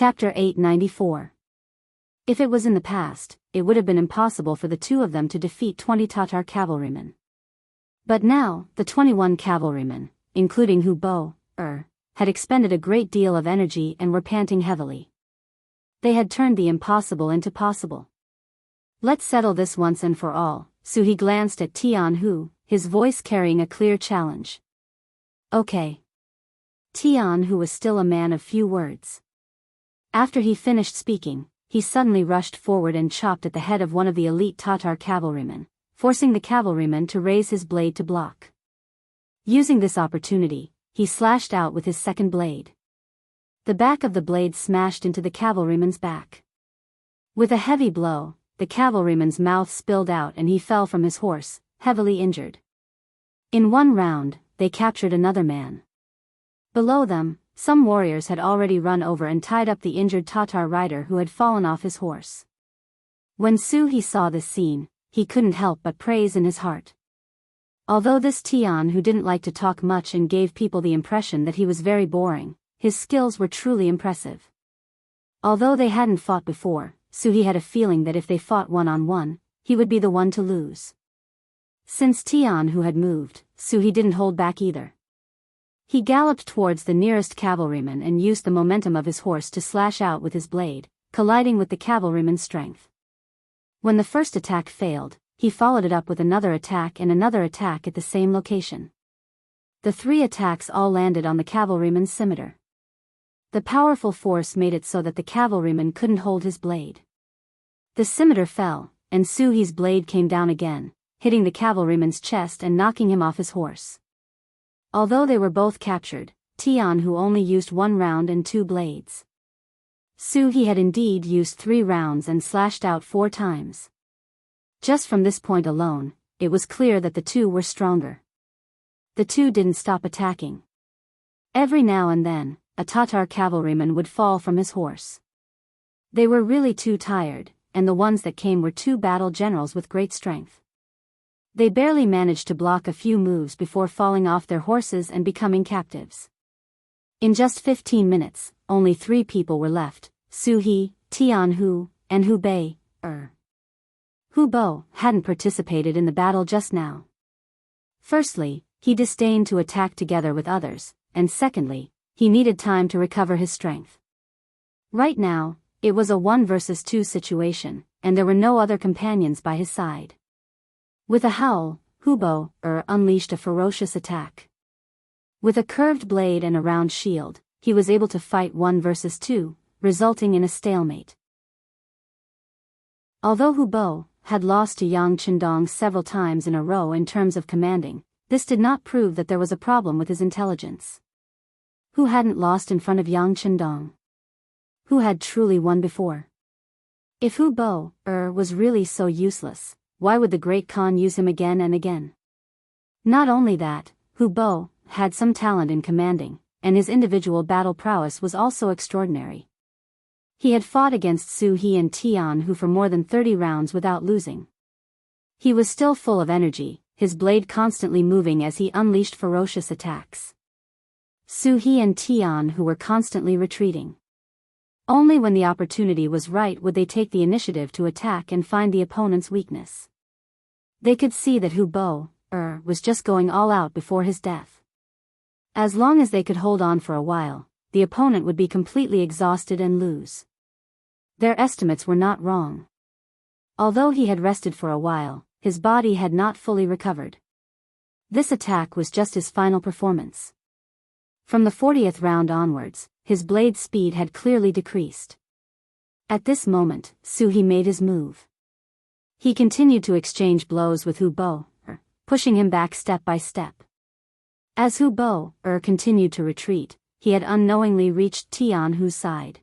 Chapter 894. If it was in the past, it would have been impossible for the two of them to defeat 20 Tatar cavalrymen. But now, the 21 cavalrymen, including Hu Bo, had expended a great deal of energy and were panting heavily. They had turned the impossible into possible. Let's settle this once and for all. He glanced at Tianhu, his voice carrying a clear challenge. Okay. Tianhu was still a man of few words. After he finished speaking, he suddenly rushed forward and chopped at the head of one of the elite Tatar cavalrymen, forcing the cavalryman to raise his blade to block. Using this opportunity, he slashed out with his second blade. The back of the blade smashed into the cavalryman's back. With a heavy blow, the cavalryman's mouth spilled out and he fell from his horse, heavily injured. In one round, they captured another man. Below them, some warriors had already run over and tied up the injured Tatar rider who had fallen off his horse. When He saw this scene, he couldn't help but praise in his heart. Although this Tian who didn't like to talk much and gave people the impression that he was very boring, his skills were truly impressive. Although they hadn't fought before, He had a feeling that if they fought one-on-one, he would be the one to lose. Since Tian who had moved, He didn't hold back either. He galloped towards the nearest cavalryman and used the momentum of his horse to slash out with his blade, colliding with the cavalryman's strength. When the first attack failed, he followed it up with another attack and another attack at the same location. The 3 attacks all landed on the cavalryman's scimitar. The powerful force made it so that the cavalryman couldn't hold his blade. The scimitar fell, and Suhi's blade came down again, hitting the cavalryman's chest and knocking him off his horse. Although they were both captured, Tian who only used 1 round and 2 blades. He had indeed used 3 rounds and slashed out 4 times. Just from this point alone, it was clear that the two were stronger. The two didn't stop attacking. Every now and then, a Tatar cavalryman would fall from his horse. They were really too tired, and the ones that came were 2 battle generals with great strength. They barely managed to block a few moves before falling off their horses and becoming captives. In just 15 minutes, only 3 people were left: He, Tianhu, and Hu Bei. Hu Bo hadn't participated in the battle just now. Firstly, he disdained to attack together with others, and secondly, he needed time to recover his strength. Right now, it was a 1 versus 2 situation, and there were no other companions by his side. With a howl, Hu Bo unleashed a ferocious attack. With a curved blade and a round shield, he was able to fight 1 versus 2, resulting in a stalemate. Although Hu Bo had lost to Yang Chendong several times in a row in terms of commanding, this did not prove that there was a problem with his intelligence. Who hadn't lost in front of Yang Chendong? Who had truly won before? If Hu Bo was really so useless, why would the Great Khan use him again and again? Not only that, Hu Bo had some talent in commanding, and his individual battle prowess was also extraordinary. He had fought against He and Tian Hu for more than 30 rounds without losing. He was still full of energy, his blade constantly moving as he unleashed ferocious attacks. He and Tian Hu were constantly retreating. Only when the opportunity was right would they take the initiative to attack and find the opponent's weakness. They could see that Hu Bo was just going all out before his death. As long as they could hold on for a while, the opponent would be completely exhausted and lose. Their estimates were not wrong. Although he had rested for a while, his body had not fully recovered. This attack was just his final performance. From the 40th round onwards, his blade speed had clearly decreased. At this moment, He made his move. He continued to exchange blows with Hu Bo, pushing him back step by step. As Hu Bo continued to retreat, he had unknowingly reached Tian Hu's side.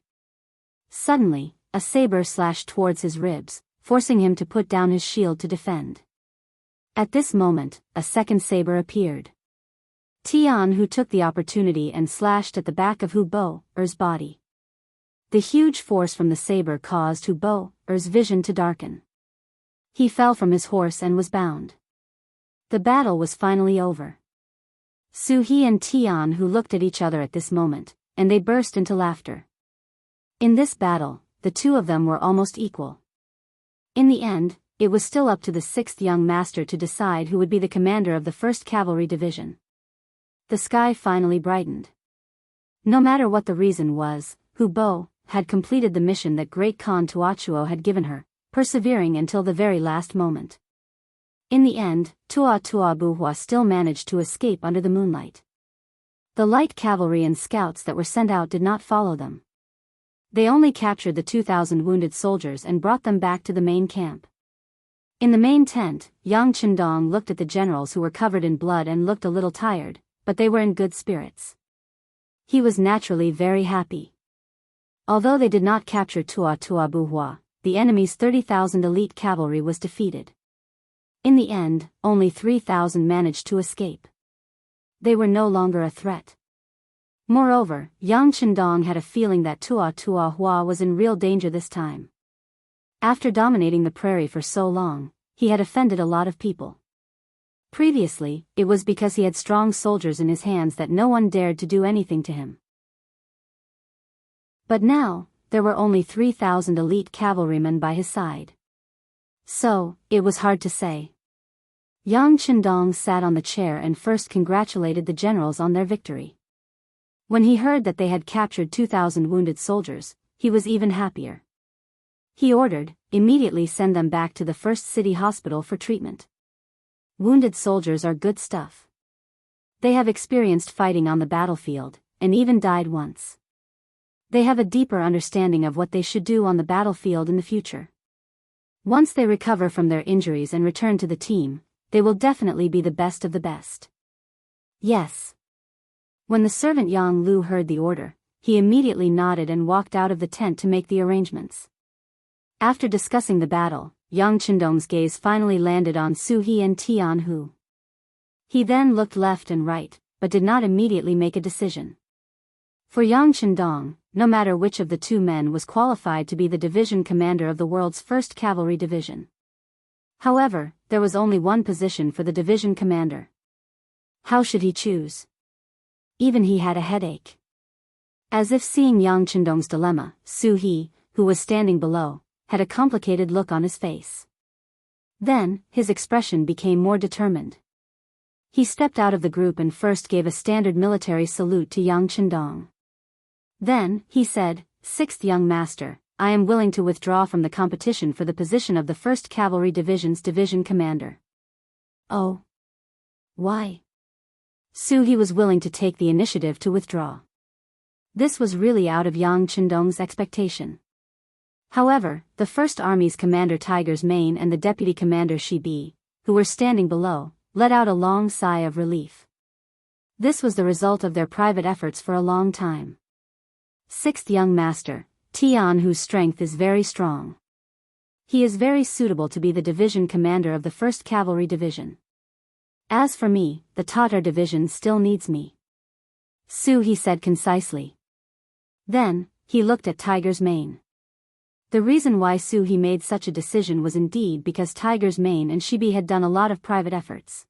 Suddenly, a saber slashed towards his ribs, forcing him to put down his shield to defend. At this moment, a second saber appeared. Tian Hu took the opportunity and slashed at the back of Hu Bo's body. The huge force from the saber caused Hu Bo's vision to darken. He fell from his horse and was bound. The battle was finally over. He and Tian Hu looked at each other at this moment, and they burst into laughter. In this battle, the two of them were almost equal. In the end, it was still up to the 6th young master to decide who would be the commander of the 1st Cavalry Division. The sky finally brightened. No matter what the reason was, Hu Bo had completed the mission that Great Khan Tuachuo had given her, persevering until the very last moment. In the end, Tuabuhua still managed to escape under the moonlight. The light cavalry and scouts that were sent out did not follow them. They only captured the 2,000 wounded soldiers and brought them back to the main camp. In the main tent, Yang Chendong looked at the generals who were covered in blood and looked a little tired, but they were in good spirits. He was naturally very happy. Although they did not capture Tuabuhua, the enemy's 30,000 elite cavalry was defeated. In the end, only 3,000 managed to escape. They were no longer a threat. Moreover, Yang Chendong had a feeling that Tuahua was in real danger this time. After dominating the prairie for so long, he had offended a lot of people. Previously, it was because he had strong soldiers in his hands that no one dared to do anything to him. But now, there were only 3,000 elite cavalrymen by his side. So, it was hard to say. Yang Chendong sat on the chair and first congratulated the generals on their victory. When he heard that they had captured 2,000 wounded soldiers, he was even happier. He ordered, immediately send them back to the first city hospital for treatment. Wounded soldiers are good stuff. They have experienced fighting on the battlefield, and even died once. They have a deeper understanding of what they should do on the battlefield in the future. Once they recover from their injuries and return to the team, they will definitely be the best of the best. Yes. When the servant Yang Lu heard the order, he immediately nodded and walked out of the tent to make the arrangements. After discussing the battle, Yang Chendong's gaze finally landed on Su He and Tianhu. He then looked left and right, but did not immediately make a decision. For Yang Chendong, no matter which of the two men was qualified to be the division commander of the world's 1st Cavalry Division. However, there was only one position for the division commander. How should he choose? Even he had a headache. As if seeing Yang Chendong's dilemma, Su He, who was standing below, had a complicated look on his face. Then, his expression became more determined. He stepped out of the group and first gave a standard military salute to Yang Chendong. Then, he said, 6th young master, I am willing to withdraw from the competition for the position of the 1st Cavalry Division's division commander. Oh. Why? Su He was willing to take the initiative to withdraw. This was really out of Yang Chendong's expectation. However, the 1st Army's commander Tiger's Mane and the deputy commander Shi Bi, who were standing below, let out a long sigh of relief. This was the result of their private efforts for a long time. 6th young master, Tian, whose strength is very strong. He is very suitable to be the division commander of the 1st Cavalry Division. As for me, the Tatar division still needs me. Su He said concisely. Then, he looked at Tiger's Mane. The reason why Su He made such a decision was indeed because Tiger's Mane and Shibi had done a lot of private efforts.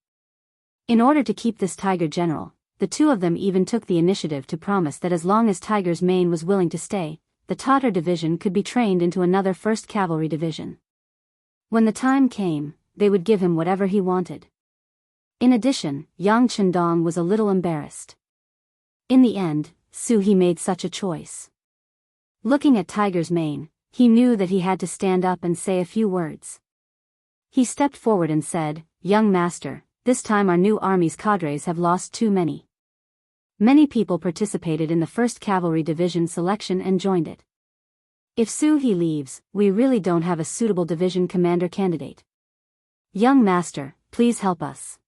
In order to keep this Tiger general, the two of them even took the initiative to promise that as long as Tiger's Mane was willing to stay, the Tatar division could be trained into another 1st Cavalry Division. When the time came, they would give him whatever he wanted. In addition, Yang Chendong was a little embarrassed. In the end, Su He made such a choice. Looking at Tiger's Mane, he knew that he had to stand up and say a few words. He stepped forward and said, Young master, this time our new army's cadres have lost too many. Many people participated in the 1st Cavalry Division selection and joined it. If Su He leaves, we really don't have a suitable division commander candidate. Young master, please help us.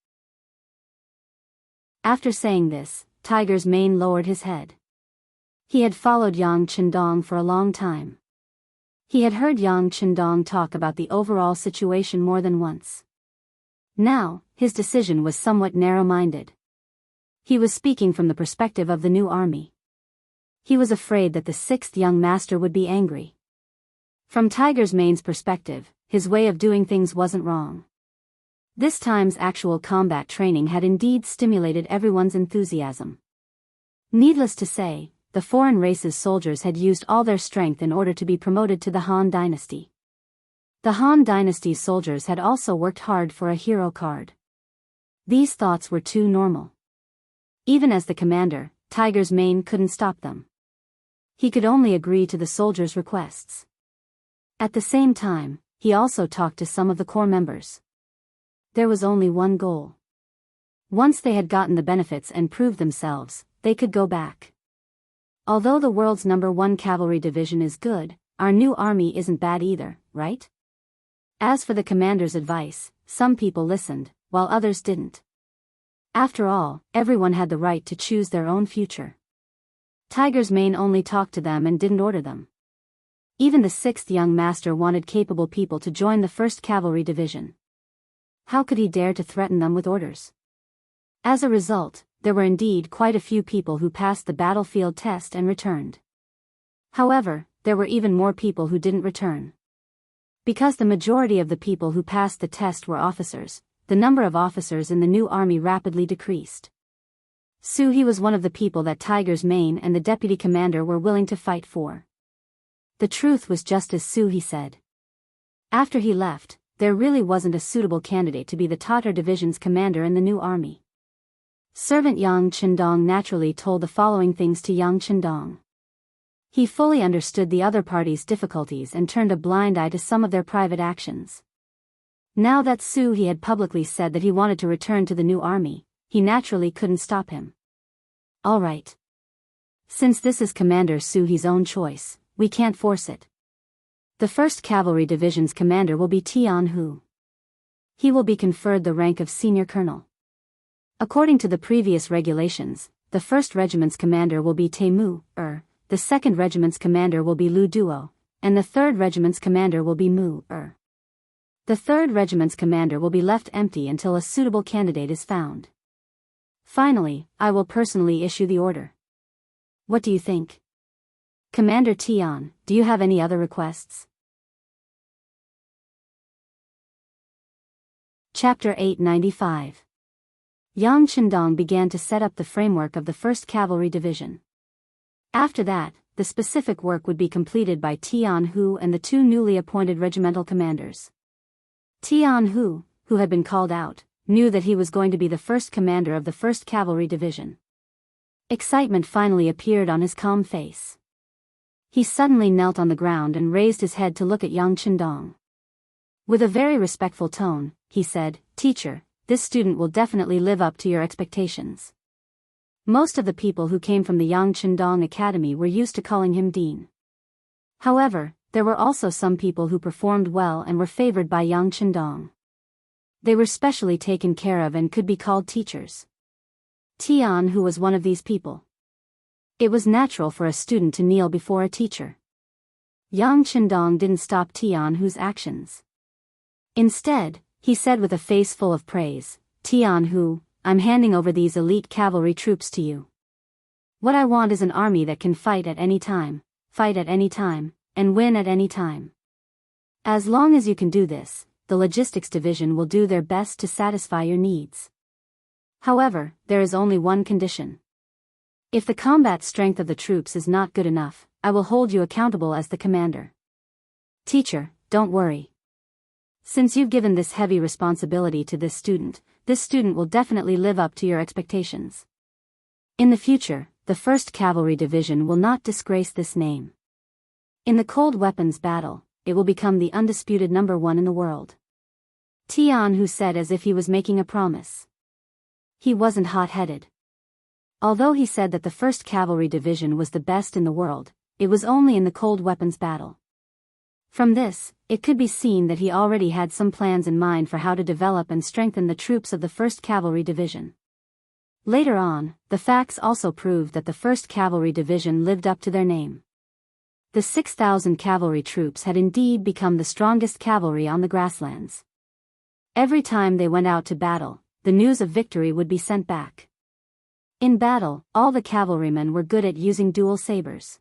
After saying this, Tiger's Mane lowered his head. He had followed Yang Chendong for a long time. He had heard Yang Chendong talk about the overall situation more than once. Now, his decision was somewhat narrow-minded. He was speaking from the perspective of the new army. He was afraid that the 6th young master would be angry. From Tiger's Mane's perspective, his way of doing things wasn't wrong. This time's actual combat training had indeed stimulated everyone's enthusiasm. Needless to say, the foreign race's soldiers had used all their strength in order to be promoted to the Han Dynasty. The Han Dynasty's soldiers had also worked hard for a hero card. These thoughts were too normal. Even as the commander, Tiger's Mane couldn't stop them. He could only agree to the soldiers' requests. At the same time, he also talked to some of the core members. There was only one goal. Once they had gotten the benefits and proved themselves, they could go back. Although the world's #1 cavalry division is good, our new army isn't bad either, right? As for the commander's advice, some people listened, while others didn't. After all, everyone had the right to choose their own future. Tiger's Mane only talked to them and didn't order them. Even the 6th young master wanted capable people to join the 1st Cavalry Division. How could he dare to threaten them with orders? As a result, there were indeed quite a few people who passed the battlefield test and returned. However, there were even more people who didn't return. Because the majority of the people who passed the test were officers, the number of officers in the new army rapidly decreased. He was one of the people that Tiger's Mane and the deputy commander were willing to fight for. The truth was just as he said. After he left, there really wasn't a suitable candidate to be the Tatar division's commander in the new army. Servant Yang Qindong naturally told the following things to Yang Qindong. He fully understood the other party's difficulties and turned a blind eye to some of their private actions. Now that he had publicly said that he wanted to return to the new army, he naturally couldn't stop him. All right. Since this is Commander Suhi's own choice, we can't force it. The 1st Cavalry Division's commander will be Jianghu. He will be conferred the rank of senior colonel. According to the previous regulations, the 1st Regiment's commander will be Temu, the 2nd Regiment's commander will be Lu Duo, and the 3rd Regiment's commander will be Mu, The 3rd Regiment's commander will be left empty until a suitable candidate is found. Finally, I will personally issue the order. What do you think? Commander Tian, do you have any other requests? Chapter 895. Yang Qindong began to set up the framework of the 1st Cavalry Division. After that, the specific work would be completed by Tianhu and the 2 newly appointed regimental commanders. Tianhu, who had been called out, knew that he was going to be the 1st commander of the 1st Cavalry Division. Excitement finally appeared on his calm face. He suddenly knelt on the ground and raised his head to look at Yang Qindong. With a very respectful tone, he said, "Teacher, this student will definitely live up to your expectations." Most of the people who came from the Yang Qindong Academy were used to calling him Dean. However, there were also some people who performed well and were favored by Yang Qindong. They were specially taken care of and could be called teachers. Tian, who was one of these people. It was natural for a student to kneel before a teacher. Yang Qindong didn't stop Tianhu's actions. Instead, he said with a face full of praise, "Tianhu, I'm handing over these elite cavalry troops to you. What I want is an army that can fight at any time, and win at any time. As long as you can do this, the logistics division will do their best to satisfy your needs. However, there is only one condition. If the combat strength of the troops is not good enough, I will hold you accountable as the commander." Teacher, don't worry. Since you've given this heavy responsibility to this student will definitely live up to your expectations. In the future, the 1st Cavalry Division will not disgrace this name. In the cold weapons battle, it will become the undisputed #1 in the world. Tianhu said as if he was making a promise. He wasn't hot-headed. Although he said that the 1st Cavalry Division was the best in the world, it was only in the cold weapons battle. From this, it could be seen that he already had some plans in mind for how to develop and strengthen the troops of the 1st Cavalry Division. Later on, the facts also proved that the 1st Cavalry Division lived up to their name. The 6,000 cavalry troops had indeed become the strongest cavalry on the grasslands. Every time they went out to battle, the news of victory would be sent back. In battle, all the cavalrymen were good at using dual sabers.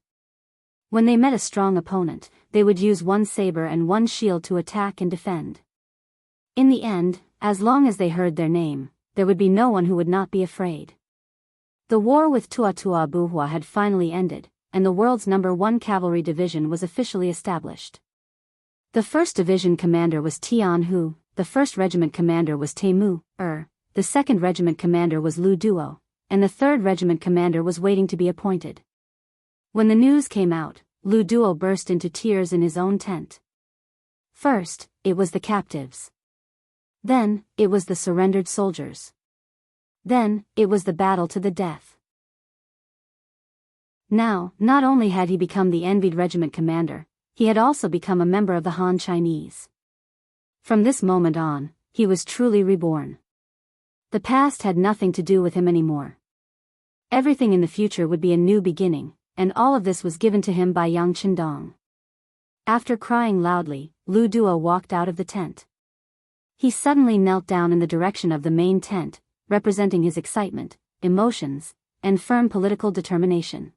When they met a strong opponent, they would use one saber and one shield to attack and defend. In the end, as long as they heard their name, there would be no one who would not be afraid. The war with Tuatua Buhua had finally ended, and the world's #1 cavalry division was officially established. The 1st Division commander was Tian Hu, the 1st Regiment commander was Temu, the 2nd Regiment commander was Lu Duo, and the 3rd Regiment commander was waiting to be appointed. When the news came out, Lu Duo burst into tears in his own tent. First, it was the captives. Then, it was the surrendered soldiers. Then, it was the battle to the death. Now, not only had he become the envied regiment commander, he had also become a member of the Han Chinese. From this moment on, he was truly reborn. The past had nothing to do with him anymore. Everything in the future would be a new beginning, and all of this was given to him by Yang Chendong. After crying loudly, Lu Duo walked out of the tent. He suddenly knelt down in the direction of the main tent, representing his excitement, emotions, and firm political determination.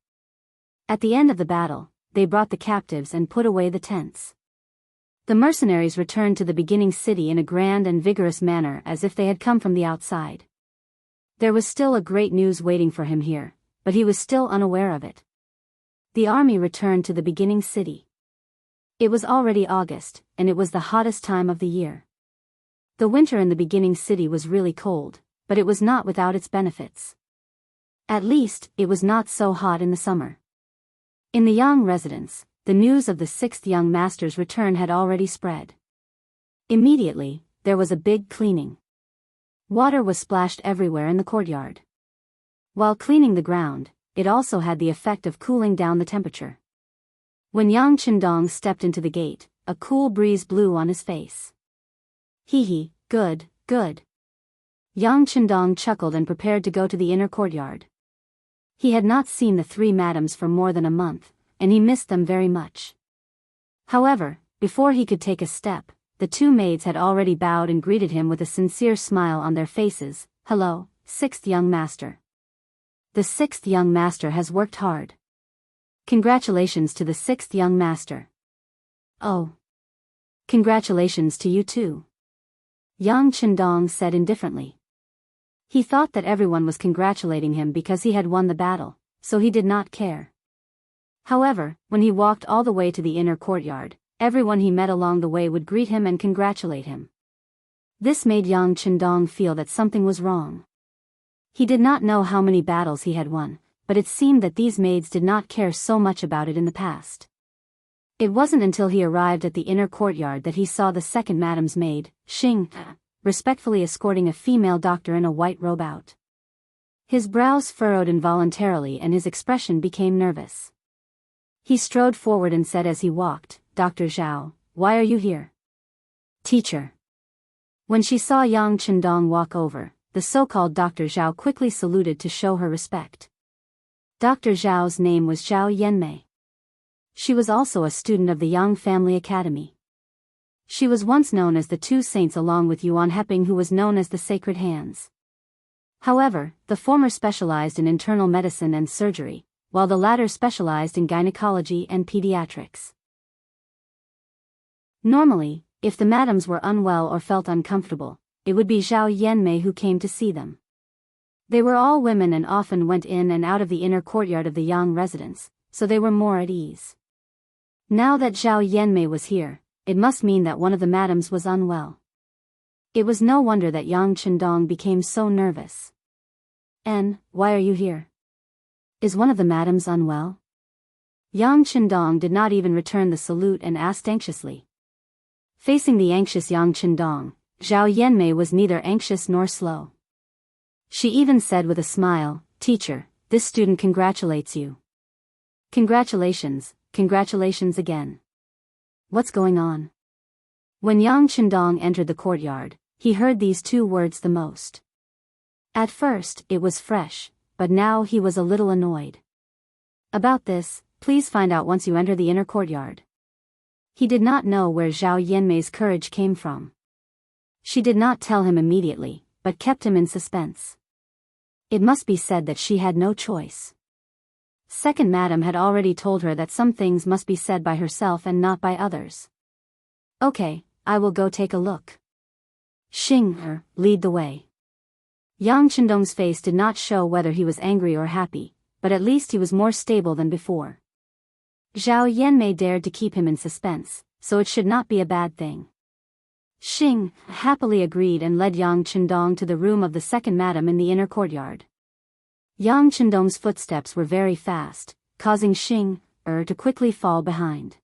At the end of the battle, they brought the captives and put away the tents. The mercenaries returned to the beginning city in a grand and vigorous manner as if they had come from the outside. There was still a great news waiting for him here, but he was still unaware of it. The army returned to the beginning city. It was already August, and it was the hottest time of the year. The winter in the beginning city was really cold, but it was not without its benefits. At least, it was not so hot in the summer. In the Yang residence, the news of the 6th young master's return had already spread. Immediately, there was a big cleaning. Water was splashed everywhere in the courtyard. While cleaning the ground, it also had the effect of cooling down the temperature. When Yang Chendong stepped into the gate, a cool breeze blew on his face. Hee, good, good. Yang Chendong chuckled and prepared to go to the inner courtyard. He had not seen the 3 madams for more than a month, and he missed them very much. However, before he could take a step, the 2 maids had already bowed and greeted him with a sincere smile on their faces. Hello, 6th young master. The 6th young master has worked hard. Congratulations to the 6th young master. Oh. Congratulations to you too. Yang Chendong said indifferently. He thought that everyone was congratulating him because he had won the battle, so he did not care. However, when he walked all the way to the inner courtyard, everyone he met along the way would greet him and congratulate him. This made Yang Chendong feel that something was wrong. He did not know how many battles he had won, but it seemed that these maids did not care so much about it in the past. It wasn't until he arrived at the inner courtyard that he saw the 2nd madam's maid, Xing, respectfully escorting a female doctor in a white robe out. His brows furrowed involuntarily and his expression became nervous. He strode forward and said as he walked, Dr. Zhao, why are you here? Teacher. When she saw Yang Chendong walk over, the so-called Dr. Zhao quickly saluted to show her respect. Dr. Zhao's name was Zhao Yanmei. She was also a student of the Yang Family Academy. She was once known as the 2 saints along with Yuan Heping, who was known as the Sacred Hands. However, the former specialized in internal medicine and surgery, while the latter specialized in gynecology and pediatrics. Normally, if the madams were unwell or felt uncomfortable, it would be Zhao Yanmei who came to see them. They were all women and often went in and out of the inner courtyard of the Yang residence, so they were more at ease. Now that Zhao Yanmei was here, it must mean that one of the madams was unwell. It was no wonder that Yang Chendong became so nervous. Why are you here? Is one of the madams unwell? Yang Chendong did not even return the salute and asked anxiously. Facing the anxious Yang Chendong, Zhao Yanmei was neither anxious nor slow. She even said with a smile, Teacher, this student congratulates you. Congratulations, congratulations again. What's going on? When Yang Chendong entered the courtyard, he heard these 2 words the most. At first, it was fresh, but now he was a little annoyed. About this, please find out once you enter the inner courtyard. He did not know where Zhao Yanmei's courage came from. She did not tell him immediately, but kept him in suspense. It must be said that she had no choice. 2nd madam had already told her that some things must be said by herself and not by others. Okay, I will go take a look. Xing, lead the way. Yang Chendong's face did not show whether he was angry or happy, but at least he was more stable than before. Zhao Yanmei dared to keep him in suspense, so it should not be a bad thing. Xing happily agreed and led Yang Chendong to the room of the second madam in the inner courtyard. Yang Chendong's footsteps were very fast, causing Xing to quickly fall behind.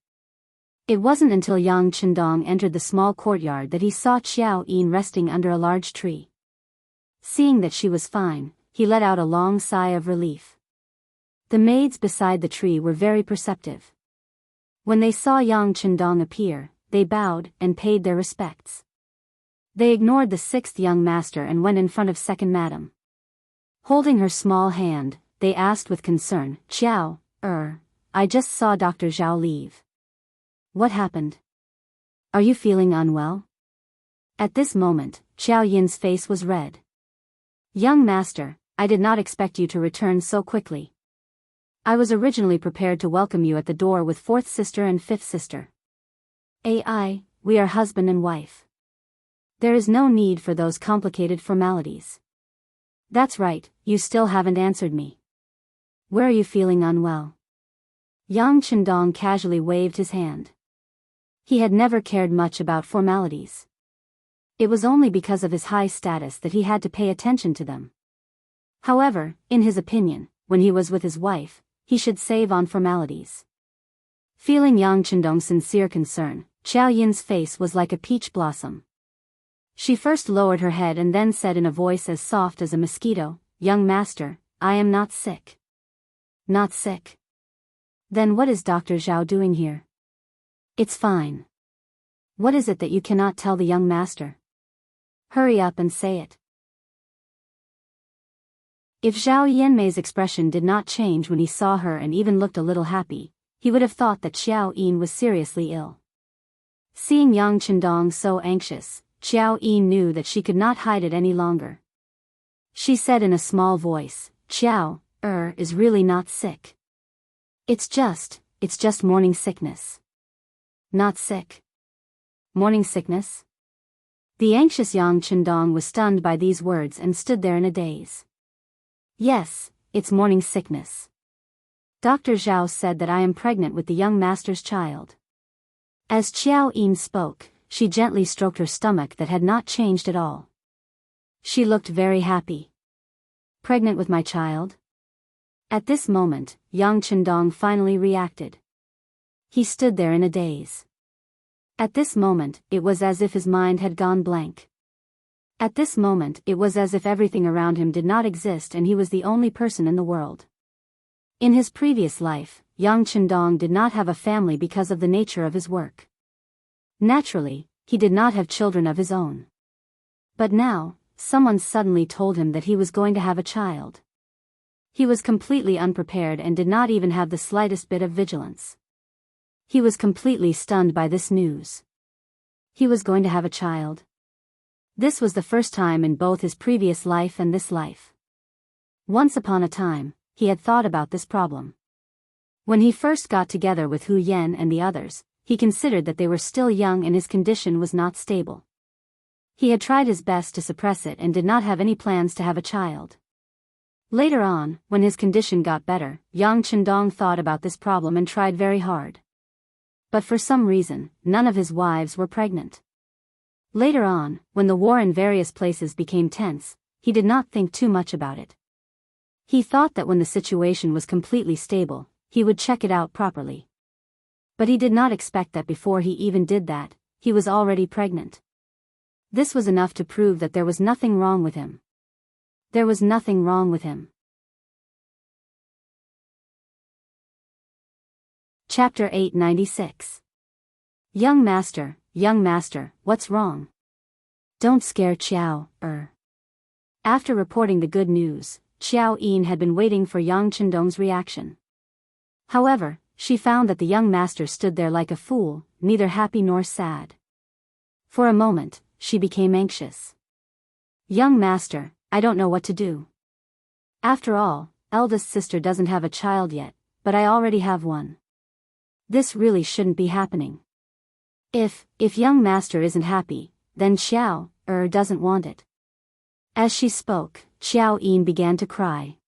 It wasn't until Yang Chendong entered the small courtyard that he saw Xiao Yin resting under a large tree. Seeing that she was fine, he let out a long sigh of relief. The maids beside the tree were very perceptive. When they saw Yang Chendong appear, they bowed and paid their respects. They ignored the sixth young master and went in front of second madam. Holding her small hand, they asked with concern, "Xiao, I just saw Dr. Zhao leave. What happened? Are you feeling unwell?" At this moment, Xiao Yin's face was red. "Young master, I did not expect you to return so quickly. I was originally prepared to welcome you at the door with fourth sister and fifth sister. We are husband and wife. There is no need for those complicated formalities." "That's right, you still haven't answered me. Where are you feeling unwell?" Yang Chendong casually waved his hand. He had never cared much about formalities. It was only because of his high status that he had to pay attention to them. However, in his opinion, when he was with his wife, he should save on formalities. Feeling Yang Chendong's sincere concern, Xiao Yin's face was like a peach blossom. She first lowered her head and then said in a voice as soft as a mosquito, "Young master, I am not sick." "Not sick? Then what is Dr. Zhao doing here?" "It's fine." "What is it that you cannot tell the young master? Hurry up and say it." If Zhao Yanmei's expression did not change when he saw her and even looked a little happy, he would have thought that Xiao Yin was seriously ill. Seeing Yang Chendong so anxious, Xiao Yin knew that she could not hide it any longer. She said in a small voice, "Xiao, is really not sick. It's just morning sickness." "Not sick? Morning sickness?" The anxious Yang Chendong was stunned by these words and stood there in a daze. "Yes, it's morning sickness. Dr. Zhao said that I am pregnant with the young master's child." As Xiao Yin spoke, she gently stroked her stomach that had not changed at all. She looked very happy. "Pregnant with my child?" At this moment, Yang Chendong finally reacted. He stood there in a daze. At this moment, it was as if his mind had gone blank. At this moment, it was as if everything around him did not exist and he was the only person in the world. In his previous life, Yang Chendong did not have a family because of the nature of his work. Naturally, he did not have children of his own. But now, someone suddenly told him that he was going to have a child. He was completely unprepared and did not even have the slightest bit of vigilance. He was completely stunned by this news. He was going to have a child. This was the first time in both his previous life and this life. Once upon a time, he had thought about this problem. When he first got together with Hu Yan and the others, he considered that they were still young and his condition was not stable. He had tried his best to suppress it and did not have any plans to have a child. Later on, when his condition got better, Yang Chendong thought about this problem and tried very hard. But for some reason, none of his wives were pregnant. Later on, when the war in various places became tense, he did not think too much about it. He thought that when the situation was completely stable, he would check it out properly. But he did not expect that before he even did that, he was already pregnant. This was enough to prove that there was nothing wrong with him. There was nothing wrong with him. Chapter 896. Young master, what's wrong? Don't scare Xiao, After reporting the good news, Xiao Yin had been waiting for Yang Chendong's reaction. However, she found that the young master stood there like a fool, neither happy nor sad. For a moment, she became anxious. "Young master, I don't know what to do. After all, eldest sister doesn't have a child yet, but I already have one. This really shouldn't be happening. If young master isn't happy, then Xiao, doesn't want it. As she spoke, Xiao Yin began to cry.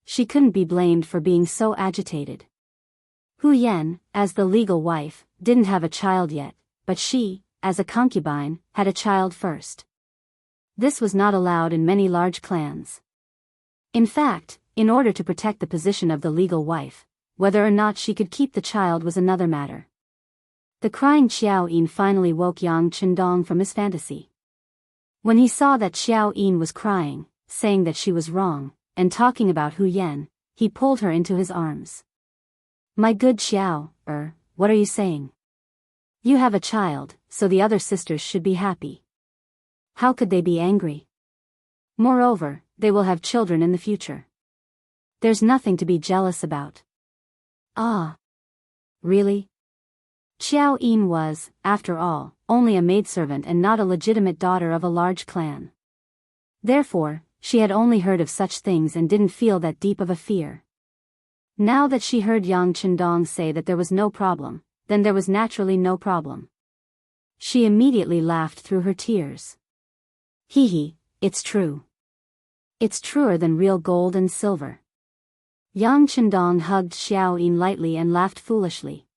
She couldn't be blamed for being so agitated. Hu Yan, as the legal wife, didn't have a child yet, but she, as a concubine, had a child first. This was not allowed in many large clans. In fact, in order to protect the position of the legal wife, whether or not she could keep the child was another matter. The crying Xiao Yin finally woke Yang Chendong from his fantasy. When he saw that Xiao Yin was crying, saying that she was wrong, and talking about Hu Yan, he pulled her into his arms. My good Xiao, what are you saying? You have a child, so the other sisters should be happy. How could they be angry? Moreover, they will have children in the future. There's nothing to be jealous about. Ah. Really? Xiao Yin was, after all, only a maidservant and not a legitimate daughter of a large clan. Therefore, she had only heard of such things and didn't feel that deep of a fear. Now that she heard Yang Chendong say that there was no problem, then there was naturally no problem. She immediately laughed through her tears. Hee hee, it's true. It's truer than real gold and silver. Yang Chendong hugged Xiao Yin lightly and laughed foolishly.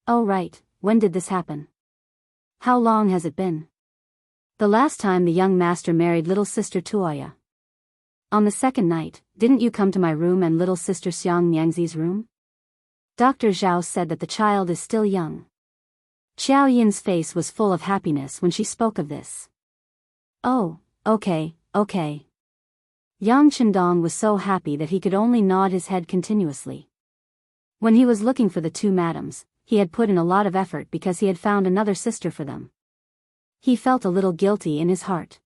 Oh right, when did this happen? How long has it been? The last time the young master married little sister Tuoya. On the second night, didn't you come to my room and little sister Xiang Niangzi's room? Dr. Zhao said that the child is still young. Xiao Yin's face was full of happiness when she spoke of this. Oh, okay. Yang Chendong was so happy that he could only nod his head continuously. When he was looking for the two madams, he had put in a lot of effort because he had found another sister for them. He felt a little guilty in his heart.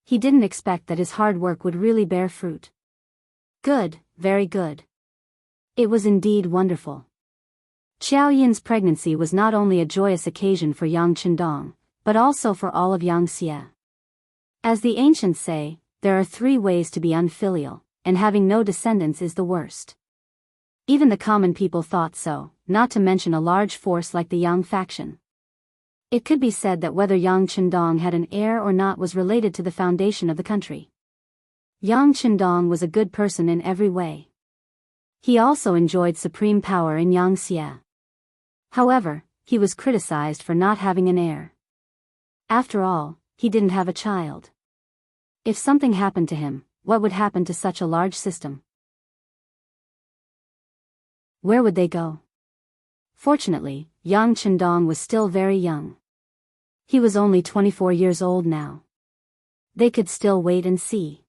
He didn't expect that his hard work would really bear fruit. Good, very good. It was indeed wonderful. Xiao Yin's pregnancy was not only a joyous occasion for Yang Chendong, but also for all of Yangxia. As the ancients say, there are 3 ways to be unfilial, and having no descendants is the worst. Even the common people thought so, not to mention a large force like the Yang faction. It could be said that whether Yang Chendong had an heir or not was related to the foundation of the country. Yang Chendong was a good person in every way. He also enjoyed supreme power in Yangxia. However, he was criticized for not having an heir. After all, he didn't have a child. If something happened to him, what would happen to such a large system? Where would they go? Fortunately, Yang Chendong was still very young. He was only 24 years old now. They could still wait and see.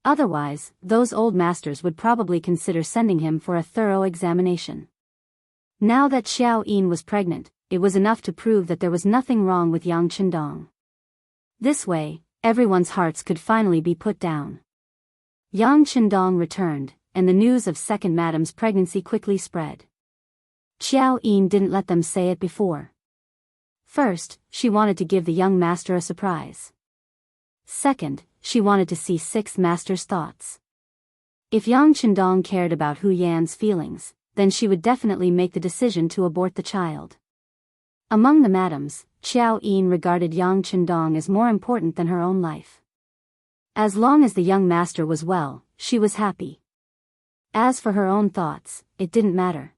Otherwise, those old masters would probably consider sending him for a thorough examination. Now that Xiao Yin was pregnant, it was enough to prove that there was nothing wrong with Yang Chendong. This way, everyone's hearts could finally be put down. Yang Chendong returned, and the news of second madam's pregnancy quickly spread. Xiao Yin didn't let them say it before. First, she wanted to give the young master a surprise. Second, she wanted to see sixth master's thoughts. If Yang Chendong cared about Hu Yan's feelings, then she would definitely make the decision to abort the child. Among the madams, Xiao Yin regarded Yang Chendong as more important than her own life. As long as the young master was well, she was happy. As for her own thoughts, it didn't matter.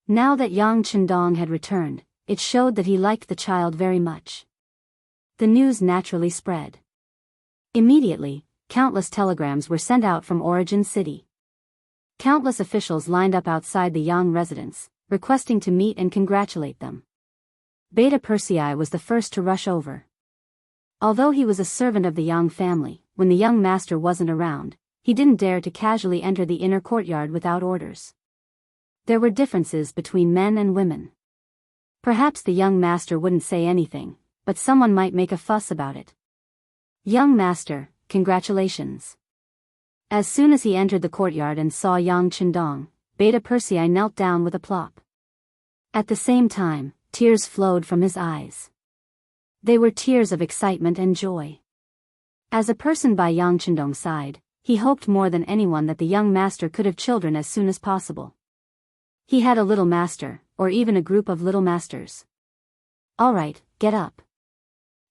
Now that Yang Chendong had returned, it showed that he liked the child very much. The news naturally spread. Immediately, countless telegrams were sent out from Origin City. Countless officials lined up outside the Yang residence, requesting to meet and congratulate them. Beta Persei was the first to rush over. Although he was a servant of the Yang family, when the young master wasn't around, he didn't dare to casually enter the inner courtyard without orders. There were differences between men and women. Perhaps the young master wouldn't say anything, but someone might make a fuss about it. Young master, congratulations. As soon as he entered the courtyard and saw Yang Chendong, Beta Persei knelt down with a plop. At the same time, tears flowed from his eyes. They were tears of excitement and joy. As a person by Yang Chendong's side, he hoped more than anyone that the young master could have children as soon as possible. He had a little master, or even a group of little masters. All right, get up.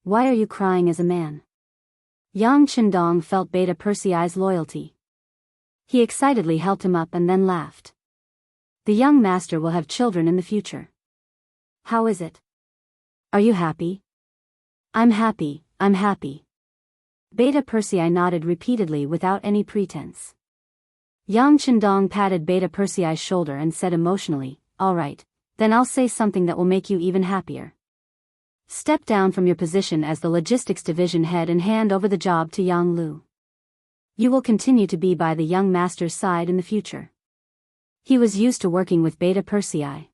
Why are you crying as a man? Yang Chendong felt Beta Persei's loyalty. He excitedly helped him up and then laughed. The young master will have children in the future. How is it? Are you happy? I'm happy, I'm happy. Beta Persei nodded repeatedly without any pretense. Yang Chendong patted Beta Persei's shoulder and said emotionally, all right, then I'll say something that will make you even happier. Step down from your position as the logistics division head and hand over the job to Yang Lu. You will continue to be by the young master's side in the future. He was used to working with Beta Persei.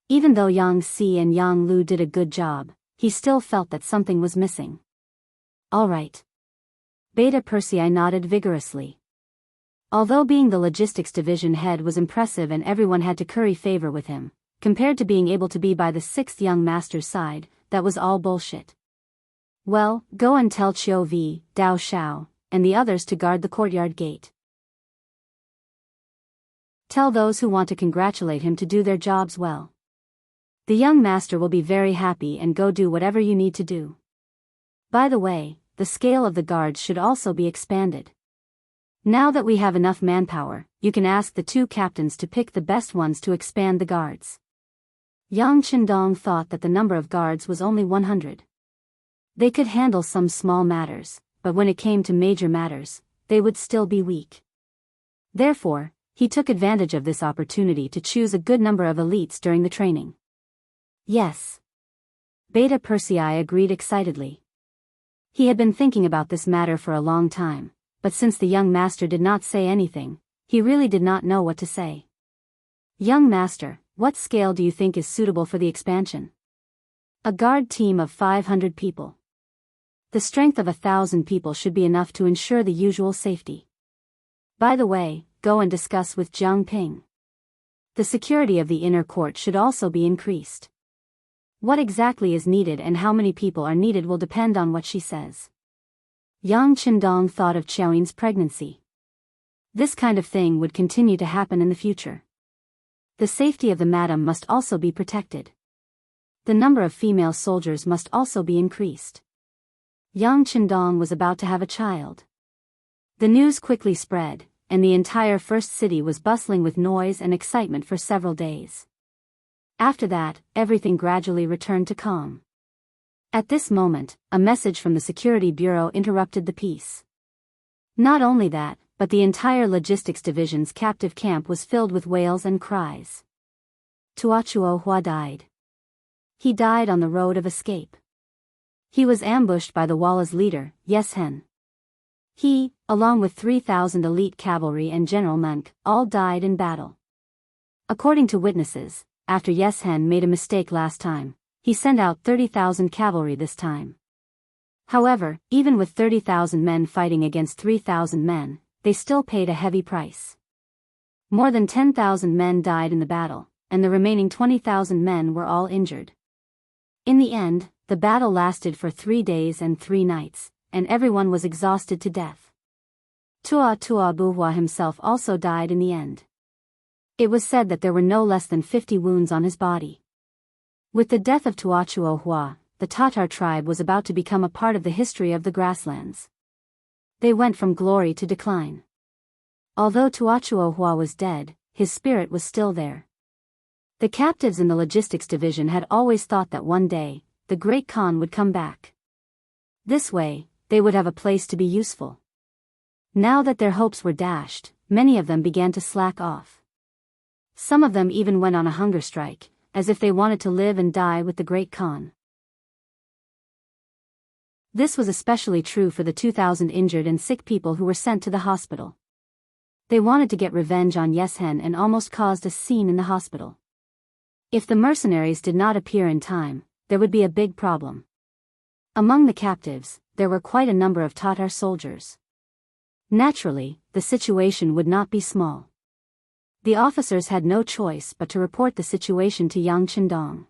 Even though Yang Si and Yang Lu did a good job, he still felt that something was missing. All right. Beta Persei nodded vigorously. Although being the logistics division head was impressive and everyone had to curry favor with him, compared to being able to be by the sixth young master's side, that was all bullshit. Well, go and tell Qiu Vi, Dao Shao, and the others to guard the courtyard gate. Tell those who want to congratulate him to do their jobs well. The young master will be very happy and go do whatever you need to do. By the way, the scale of the guards should also be expanded. Now that we have enough manpower, you can ask the two captains to pick the best ones to expand the guards. Yang Chendong thought that the number of guards was only 100. They could handle some small matters, but when it came to major matters, they would still be weak. Therefore, he took advantage of this opportunity to choose a good number of elites during the training. Yes. Beta Persei agreed excitedly. He had been thinking about this matter for a long time, but since the young master did not say anything, he really did not know what to say. Young master, what scale do you think is suitable for the expansion? A guard team of 500 people. The strength of 1,000 people should be enough to ensure the usual safety. By the way, go and discuss with Jiang Ping. The security of the inner court should also be increased. What exactly is needed and how many people are needed will depend on what she says. Yang Chendong thought of Qiaoyin's pregnancy. This kind of thing would continue to happen in the future. The safety of the madam must also be protected. The number of female soldiers must also be increased. Yang Chendong was about to have a child. The news quickly spread, and the entire first city was bustling with noise and excitement for several days. After that, everything gradually returned to calm. At this moment, a message from the security bureau interrupted the peace. Not only that, but the entire logistics division's captive camp was filled with wails and cries. Tuochuo Hua died. He died on the road of escape. He was ambushed by the Walla's leader, Yes Hen. He, along with 3,000 elite cavalry and General Monk, all died in battle. According to witnesses, after Yes Hen made a mistake last time, he sent out 30,000 cavalry this time. However, even with 30,000 men fighting against 3,000 men, they still paid a heavy price. More than 10,000 men died in the battle, and the remaining 20,000 men were all injured. In the end, the battle lasted for 3 days and 3 nights, and everyone was exhausted to death. Tua Buhua himself also died in the end. It was said that there were no less than 50 wounds on his body. With the death of Tuochuo Hua, the Tatar tribe was about to become a part of the history of the grasslands. They went from glory to decline. Although Tuochuo Hua was dead, his spirit was still there. The captives in the logistics division had always thought that one day, the Great Khan would come back. This way, they would have a place to be useful. Now that their hopes were dashed, many of them began to slack off. Some of them even went on a hunger strike, as if they wanted to live and die with the Great Khan. This was especially true for the 2,000 injured and sick people who were sent to the hospital. They wanted to get revenge on Yes Hen and almost caused a scene in the hospital. If the mercenaries did not appear in time, there would be a big problem. Among the captives, there were quite a number of Tatar soldiers. Naturally, the situation would not be small. The officers had no choice but to report the situation to Yang Chendong.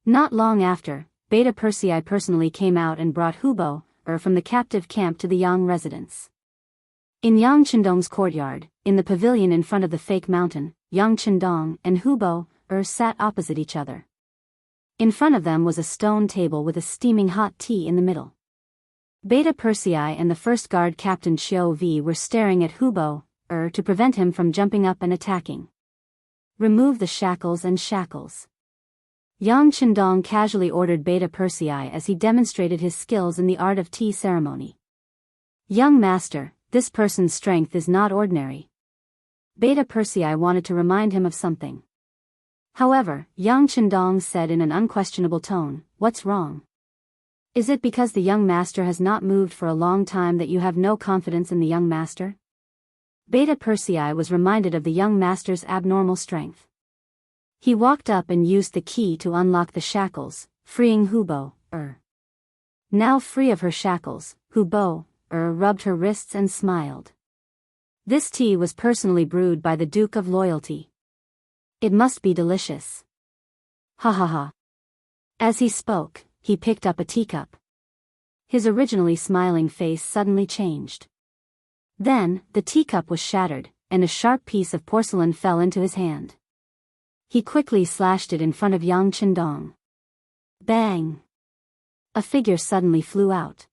Not long after, Beta Persei personally came out and brought Hubo, from the captive camp to the Yang residence. In Yang Chendong's courtyard, in the pavilion in front of the fake mountain, Yang Chendong and Hubo, sat opposite each other. In front of them was a stone table with a steaming hot tea in the middle. Beta Persei and the first guard Captain Xiao V were staring at Hubo, to prevent him from jumping up and attacking. Remove the shackles and shackles. Yang Qindong casually ordered Beta Persei as he demonstrated his skills in the art of tea ceremony. Young master, this person's strength is not ordinary. Beta Persei wanted to remind him of something. However, Yang Qindong said in an unquestionable tone, "What's wrong? Is it because the young master has not moved for a long time that you have no confidence in the young master?" Beta Persei was reminded of the young master's abnormal strength. He walked up and used the key to unlock the shackles, freeing Hubo. Now free of her shackles, Hubo rubbed her wrists and smiled. This tea was personally brewed by the Duke of Loyalty. It must be delicious. Ha ha ha. As he spoke, he picked up a teacup. His originally smiling face suddenly changed. Then, the teacup was shattered, and a sharp piece of porcelain fell into his hand. He quickly slashed it in front of Yang Qindong. Bang! A figure suddenly flew out.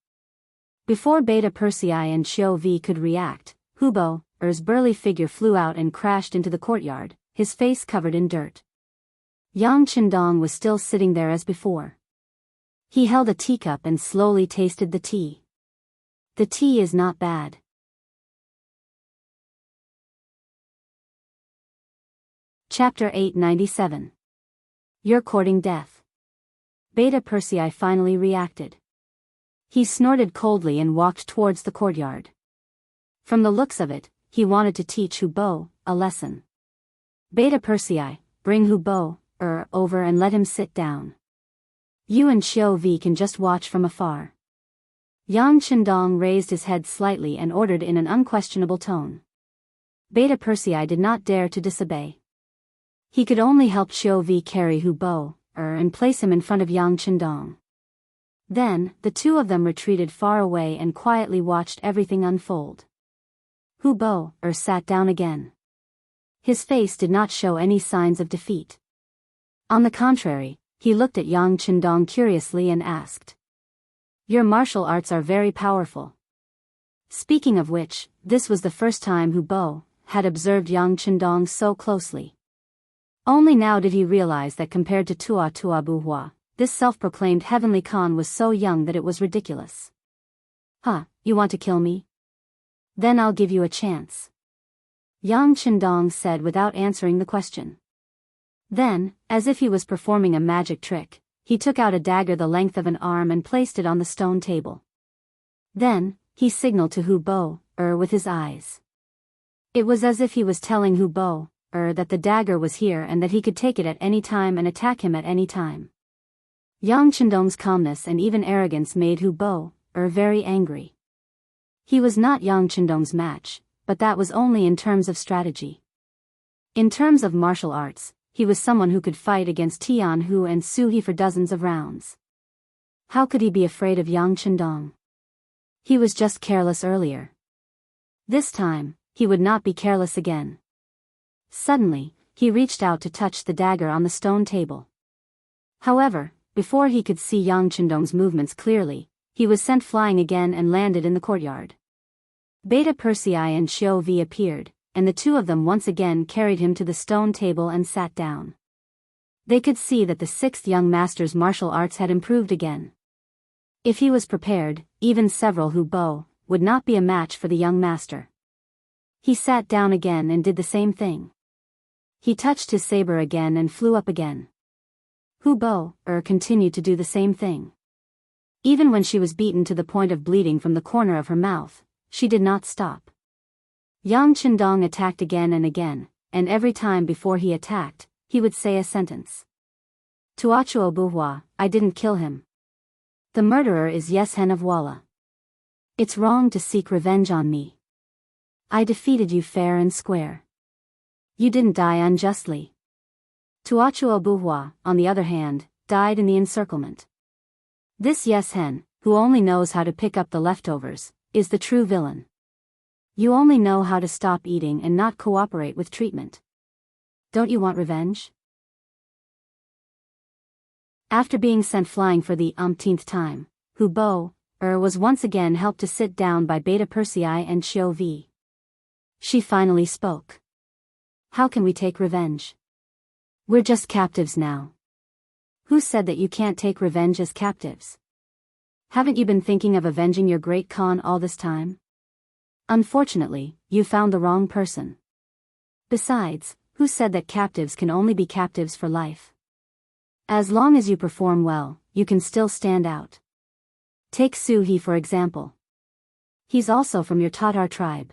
Before Beta Persei and Xiao V could react, Hubo's burly figure flew out and crashed into the courtyard, his face covered in dirt. Yang Qindong was still sitting there as before. He held a teacup and slowly tasted the tea. The tea is not bad. Chapter 897. You're courting death. Beta Persei finally reacted. He snorted coldly and walked towards the courtyard. From the looks of it, he wanted to teach Hubo a lesson. Beta Persei, bring Hubo over and let him sit down. You and Xiao V can just watch from afar. Yang Qindong raised his head slightly and ordered in an unquestionable tone. Beta Persei did not dare to disobey. He could only help Xiao V carry Hubo and place him in front of Yang Qindong. Then, the two of them retreated far away and quietly watched everything unfold. Hubo sat down again. His face did not show any signs of defeat. On the contrary, he looked at Yang Qindong curiously and asked, "Your martial arts are very powerful." Speaking of which, this was the first time Hubo had observed Yang Qindong so closely. Only now did he realize that compared to Tua Buhua, this self-proclaimed heavenly Khan was so young that it was ridiculous. "Huh, you want to kill me? Then I'll give you a chance," Yang Qindong said without answering the question. Then, as if he was performing a magic trick, he took out a dagger the length of an arm and placed it on the stone table. Then, he signaled to Hubo with his eyes. It was as if he was telling Hubo that the dagger was here and that he could take it at any time and attack him at any time. Yang Qindong's calmness and even arrogance made Hubo very angry. He was not Yang Qindong's match, but that was only in terms of strategy. In terms of martial arts, he was someone who could fight against Tianhu and Suhi for dozens of rounds. How could he be afraid of Yang Qindong? He was just careless earlier. This time, he would not be careless again. Suddenly, he reached out to touch the dagger on the stone table. However, before he could see Yang Qindong's movements clearly, he was sent flying again and landed in the courtyard. Beta Persei and Xiao V appeared, and the two of them once again carried him to the stone table and sat down. They could see that the sixth young master's martial arts had improved again. If he was prepared, even several Hubo would not be a match for the young master. He sat down again and did the same thing. He touched his saber again and flew up again. Hubo continued to do the same thing. Even when she was beaten to the point of bleeding from the corner of her mouth, she did not stop. Yang Qindong attacked again, and every time before he attacked, he would say a sentence. "Tuachuo Buhua, I didn't kill him. The murderer is Yeshen of Walla. It's wrong to seek revenge on me. I defeated you fair and square. You didn't die unjustly." Tuachuo Buhua, on the other hand, died in the encirclement. This Yeshen, who only knows how to pick up the leftovers, is the true villain. You only know how to stop eating and not cooperate with treatment. Don't you want revenge? After being sent flying for the umpteenth time, Hubo was once again helped to sit down by Beta Persei and Xiao Vi. She finally spoke. How can we take revenge? We're just captives now. Who said that you can't take revenge as captives? Haven't you been thinking of avenging your great Khan all this time? Unfortunately, you found the wrong person. Besides, who said that captives can only be captives for life? As long as you perform well, you can still stand out. Take Su He for example. He's also from your Tatar tribe.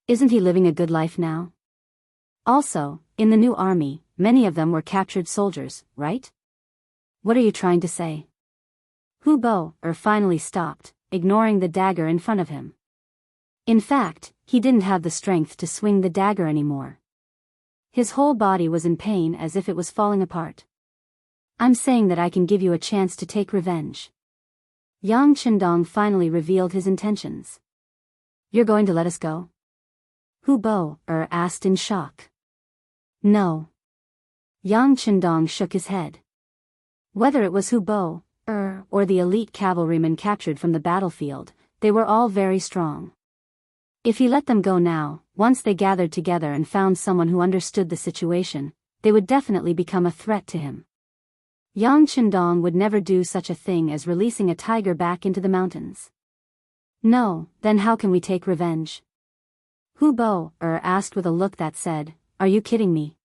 Isn't he living a good life now? Also, in the new army, many of them were captured soldiers, right? What are you trying to say? Hu Bo finally stopped, ignoring the dagger in front of him. In fact, he didn't have the strength to swing the dagger anymore. His whole body was in pain as if it was falling apart. I'm saying that I can give you a chance to take revenge. Yang Qindong finally revealed his intentions. You're going to let us go? Hu Bo asked in shock. No. Yang Qindong shook his head. Whether it was Hu Bo or the elite cavalrymen captured from the battlefield, they were all very strong. If he let them go now, once they gathered together and found someone who understood the situation, they would definitely become a threat to him. Yang Qindong would never do such a thing as releasing a tiger back into the mountains. No, then how can we take revenge? Hu Bo asked with a look that said, are you kidding me?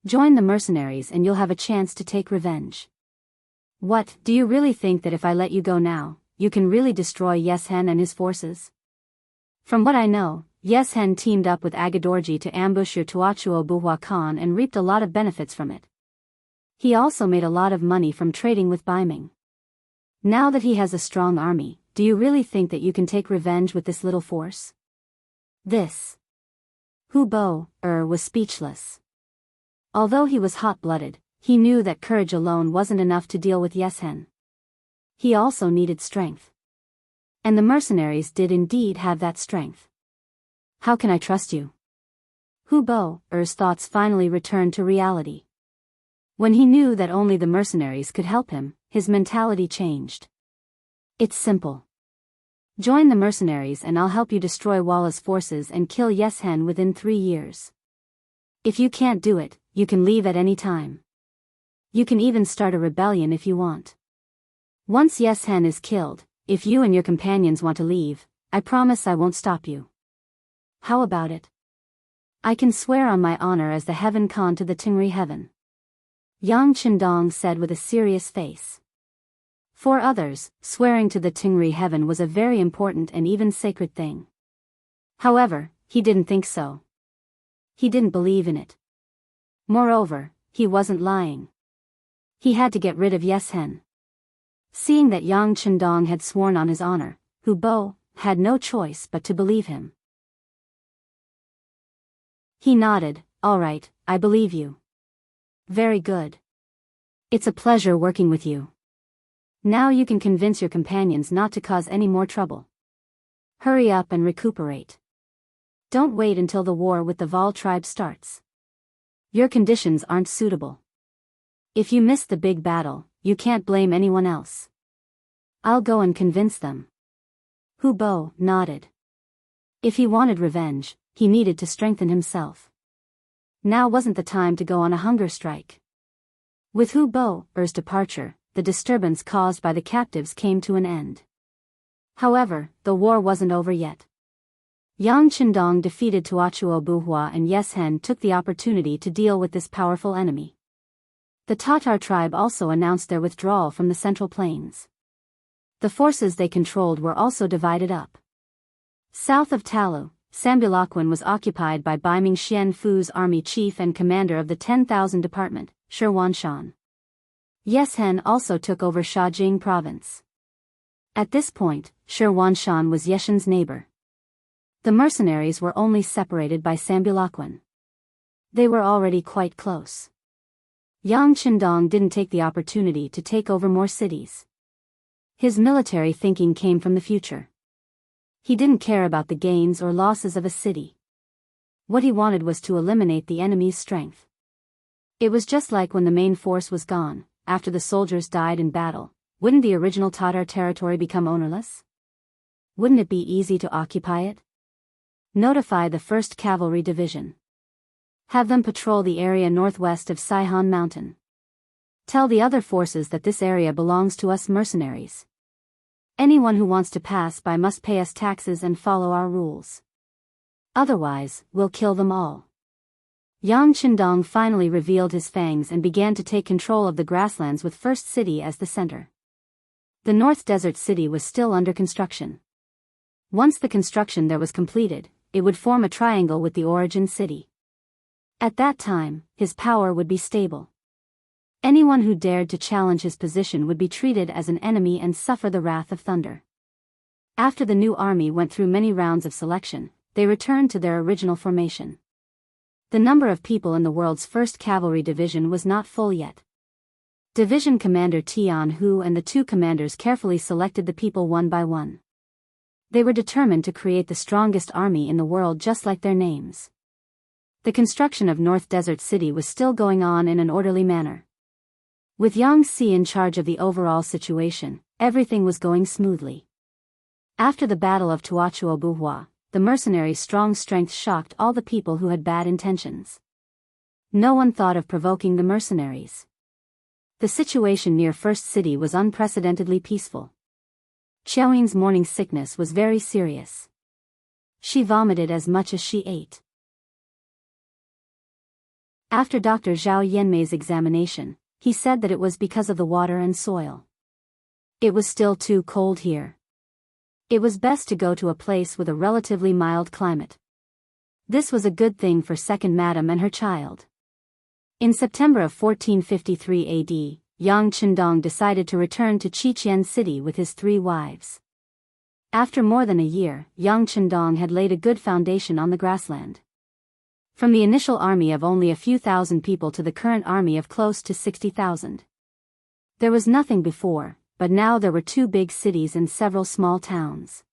Join the mercenaries and you'll have a chance to take revenge. What, do you really think that if I let you go now, you can really destroy Yeshen and his forces? From what I know, Yeshen teamed up with Agadorji to ambush your Tuachuo Buhua Khan and reaped a lot of benefits from it. He also made a lot of money from trading with Baiming. Now that he has a strong army, do you really think that you can take revenge with this little force? This. Hu Bo was speechless. Although he was hot-blooded, he knew that courage alone wasn't enough to deal with Yeshen. He also needed strength. And the mercenaries did indeed have that strength. How can I trust you? Hu Bo's thoughts finally returned to reality. When he knew that only the mercenaries could help him, his mentality changed. It's simple. Join the mercenaries and I'll help you destroy Walla's forces and kill Yeshen within 3 years. If you can't do it, you can leave at any time. You can even start a rebellion if you want. Once Yeshen is killed, if you and your companions want to leave, I promise I won't stop you. How about it? I can swear on my honor as the Heaven Khan to the Tingri Heaven. Yang Qindong said with a serious face. For others, swearing to the Tingri Heaven was a very important and even sacred thing. However, he didn't think so. He didn't believe in it. Moreover, he wasn't lying. He had to get rid of Yeshen. Seeing that Yang Qindong had sworn on his honor, Hu Bo had no choice but to believe him. He nodded, all right, I believe you. Very good. It's a pleasure working with you. Now you can convince your companions not to cause any more trouble. Hurry up and recuperate. Don't wait until the war with the Val tribe starts. Your conditions aren't suitable. If you miss the big battle, you can't blame anyone else. I'll go and convince them. Hu Bo nodded. If he wanted revenge, he needed to strengthen himself. Now wasn't the time to go on a hunger strike. With Hu Bo's departure, the disturbance caused by the captives came to an end. However, the war wasn't over yet. Yang Qindong defeated Tuachuo Buhua and Yeshen took the opportunity to deal with this powerful enemy. The Tatar tribe also announced their withdrawal from the Central Plains. The forces they controlled were also divided up. South of Talu, Sambulakwin was occupied by Baiming Xian Fu's army chief and commander of the 10,000 Department, Shi Wanshan. Yeshen also took over Shajing province. At this point, Shi Wanshan was Yeshen's neighbor. The mercenaries were only separated by Sambulakwin. They were already quite close. Yang Qindong didn't take the opportunity to take over more cities. His military thinking came from the future. He didn't care about the gains or losses of a city. What he wanted was to eliminate the enemy's strength. It was just like when the main force was gone, after the soldiers died in battle, wouldn't the original Tatar territory become ownerless? Wouldn't it be easy to occupy it? Notify the 1st Cavalry Division. Have them patrol the area northwest of Saihan Mountain. Tell the other forces that this area belongs to us mercenaries. Anyone who wants to pass by must pay us taxes and follow our rules. Otherwise, we'll kill them all. Yang Qindong finally revealed his fangs and began to take control of the grasslands with First City as the center. The North Desert City was still under construction. Once the construction there was completed, it would form a triangle with the origin city. At that time, his power would be stable. Anyone who dared to challenge his position would be treated as an enemy and suffer the wrath of thunder. After the new army went through many rounds of selection, they returned to their original formation. The number of people in the world's 1st Cavalry Division was not full yet. Division Commander Tianhu and the 2 commanders carefully selected the people one by one. They were determined to create the strongest army in the world just like their names. The construction of North Desert City was still going on in an orderly manner. With Yang Si in charge of the overall situation, everything was going smoothly. After the Battle of Tuachuobuhua, the mercenaries' strong strength shocked all the people who had bad intentions. No one thought of provoking the mercenaries. The situation near First City was unprecedentedly peaceful. Qiaoyin's morning sickness was very serious. She vomited as much as she ate. After Dr. Zhao Yanmei's examination, he said that it was because of the water and soil. It was still too cold here. It was best to go to a place with a relatively mild climate. This was a good thing for Second Madam and her child. In September of 1453 AD, Yang Qindong decided to return to Qiqian City with his 3 wives. After more than a year, Yang Qindong had laid a good foundation on the grassland. From the initial army of only a few thousand people to the current army of close to 60,000. There was nothing before, but now there were 2 big cities and several small towns.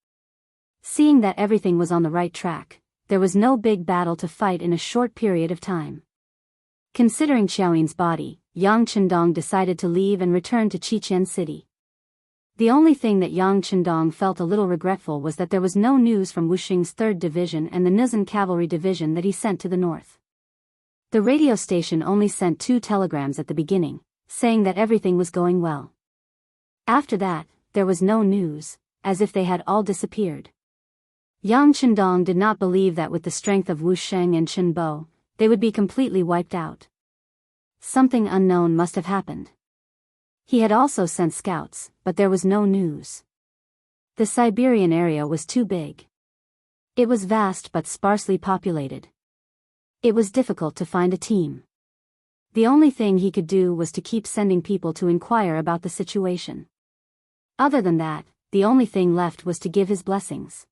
Seeing that everything was on the right track, there was no big battle to fight in a short period of time. Considering Qiaoyin's body, Yang Qindong decided to leave and return to Qiqian City. The only thing that Yang Qindong felt a little regretful was that there was no news from Wuxing's 3rd Division and the Nizan Cavalry Division that he sent to the north. The radio station only sent 2 telegrams at the beginning, saying that everything was going well. After that, there was no news, as if they had all disappeared. Yang Qindong did not believe that with the strength of Wu Sheng and Chen Bo, they would be completely wiped out. Something unknown must have happened. He had also sent scouts, but there was no news. The Siberian area was too big. It was vast but sparsely populated. It was difficult to find a team. The only thing he could do was to keep sending people to inquire about the situation. Other than that, the only thing left was to give his blessings.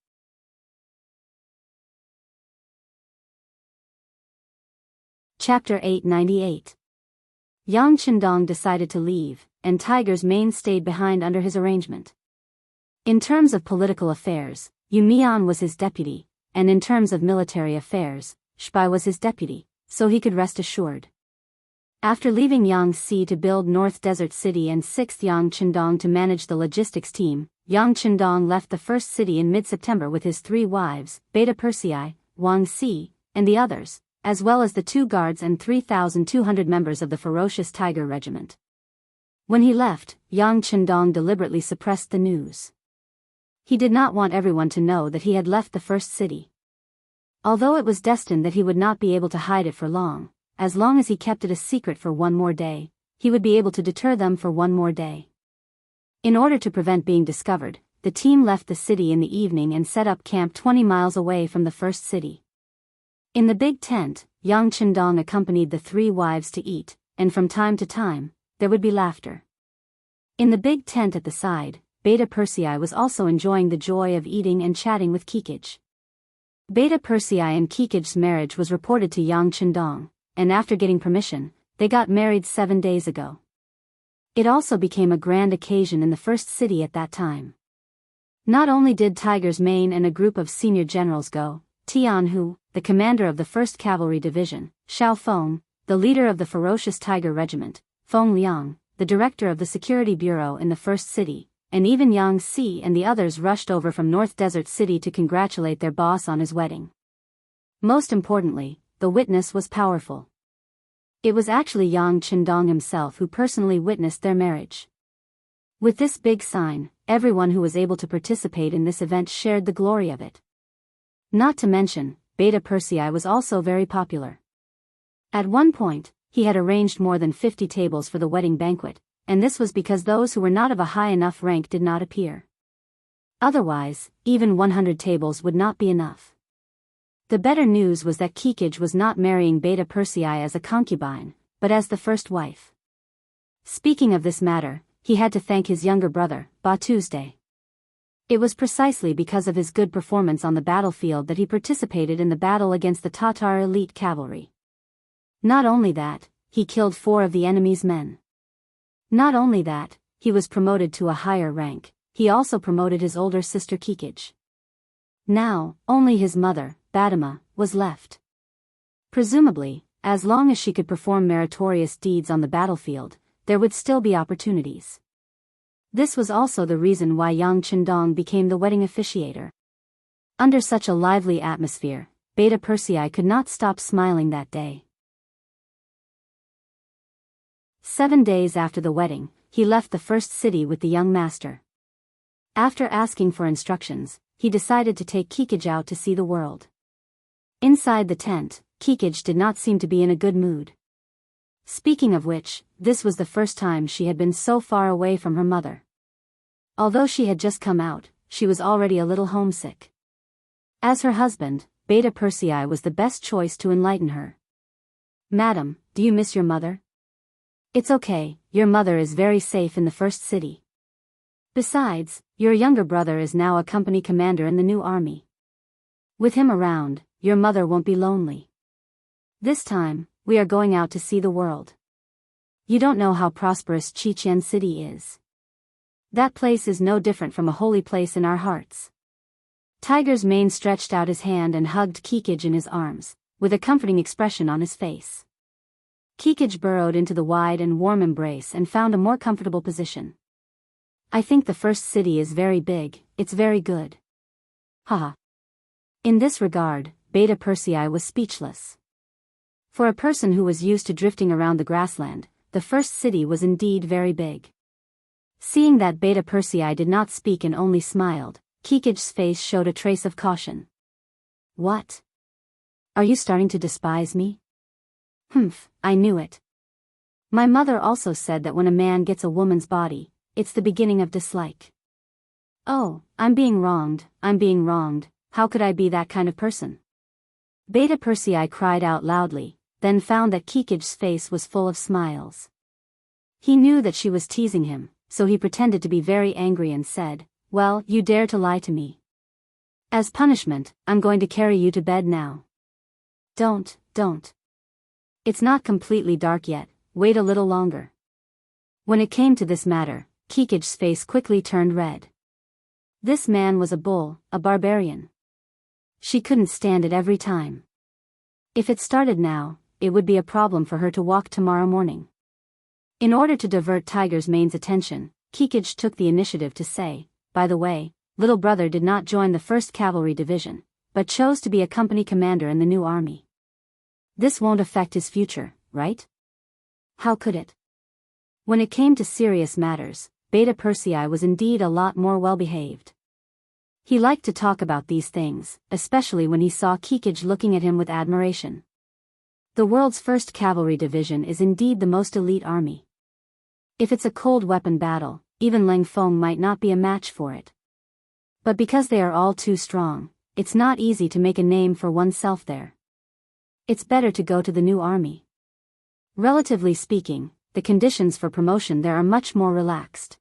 Chapter 898. Yang Qindong decided to leave, and Tiger's Mane stayed behind under his arrangement. In terms of political affairs, Yu Mian was his deputy, and in terms of military affairs, Shbai was his deputy, so he could rest assured. After leaving Yang Si to build North Desert City and 6th Yang Qindong to manage the logistics team, Yang Qindong left the first city in mid-September with his 3 wives, Beta Persei, Wang Si, and the others, as well as the 2 guards and 3,200 members of the ferocious Tiger Regiment. When he left, Yang Qindong deliberately suppressed the news. He did not want everyone to know that he had left the first city. Although it was destined that he would not be able to hide it for long as he kept it a secret for one more day, he would be able to deter them for one more day. In order to prevent being discovered, the team left the city in the evening and set up camp 20 miles away from the first city. In the big tent, Yang Qindong accompanied the 3 wives to eat, and from time to time, there would be laughter. In the big tent at the side, Beta Persei was also enjoying the joy of eating and chatting with Kikij. Beta Persei and Kikij's marriage was reported to Yang Qindong, and after getting permission, they got married 7 days ago. It also became a grand occasion in the first city at that time. Not only did Tiger's Mane and a group of senior generals go, Tianhu, the commander of the 1st Cavalry Division, Xiao Feng, the leader of the ferocious Tiger Regiment, Feng Liang, the director of the security bureau in the first city, and even Yang Si and the others rushed over from North Desert City to congratulate their boss on his wedding. Most importantly, the witness was powerful. It was actually Yang Qindong himself who personally witnessed their marriage. With this big sign, everyone who was able to participate in this event shared the glory of it. Not to mention, Beta Persei was also very popular. At one point, he had arranged more than 50 tables for the wedding banquet, and this was because those who were not of a high enough rank did not appear. Otherwise, even 100 tables would not be enough. The better news was that Kikij was not marrying Beta Persei as a concubine, but as the first wife. Speaking of this matter, he had to thank his younger brother, Ba Tuesday. It was precisely because of his good performance on the battlefield that he participated in the battle against the Tatar elite cavalry. Not only that, he killed 4 of the enemy's men. Not only that, he was promoted to a higher rank, he also promoted his older sister Kikij. Now, only his mother, Badama, was left. Presumably, as long as she could perform meritorious deeds on the battlefield, there would still be opportunities. This was also the reason why Yang Qindong became the wedding officiator. Under such a lively atmosphere, Beta Persei could not stop smiling that day. 7 days after the wedding, he left the first city with the young master. After asking for instructions, he decided to take Kikij out to see the world. Inside the tent, Kikij did not seem to be in a good mood. Speaking of which, this was the first time she had been so far away from her mother. Although she had just come out, she was already a little homesick. As her husband, Beta Persei was the best choice to enlighten her. "Madam, do you miss your mother?" "It's okay, your mother is very safe in the first city. Besides, your younger brother is now a company commander in the new army. With him around, your mother won't be lonely. This time, we are going out to see the world. You don't know how prosperous Qiqian City is. That place is no different from a holy place in our hearts." Tiger's Mane stretched out his hand and hugged Kikij in his arms, with a comforting expression on his face. Kikij burrowed into the wide and warm embrace and found a more comfortable position. "I think the first city is very big, it's very good." Haha. In this regard, Beta Persei was speechless. For a person who was used to drifting around the grassland, the first city was indeed very big. Seeing that Beta Persei did not speak and only smiled, Kikij's face showed a trace of caution. "What? Are you starting to despise me?" "Humph, I knew it. My mother also said that when a man gets a woman's body, it's the beginning of dislike." "Oh, I'm being wronged, how could I be that kind of person?" Beta Persei cried out loudly, then found that Kikij's face was full of smiles. He knew that she was teasing him, so he pretended to be very angry and said, "Well, you dare to lie to me. As punishment, I'm going to carry you to bed now." Don't. It's not completely dark yet, wait a little longer." When it came to this matter, Kikij's face quickly turned red. This man was a bull, a barbarian. She couldn't stand it every time. If it started now, it would be a problem for her to walk tomorrow morning. In order to divert Tiger's Mane's attention, Kikij took the initiative to say, "By the way, little brother did not join the 1st Cavalry Division, but chose to be a company commander in the new army. This won't affect his future, right?" How could it? When it came to serious matters, Beta Persei was indeed a lot more well-behaved. He liked to talk about these things, especially when he saw Kikij looking at him with admiration. The world's 1st Cavalry Division is indeed the most elite army. If it's a cold weapon battle, even Leng Feng might not be a match for it. But because they are all too strong, it's not easy to make a name for oneself there. It's better to go to the new army. Relatively speaking, the conditions for promotion there are much more relaxed.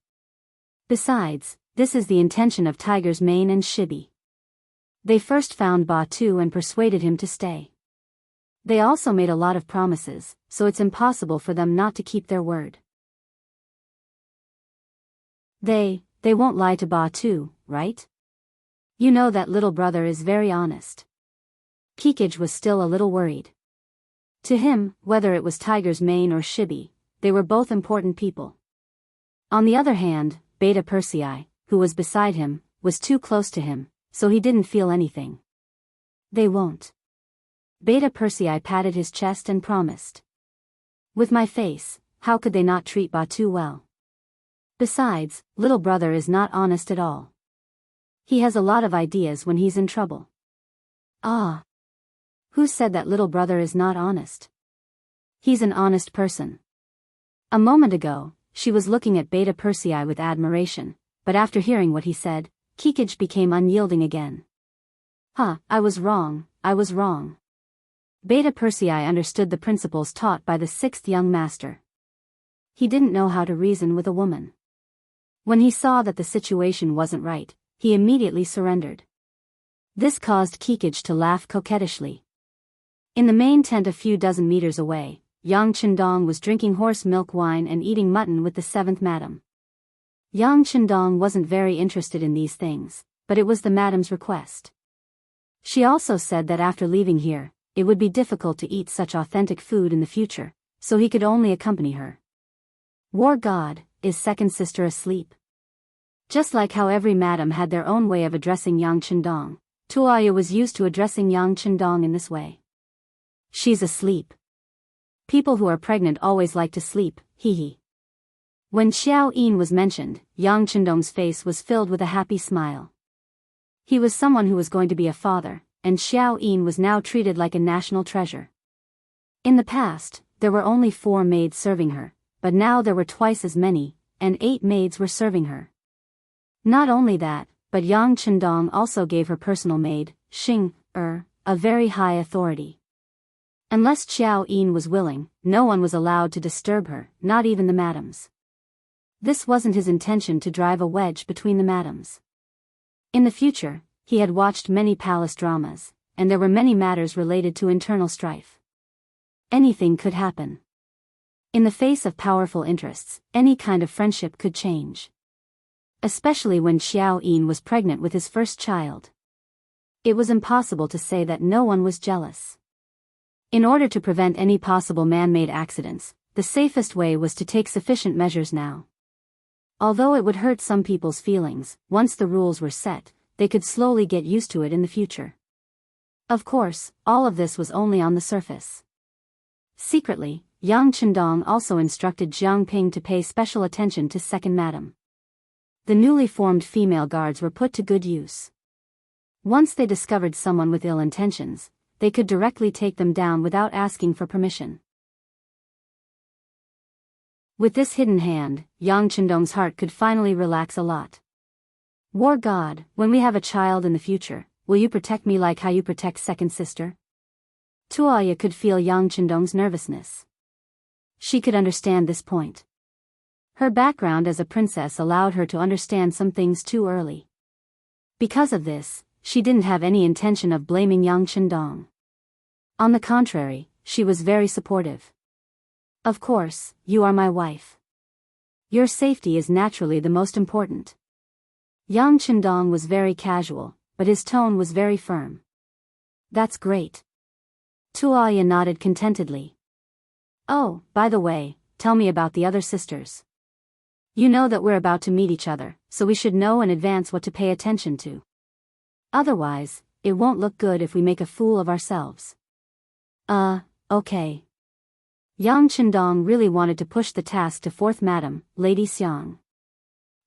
Besides, this is the intention of Tiger's Mane and Shibi. They first found Batu and persuaded him to stay. They also made a lot of promises, so it's impossible for them not to keep their word. They won't lie to Batu, right? You know that little brother is very honest." Kikij was still a little worried. To him, whether it was Tiger's Mane or Shibi, they were both important people. On the other hand, Beta Persei, who was beside him, was too close to him, so he didn't feel anything. They won't. Beta Persei patted his chest and promised. With my face, how could they not treat Batu well? Besides, little brother is not honest at all. He has a lot of ideas when he's in trouble. Ah. Who said that little brother is not honest? He's an honest person. A moment ago, she was looking at Beta Persei with admiration, but after hearing what he said, Kikij became unyielding again. I was wrong. Beta Persei understood the principles taught by the sixth young master. He didn't know how to reason with a woman. When he saw that the situation wasn't right, he immediately surrendered. This caused Kikij to laugh coquettishly. In the main tent a few dozen meters away, Yang Chendong was drinking horse milk wine and eating mutton with the seventh madam. Yang Chendong wasn't very interested in these things, but it was the madam's request. She also said that after leaving here, it would be difficult to eat such authentic food in the future, so he could only accompany her. War God, is second sister asleep? Just like how every madam had their own way of addressing Yang Chendong, Tuoya was used to addressing Yang Chendong in this way. She's asleep. People who are pregnant always like to sleep, hee. When Xiao Yin was mentioned, Yang Chendong's face was filled with a happy smile. He was someone who was going to be a father, and Xiao Yin was now treated like a national treasure. In the past, there were only 4 maids serving her, but now there were twice as many, and 8 maids were serving her. Not only that, but Yang Chendong also gave her personal maid, Xing, a very high authority. Unless Xiao Yin was willing, no one was allowed to disturb her, not even the madams. This wasn't his intention to drive a wedge between the madams. In the future, he had watched many palace dramas, and there were many matters related to internal strife. Anything could happen. In the face of powerful interests, any kind of friendship could change. Especially when Xiao Yin was pregnant with his first child. It was impossible to say that no one was jealous. In order to prevent any possible man-made accidents, the safest way was to take sufficient measures now. Although it would hurt some people's feelings, once the rules were set, they could slowly get used to it in the future. Of course, all of this was only on the surface. Secretly, Yang Chendong also instructed Jiang Ping to pay special attention to second madam. The newly formed female guards were put to good use. Once they discovered someone with ill intentions, they could directly take them down without asking for permission. With this hidden hand, Yang Chendong's heart could finally relax a lot. War God, when we have a child in the future, will you protect me like how you protect second sister? Tuoya could feel Yang Chendong's nervousness. She could understand this point. Her background as a princess allowed her to understand some things too early. Because of this, she didn't have any intention of blaming Yang Chendong. On the contrary, she was very supportive. Of course, you are my wife. Your safety is naturally the most important. Yang Chendong was very casual, but his tone was very firm. That's great. Tuoya nodded contentedly. Oh, by the way, tell me about the other sisters. You know that we're about to meet each other, so we should know in advance what to pay attention to. Otherwise, it won't look good if we make a fool of ourselves. Okay. Yang Chendong really wanted to push the task to fourth madam, Lady Xiang.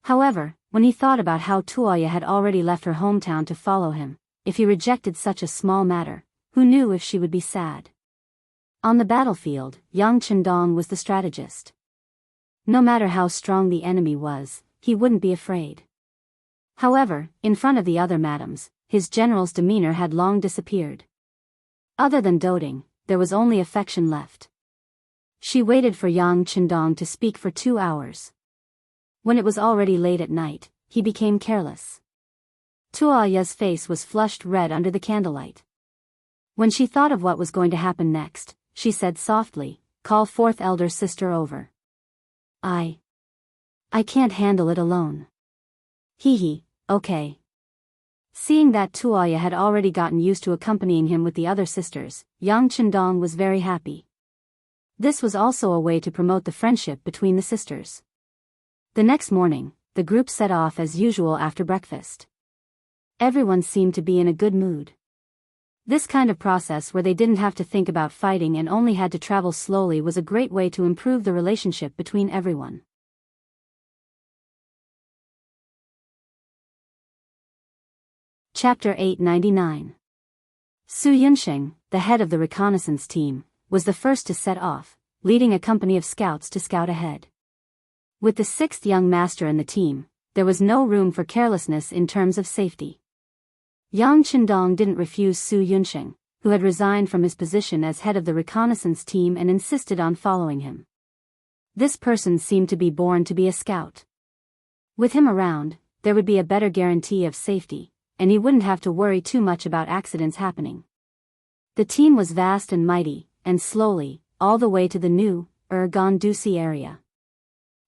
However, when he thought about how Tuoya had already left her hometown to follow him, if he rejected such a small matter, who knew if she would be sad? On the battlefield, Yang Chendong was the strategist. No matter how strong the enemy was, he wouldn't be afraid. However, in front of the other madams, his general's demeanor had long disappeared. Other than doting, there was only affection left. She waited for Yang Chendong to speak for 2 hours. When it was already late at night, he became careless. Tuoya's face was flushed red under the candlelight. When she thought of what was going to happen next, she said softly, "Call fourth elder sister over. I can't handle it alone." Okay. Seeing that Tuoya had already gotten used to accompanying him with the other sisters, Yang Chendong was very happy. This was also a way to promote the friendship between the sisters. The next morning, the group set off as usual after breakfast. Everyone seemed to be in a good mood. This kind of process where they didn't have to think about fighting and only had to travel slowly was a great way to improve the relationship between everyone. Chapter 899. Su Yunsheng, the head of the reconnaissance team, was the first to set off, leading a company of scouts to scout ahead. With the sixth young master in the team, there was no room for carelessness in terms of safety. Yang Qindong didn't refuse Su Yunsheng, who had resigned from his position as head of the reconnaissance team and insisted on following him. This person seemed to be born to be a scout. With him around, there would be a better guarantee of safety, and he wouldn't have to worry too much about accidents happening. The team was vast and mighty, and slowly, all the way to the new, Gandusi area.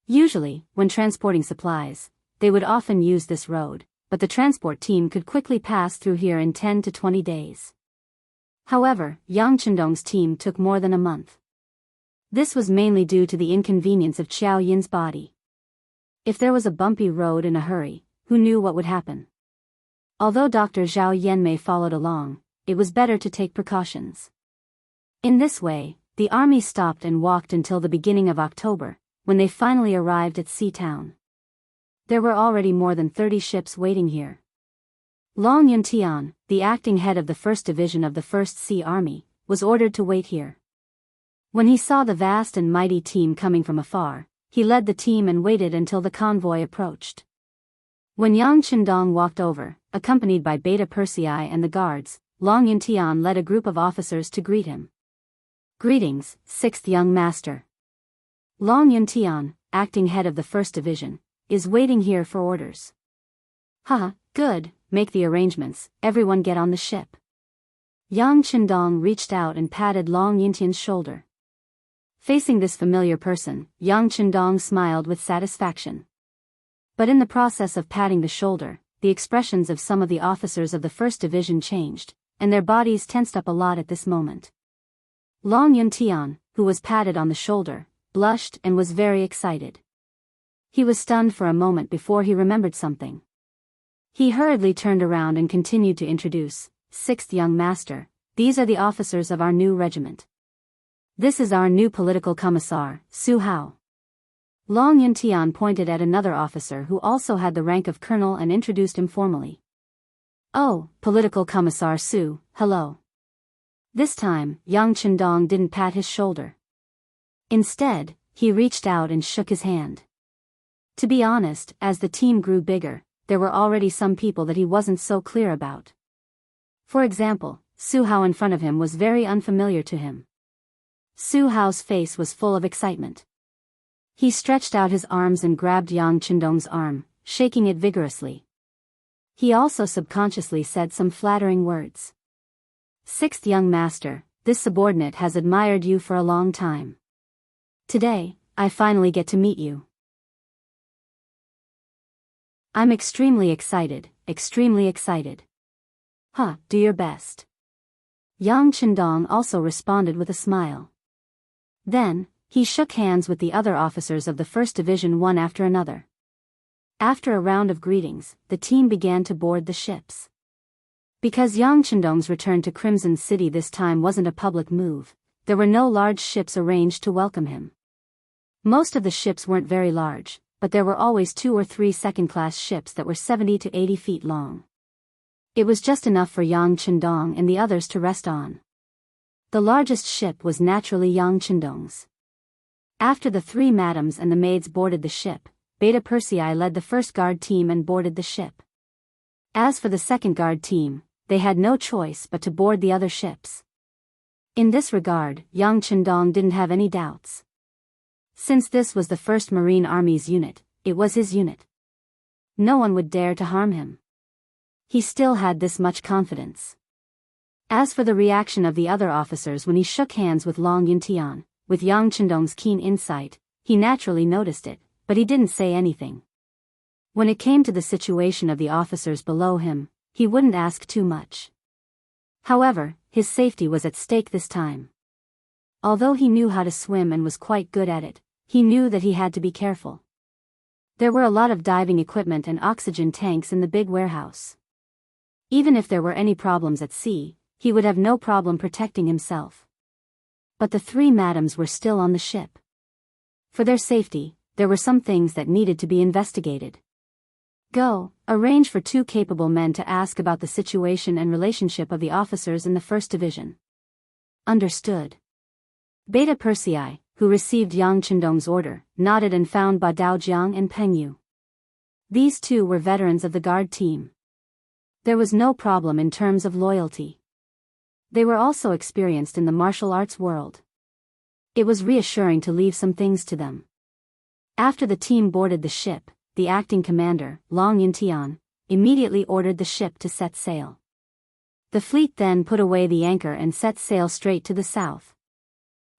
Usually, when transporting supplies, they would often use this road, but the transport team could quickly pass through here in 10 to 20 days. However, Yang Qindong's team took more than a month. This was mainly due to the inconvenience of Qiao Yin's body. If there was a bumpy road in a hurry, who knew what would happen? Although Dr. Zhao Yanmei followed along, it was better to take precautions. In this way, the army stopped and walked until the beginning of October, when they finally arrived at Sea Town. There were already more than 30 ships waiting here. Long Yuntian, the acting head of the 1st Division of the 1st Sea Army, was ordered to wait here. When he saw the vast and mighty team coming from afar, he led the team and waited until the convoy approached. When Yang Qindong walked over, accompanied by Beta Persei and the guards, Long Yuntian led a group of officers to greet him. Greetings, 6th young master. Long Yuntian, acting head of the 1st Division, is waiting here for orders. Haha, good, make the arrangements, everyone get on the ship. Yang Qindong reached out and patted Long Yuntian's shoulder. Facing this familiar person, Yang Qindong smiled with satisfaction. But in the process of patting the shoulder, the expressions of some of the officers of the 1st Division changed, and their bodies tensed up a lot at this moment. Long Yuntian, who was patted on the shoulder, blushed and was very excited. He was stunned for a moment before he remembered something. He hurriedly turned around and continued to introduce, 6th young master, these are the officers of our new regiment. This is our new political commissar, Su Hao. Long Yuntian pointed at another officer who also had the rank of colonel and introduced him formally. Oh, political commissar Su, hello. This time, Yang Qindong didn't pat his shoulder. Instead, he reached out and shook his hand. To be honest, as the team grew bigger, there were already some people that he wasn't so clear about. For example, Su Hao in front of him was very unfamiliar to him. Su Hao's face was full of excitement. He stretched out his arms and grabbed Yang Qindong's arm, shaking it vigorously. He also subconsciously said some flattering words. 6th young master, this subordinate has admired you for a long time. Today, I finally get to meet you. I'm extremely excited, extremely excited. Do your best. Yang Qindong also responded with a smile. Then, he shook hands with the other officers of the 1st Division one after another. After a round of greetings, the team began to board the ships. Because Yang Qindong's return to Crimson City this time wasn't a public move, there were no large ships arranged to welcome him. Most of the ships weren't very large, but there were always 2 or 3 second-class ships that were 70 to 80 feet long. It was just enough for Yang Qindong and the others to rest on. The largest ship was naturally Yang Qindong's. After the 3 madams and the maids boarded the ship, Beta Persei led the first guard team and boarded the ship. As for the second guard team, they had no choice but to board the other ships. In this regard, Yang Qindong didn't have any doubts. Since this was the 1st Marine Army's unit, it was his unit. No one would dare to harm him. He still had this much confidence. As for the reaction of the other officers when he shook hands with Long Yuntian, with Yang Qindong's keen insight, he naturally noticed it, but he didn't say anything. When it came to the situation of the officers below him, he wouldn't ask too much. However, his safety was at stake this time. Although he knew how to swim and was quite good at it, he knew that he had to be careful. There were a lot of diving equipment and oxygen tanks in the big warehouse. Even if there were any problems at sea, he would have no problem protecting himself. But the three madams were still on the ship. For their safety, there were some things that needed to be investigated. Go, arrange for 2 capable men to ask about the situation and relationship of the officers in the First Division. Understood. Beta Persei, who received Yang Chendong's order, nodded and found Ba Daojiang and Peng Yu. These 2 were veterans of the guard team. There was no problem in terms of loyalty. They were also experienced in the martial arts world. It was reassuring to leave some things to them. After the team boarded the ship, the acting commander, Long Yintian, immediately ordered the ship to set sail. The fleet then put away the anchor and set sail straight to the south.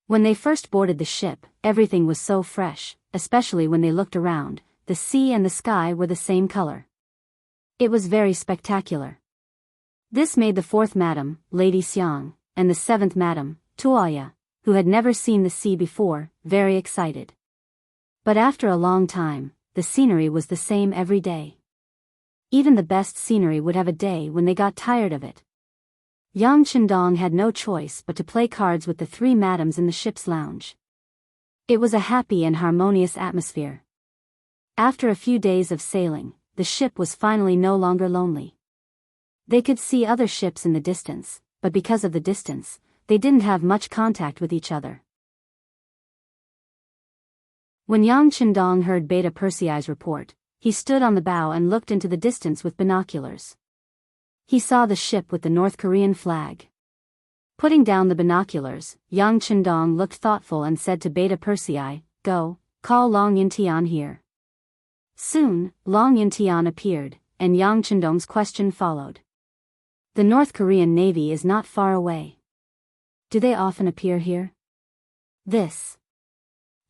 When they first boarded the ship, everything was so fresh, especially when they looked around, the sea and the sky were the same color. It was very spectacular. This made the 4th madam, Lady Xiang, and the 7th madam, Tuoya, who had never seen the sea before, very excited. But after a long time, the scenery was the same every day. Even the best scenery would have a day when they got tired of it. Yang Chendong had no choice but to play cards with the 3 madams in the ship's lounge. It was a happy and harmonious atmosphere. After a few days of sailing, the ship was finally no longer lonely. They could see other ships in the distance, but because of the distance, they didn't have much contact with each other. When Yang Chendong heard Beta Persei's report, he stood on the bow and looked into the distance with binoculars. He saw the ship with the North Korean flag. Putting down the binoculars, Yang Chendong looked thoughtful and said to Beta Persei, "Go, call Long Yintian here." Soon, Long Yintian appeared, and Yang Chendong's question followed. The North Korean Navy is not far away. Do they often appear here?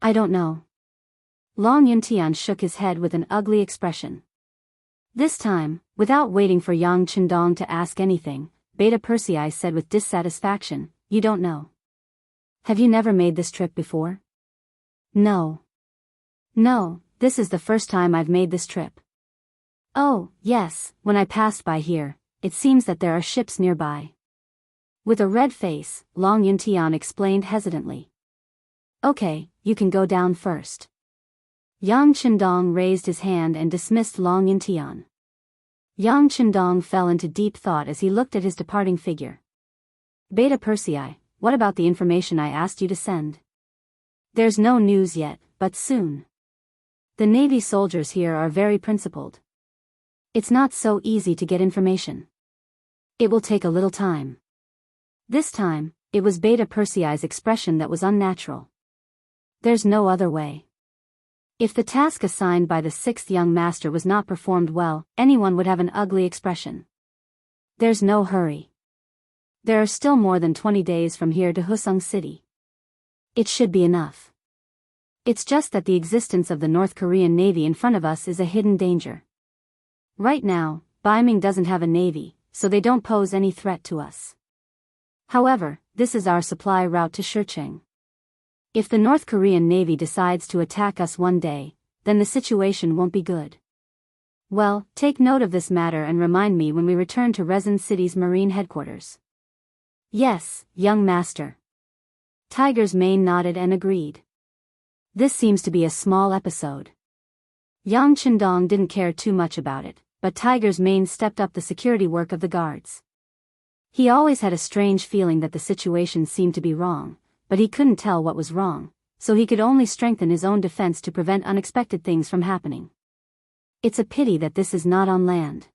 I don't know. Long Yintian shook his head with an ugly expression. This time, without waiting for Yang Chendong to ask anything, Beta Persei said with dissatisfaction, "You don't know. Have you never made this trip before?" No, this is the first time I've made this trip. Oh, yes, when I passed by here, it seems that there are ships nearby. With a red face, Long Yintian explained hesitantly. Okay, you can go down first. Yang Chendong raised his hand and dismissed Long Yintian. Yang Chendong fell into deep thought as he looked at his departing figure. Beta Persei, what about the information I asked you to send? There's no news yet, but soon. The Navy soldiers here are very principled. It's not so easy to get information. It will take a little time. This time, it was Beta Persei's expression that was unnatural. There's no other way. If the task assigned by the 6th young master was not performed well, anyone would have an ugly expression. There's no hurry. There are still more than 20 days from here to Husung City. It should be enough. It's just that the existence of the North Korean Navy in front of us is a hidden danger. Right now, Beiming doesn't have a navy, so they don't pose any threat to us. However, this is our supply route to Shicheng. If the North Korean Navy decides to attack us one day, then the situation won't be good. Well, take note of this matter and remind me when we return to Resin City's marine headquarters. Yes, young master. Tiger's Mane nodded and agreed. This seems to be a small episode. Yang Chendong didn't care too much about it, but Tiger's Mane stepped up the security work of the guards. He always had a strange feeling that the situation seemed to be wrong, but he couldn't tell what was wrong, so he could only strengthen his own defense to prevent unexpected things from happening. It's a pity that this is not on land.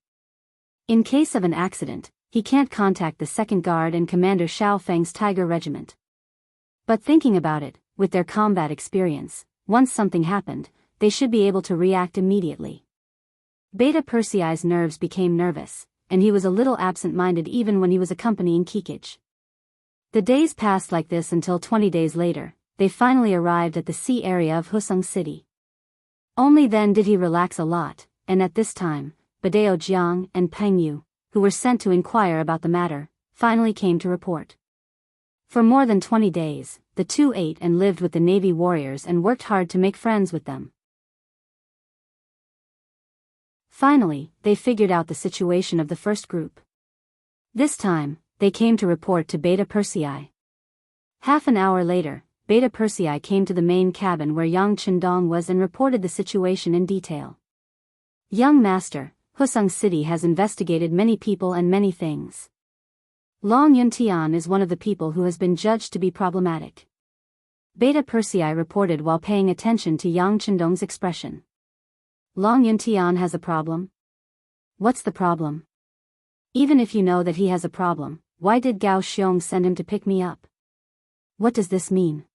In case of an accident, he can't contact the 2nd Guard and Commander Xiao Feng's Tiger Regiment. But thinking about it, with their combat experience, once something happened, they should be able to react immediately. Beta Persei's nerves became nervous, and he was a little absent-minded even when he was accompanying Kikich. The days passed like this until 20 days later, they finally arrived at the sea area of Husung City. Only then did he relax a lot, and at this time, Badao Jiang and Peng Yu, who were sent to inquire about the matter, finally came to report. For more than 20 days, the 2 ate and lived with the Navy warriors and worked hard to make friends with them. Finally, they figured out the situation of the first group. This time, they came to report to Beta Persei. Half an hour later, Beta Persei came to the main cabin where Yang Chendong was and reported the situation in detail. Young Master, Husung City has investigated many people and many things. Long Yuntian is one of the people who has been judged to be problematic. Beta Persei reported while paying attention to Yang Chendong's expression. Long Yuntian has a problem? What's the problem? Even if you know that he has a problem, why did Gao Xiong send him to pick me up? What does this mean?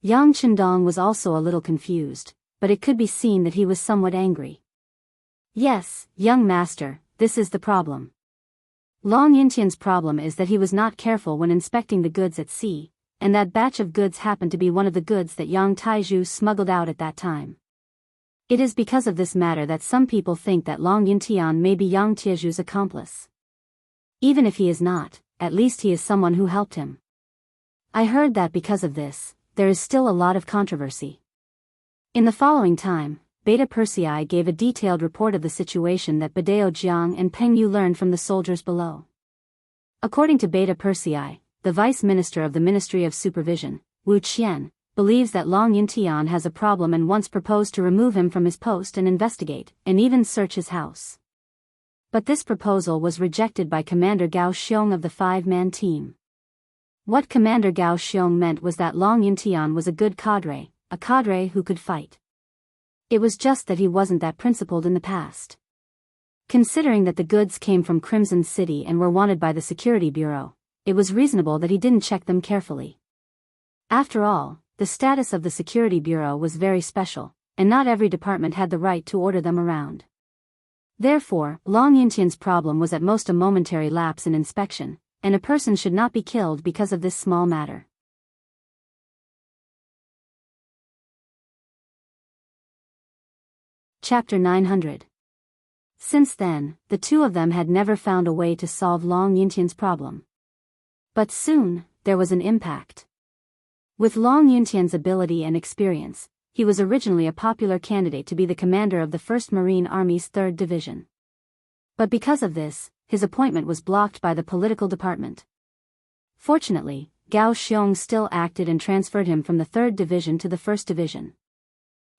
Yang Chendong was also a little confused, but it could be seen that he was somewhat angry. Yes, young master, this is the problem. Long Yuntian's problem is that he was not careful when inspecting the goods at sea, and that batch of goods happened to be one of the goods that Yang Taizhu smuggled out at that time. It is because of this matter that some people think that Long Yuntian may be Yang Taizhu's accomplice. Even if he is not, at least he is someone who helped him. I heard that because of this, there is still a lot of controversy. In the following time, Beta Persei gave a detailed report of the situation that Badao Jiang and Peng Yu learned from the soldiers below. According to Beta Persei, the Vice Minister of the Ministry of Supervision, Wu Qian, believes that Long Yuntian has a problem and once proposed to remove him from his post and investigate, and even search his house. But this proposal was rejected by Commander Gao Xiong of the 5-man team. What Commander Gao Xiong meant was that Long Yuntian was a good cadre, a cadre who could fight. It was just that he wasn't that principled in the past. Considering that the goods came from Crimson City and were wanted by the Security Bureau, it was reasonable that he didn't check them carefully. After all, the status of the Security Bureau was very special, and not every department had the right to order them around. Therefore, Long Yuntian's problem was at most a momentary lapse in inspection, and a person should not be killed because of this small matter. Chapter 900. Since then, the two of them had never found a way to solve Long Yuntian's problem. But soon, there was an impact. With Long Yuntian's ability and experience, he was originally a popular candidate to be the commander of the 1st Marine Army's 3rd Division. But because of this, his appointment was blocked by the political department. Fortunately, Gao Xiong still acted and transferred him from the 3rd Division to the 1st Division.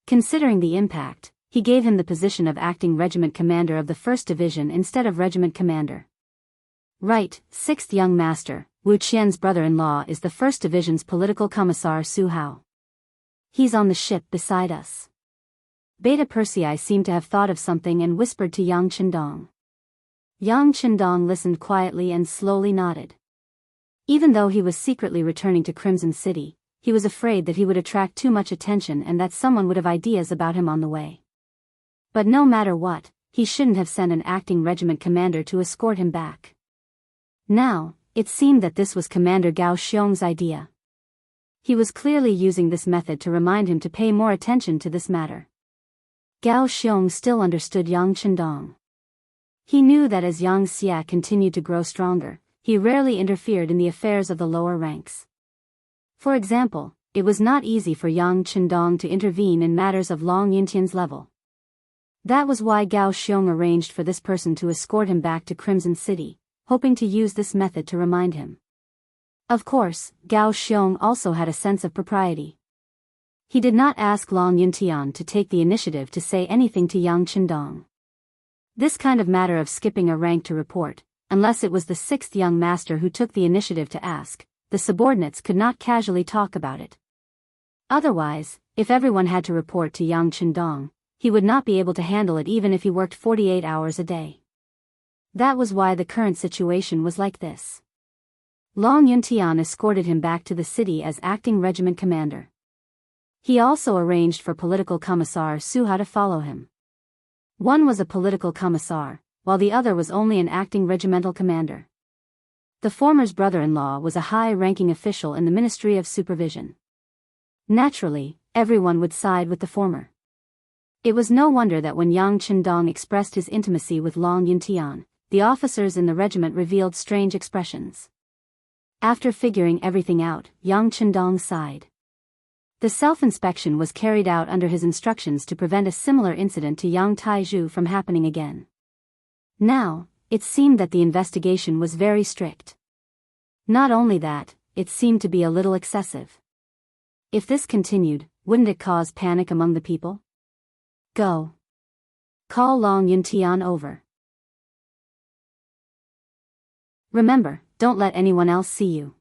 Considering the impact, he gave him the position of acting regiment commander of the 1st Division instead of regiment commander. Right, 6th young master, Wu Qian's brother-in-law is the 1st Division's political commissar Su Hao. He's on the ship beside us. Beta Persei seemed to have thought of something and whispered to Yang Chendong. Yang Chendong listened quietly and slowly nodded. Even though he was secretly returning to Crimson City, he was afraid that he would attract too much attention and that someone would have ideas about him on the way. But no matter what, he shouldn't have sent an acting regiment commander to escort him back. Now, it seemed that this was Commander Gao Xiong's idea. He was clearly using this method to remind him to pay more attention to this matter. Gao Xiong still understood Yang Chendong. He knew that as Yang Xia continued to grow stronger, he rarely interfered in the affairs of the lower ranks. For example, it was not easy for Yang Chendong to intervene in matters of Long Yuntian's level. That was why Gao Xiong arranged for this person to escort him back to Crimson City, hoping to use this method to remind him. Of course, Gao Xiong also had a sense of propriety. He did not ask Long Yuntian to take the initiative to say anything to Yang Chendong. This kind of matter of skipping a rank to report, unless it was the 6th young master who took the initiative to ask, the subordinates could not casually talk about it. Otherwise, if everyone had to report to Yang Chendong, he would not be able to handle it even if he worked 48 hours a day. That was why the current situation was like this. Long Yuntian escorted him back to the city as acting regiment commander. He also arranged for political commissar Su Hao to follow him. One was a political commissar, while the other was only an acting regimental commander. The former's brother-in-law was a high-ranking official in the Ministry of Supervision. Naturally, everyone would side with the former. It was no wonder that when Yang Chendong expressed his intimacy with Long Yuntian, the officers in the regiment revealed strange expressions. After figuring everything out, Yang Chendong sighed. The self-inspection was carried out under his instructions to prevent a similar incident to Yang Taizhu from happening again. Now, it seemed that the investigation was very strict. Not only that, it seemed to be a little excessive. If this continued, wouldn't it cause panic among the people? Go. Call Long Yuntian over. Remember, don't let anyone else see you.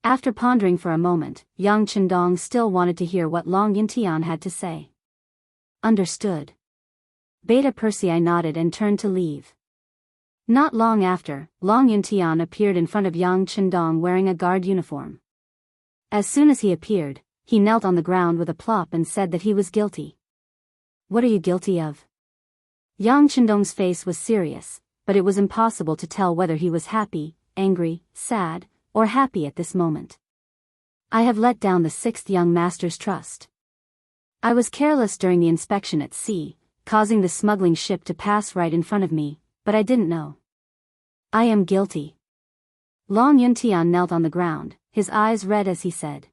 After pondering for a moment, Yang Chendong still wanted to hear what Long Yuntian had to say. Understood. Beta Persei nodded and turned to leave. Not long after, Long Yuntian appeared in front of Yang Chendong wearing a guard uniform. As soon as he appeared, he knelt on the ground with a plop and said that he was guilty. What are you guilty of? Yang Chendong's face was serious, but it was impossible to tell whether he was happy, angry, sad, or happy at this moment. I have let down the 6th young master's trust. I was careless during the inspection at sea, causing the smuggling ship to pass right in front of me, but I didn't know. I am guilty. Long Yuntian knelt on the ground, his eyes red as he said.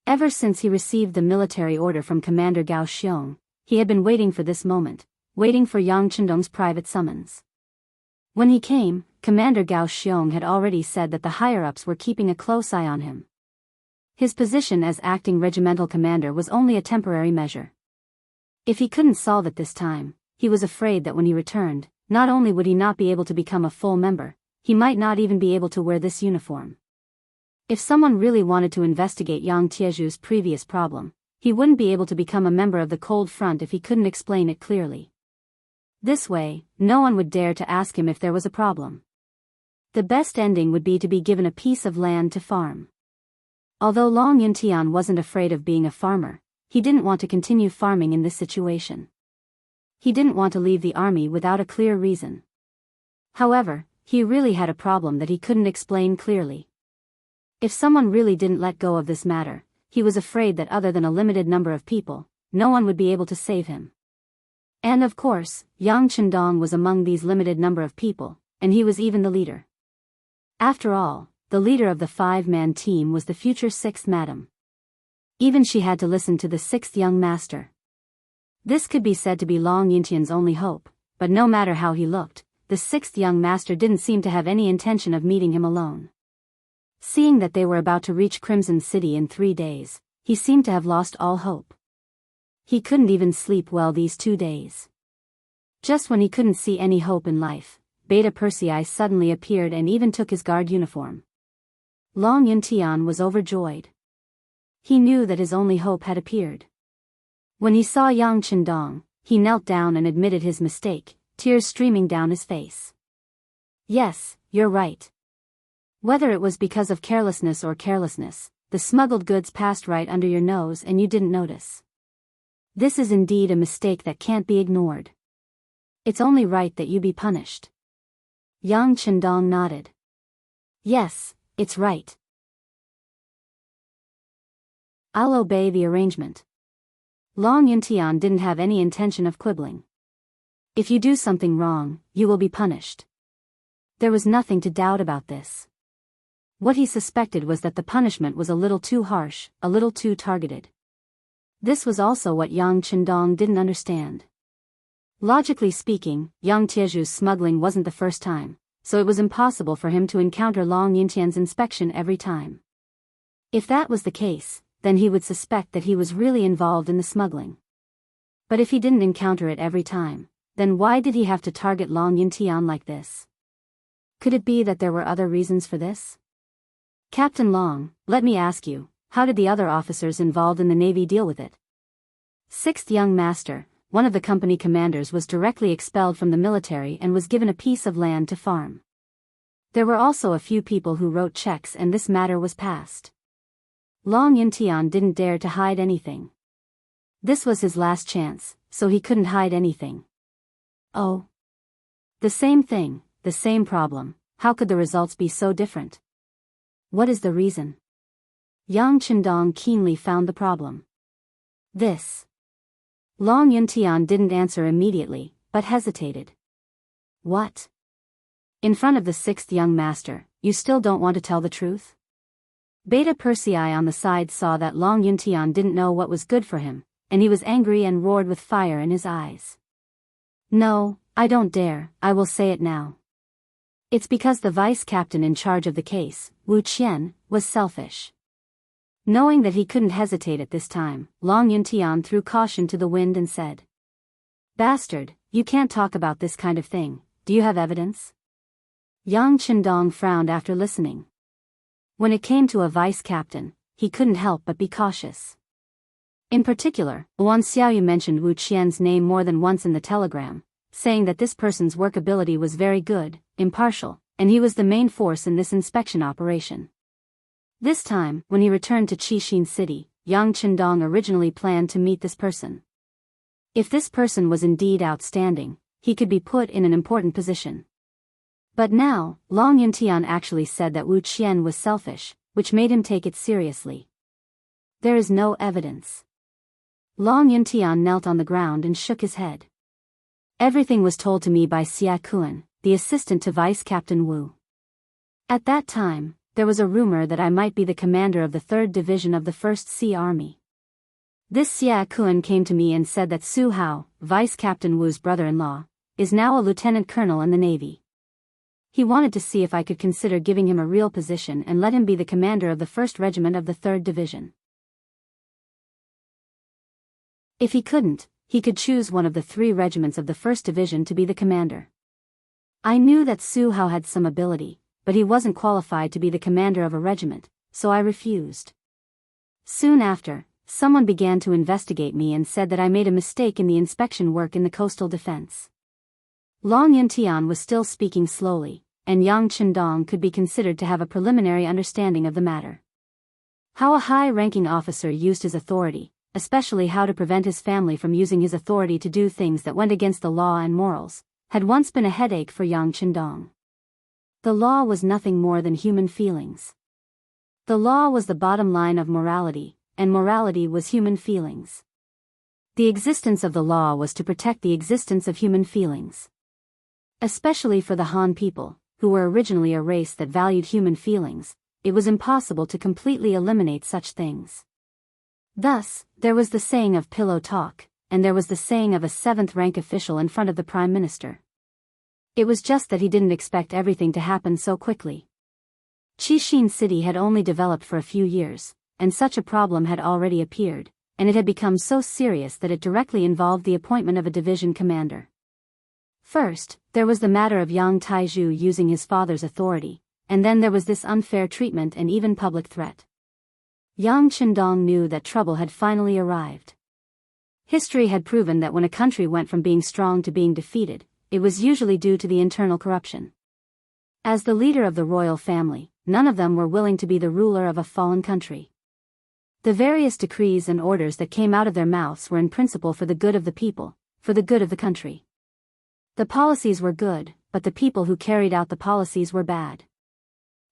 Ever since he received the military order from Commander Gao Xiong, he had been waiting for this moment, waiting for Yang Chendong's private summons. When he came, Commander Gao Xiong had already said that the higher-ups were keeping a close eye on him. His position as acting regimental commander was only a temporary measure. If he couldn't solve it this time, he was afraid that when he returned, not only would he not be able to become a full member, he might not even be able to wear this uniform. If someone really wanted to investigate Yang Tieju's previous problem, he wouldn't be able to become a member of the Cold Front if he couldn't explain it clearly. This way, no one would dare to ask him if there was a problem. The best ending would be to be given a piece of land to farm. Although Long Yuntian wasn't afraid of being a farmer, he didn't want to continue farming in this situation. He didn't want to leave the army without a clear reason. However, he really had a problem that he couldn't explain clearly. If someone really didn't let go of this matter, he was afraid that other than a limited number of people, no one would be able to save him. And of course, Yang Chendong was among these limited number of people, and he was even the leader. After all, the leader of the 5-man team was the future 6th madam. Even she had to listen to the 6th young master. This could be said to be Long Yuntian's only hope, but no matter how he looked, the 6th young master didn't seem to have any intention of meeting him alone. Seeing that they were about to reach Crimson City in 3 days, he seemed to have lost all hope. He couldn't even sleep well these 2 days. Just when he couldn't see any hope in life, Beta Persei suddenly appeared and even took his guard uniform. Long Yuntian was overjoyed. He knew that his only hope had appeared. When he saw Yang Chendong, he knelt down and admitted his mistake, tears streaming down his face. Yes, you're right. Whether it was because of carelessness or carelessness, the smuggled goods passed right under your nose and you didn't notice. This is indeed a mistake that can't be ignored. It's only right that you be punished. Yang Chendong nodded. Yes, it's right. I'll obey the arrangement. Long Yuntian didn't have any intention of quibbling. If you do something wrong, you will be punished. There was nothing to doubt about this. What he suspected was that the punishment was a little too harsh, a little too targeted. This was also what Yang Chendong didn't understand. Logically speaking, Yang Tieju's smuggling wasn't the first time, so it was impossible for him to encounter Long Yuntian's inspection every time. If that was the case, then he would suspect that he was really involved in the smuggling. But if he didn't encounter it every time, then why did he have to target Long Yuntian like this? Could it be that there were other reasons for this? Captain Long, let me ask you, how did the other officers involved in the Navy deal with it? 6th young master, one of the company commanders, was directly expelled from the military and was given a piece of land to farm. There were also a few people who wrote checks and this matter was passed. Long Yuntian didn't dare to hide anything. This was his last chance, so he couldn't hide anything. Oh. The same thing, the same problem, how could the results be so different? What is the reason? Yang Chendong keenly found the problem. This. Long Yuntian didn't answer immediately, but hesitated. What? In front of the 6th young master, you still don't want to tell the truth? Beta Persei on the side saw that Long Yuntian didn't know what was good for him, and he was angry and roared with fire in his eyes. No, I don't dare, I will say it now. It's because the vice captain in charge of the case, Wu Qian, was selfish. Knowing that he couldn't hesitate at this time, Long Yuntian threw caution to the wind and said, Bastard, you can't talk about this kind of thing, do you have evidence? Yang Qindong frowned after listening. When it came to a vice captain, he couldn't help but be cautious. In particular, Wan Xiaoyu mentioned Wu Qian's name more than once in the telegram, saying that this person's workability was very good, impartial, and he was the main force in this inspection operation. This time, when he returned to Qixin City, Yang Qindong originally planned to meet this person. If this person was indeed outstanding, he could be put in an important position. But now, Long Yuntian actually said that Wu Qian was selfish, which made him take it seriously. There is no evidence. Long Yuntian knelt on the ground and shook his head. Everything was told to me by Xia Kuan, the assistant to Vice Captain Wu. At that time, there was a rumor that I might be the commander of the 3rd Division of the 1st Sea Army. This Xia Kuan came to me and said that Su Hao, Vice Captain Wu's brother-in-law, is now a lieutenant colonel in the Navy. He wanted to see if I could consider giving him a real position and let him be the commander of the 1st Regiment of the 3rd Division. If he couldn't, he could choose one of the 3 regiments of the 1st Division to be the commander. I knew that Su Hao had some ability, but he wasn't qualified to be the commander of a regiment, so I refused. Soon after, someone began to investigate me and said that I made a mistake in the inspection work in the coastal defense. Long Yuntian was still speaking slowly, and Yang Qindong could be considered to have a preliminary understanding of the matter. How a high-ranking officer used his authority, especially how to prevent his family from using his authority to do things that went against the law and morals, had once been a headache for Yang Qindong. The law was nothing more than human feelings. The law was the bottom line of morality, and morality was human feelings. The existence of the law was to protect the existence of human feelings. Especially for the Han people, who were originally a race that valued human feelings, it was impossible to completely eliminate such things. Thus, there was the saying of pillow talk, and there was the saying of a 7th-rank official in front of the Prime Minister. It was just that he didn't expect everything to happen so quickly. Qixin City had only developed for a few years, and such a problem had already appeared, and it had become so serious that it directly involved the appointment of a division commander. First, there was the matter of Yang Taizhu using his father's authority, and then there was this unfair treatment and even public threat. Yang Qindong knew that trouble had finally arrived. History had proven that when a country went from being strong to being defeated, it was usually due to the internal corruption. As the leader of the royal family, none of them were willing to be the ruler of a fallen country. The various decrees and orders that came out of their mouths were in principle for the good of the people, for the good of the country. The policies were good, but the people who carried out the policies were bad.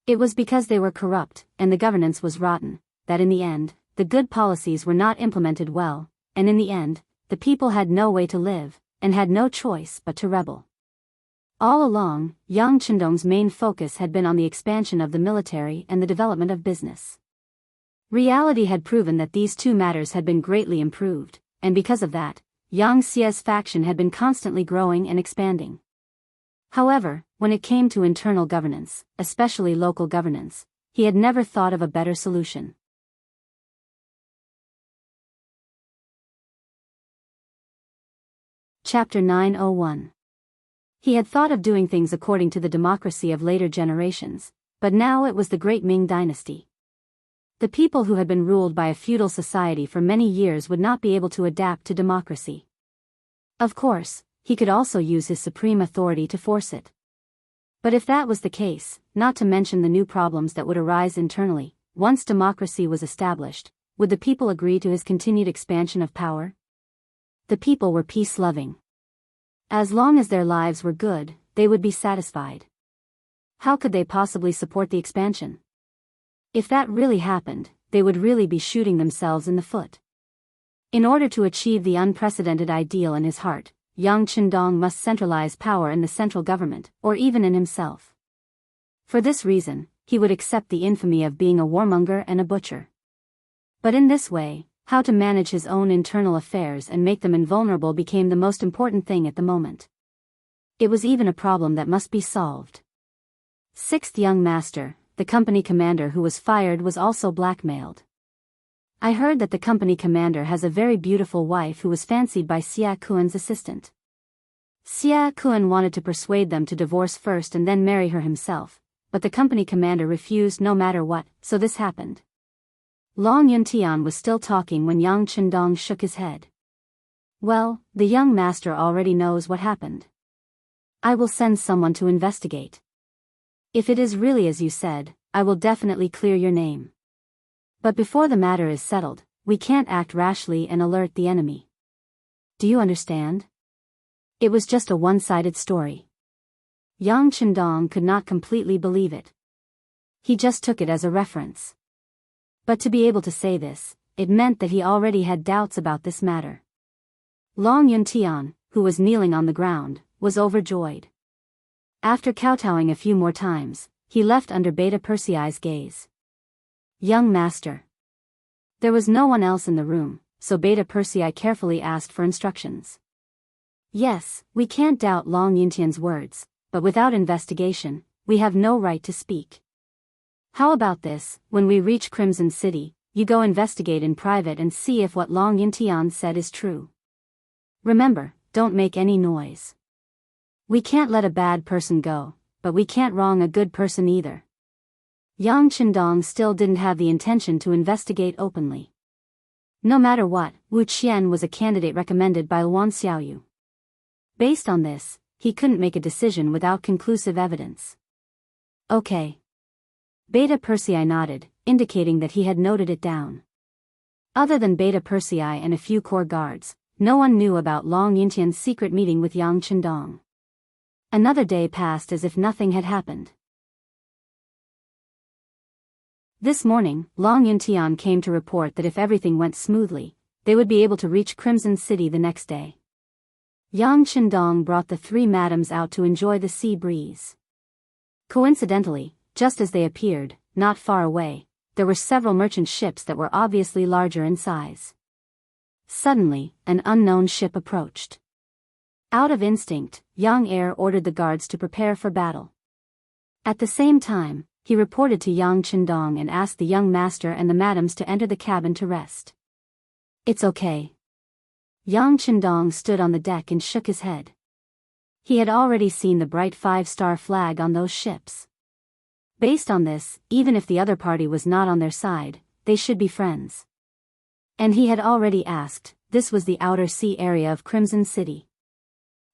It was because they were corrupt, and the governance was rotten, that in the end, the good policies were not implemented well, and in the end, the people had no way to live, and had no choice but to rebel. All along, Yang Qindong's main focus had been on the expansion of the military and the development of business. Reality had proven that these 2 matters had been greatly improved, and because of that, Yang Xia's faction had been constantly growing and expanding. However, when it came to internal governance, especially local governance, he had never thought of a better solution. Chapter 901. He had thought of doing things according to the democracy of later generations, but now it was the great Ming dynasty. The people who had been ruled by a feudal society for many years would not be able to adapt to democracy. Of course, he could also use his supreme authority to force it. But if that was the case, not to mention the new problems that would arise internally, once democracy was established, would the people agree to his continued expansion of power? The people were peace-loving. As long as their lives were good, they would be satisfied. How could they possibly support the expansion? If that really happened, they would really be shooting themselves in the foot. In order to achieve the unprecedented ideal in his heart, Yang Qindong must centralize power in the central government, or even in himself. For this reason, he would accept the infamy of being a warmonger and a butcher. But in this way, how to manage his own internal affairs and make them invulnerable became the most important thing at the moment. It was even a problem that must be solved. Sixth young master, the company commander who was fired, was also blackmailed. I heard that the company commander has a very beautiful wife who was fancied by Xia Kuan's assistant. Xia Kuan wanted to persuade them to divorce first and then marry her himself, but the company commander refused no matter what, so this happened. Long Yuntian was still talking when Yang Qindong shook his head. Well, the young master already knows what happened. I will send someone to investigate. If it is really as you said, I will definitely clear your name. But before the matter is settled, we can't act rashly and alert the enemy. Do you understand? It was just a one-sided story. Yang Qindong could not completely believe it. He just took it as a reference. But to be able to say this, it meant that he already had doubts about this matter. Long Yuntian, who was kneeling on the ground, was overjoyed. After kowtowing a few more times, he left under Beta Persei's gaze. Young master. There was no one else in the room, so Beta Persei carefully asked for instructions. Yes, we can't doubt Long Yuntian's words, but without investigation, we have no right to speak. How about this, when we reach Crimson City, you go investigate in private and see if what Long Yuntian said is true. Remember, don't make any noise. We can't let a bad person go, but we can't wrong a good person either. Yang Qindong still didn't have the intention to investigate openly. No matter what, Wu Qian was a candidate recommended by Luan Xiaoyu. Based on this, he couldn't make a decision without conclusive evidence. Okay. Beta Persei nodded, indicating that he had noted it down. Other than Beta Persei and a few core guards, no one knew about Long Yuntian's secret meeting with Yang Qindong. Another day passed as if nothing had happened. This morning, Long Yuntian came to report that if everything went smoothly, they would be able to reach Crimson City the next day. Yang Qindong brought the three madams out to enjoy the sea breeze. Coincidentally, just as they appeared, not far away, there were several merchant ships that were obviously larger in size. Suddenly, an unknown ship approached. Out of instinct, Yang Er ordered the guards to prepare for battle. At the same time, he reported to Yang Qindong and asked the young master and the madams to enter the cabin to rest. It's okay. Yang Qindong stood on the deck and shook his head. He had already seen the bright 5-star flag on those ships. Based on this, even if the other party was not on their side, they should be friends. And he had already asked, this was the outer sea area of Crimson City.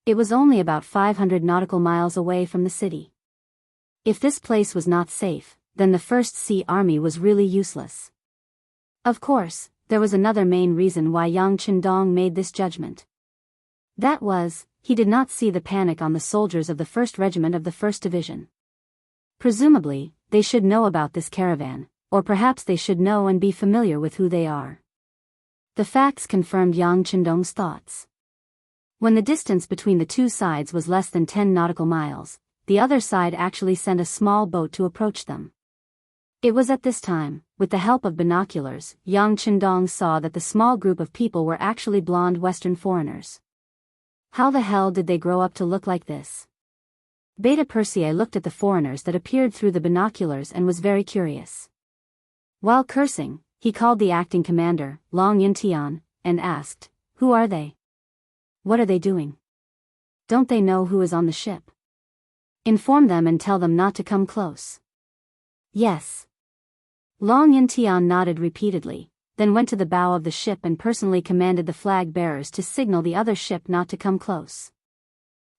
It was only about 500 nautical miles away from the city. If this place was not safe, then the First Sea Army was really useless. Of course, there was another main reason why Yang Qindong made this judgment. That was, he did not see the panic on the soldiers of the 1st Regiment of the 1st Division. Presumably, they should know about this caravan, or perhaps they should know and be familiar with who they are. The facts confirmed Yang Qindong's thoughts. When the distance between the two sides was less than 10 nautical miles, the other side actually sent a small boat to approach them. It was at this time, with the help of binoculars, Yang Qindong saw that the small group of people were actually blonde Western foreigners. How the hell did they grow up to look like this? Beta Persei looked at the foreigners that appeared through the binoculars and was very curious. While cursing, he called the acting commander, Long Yuntian, and asked, "Who are they? What are they doing? Don't they know who is on the ship? Inform them and tell them not to come close." Yes. Long Yuntian nodded repeatedly, then went to the bow of the ship and personally commanded the flag bearers to signal the other ship not to come close.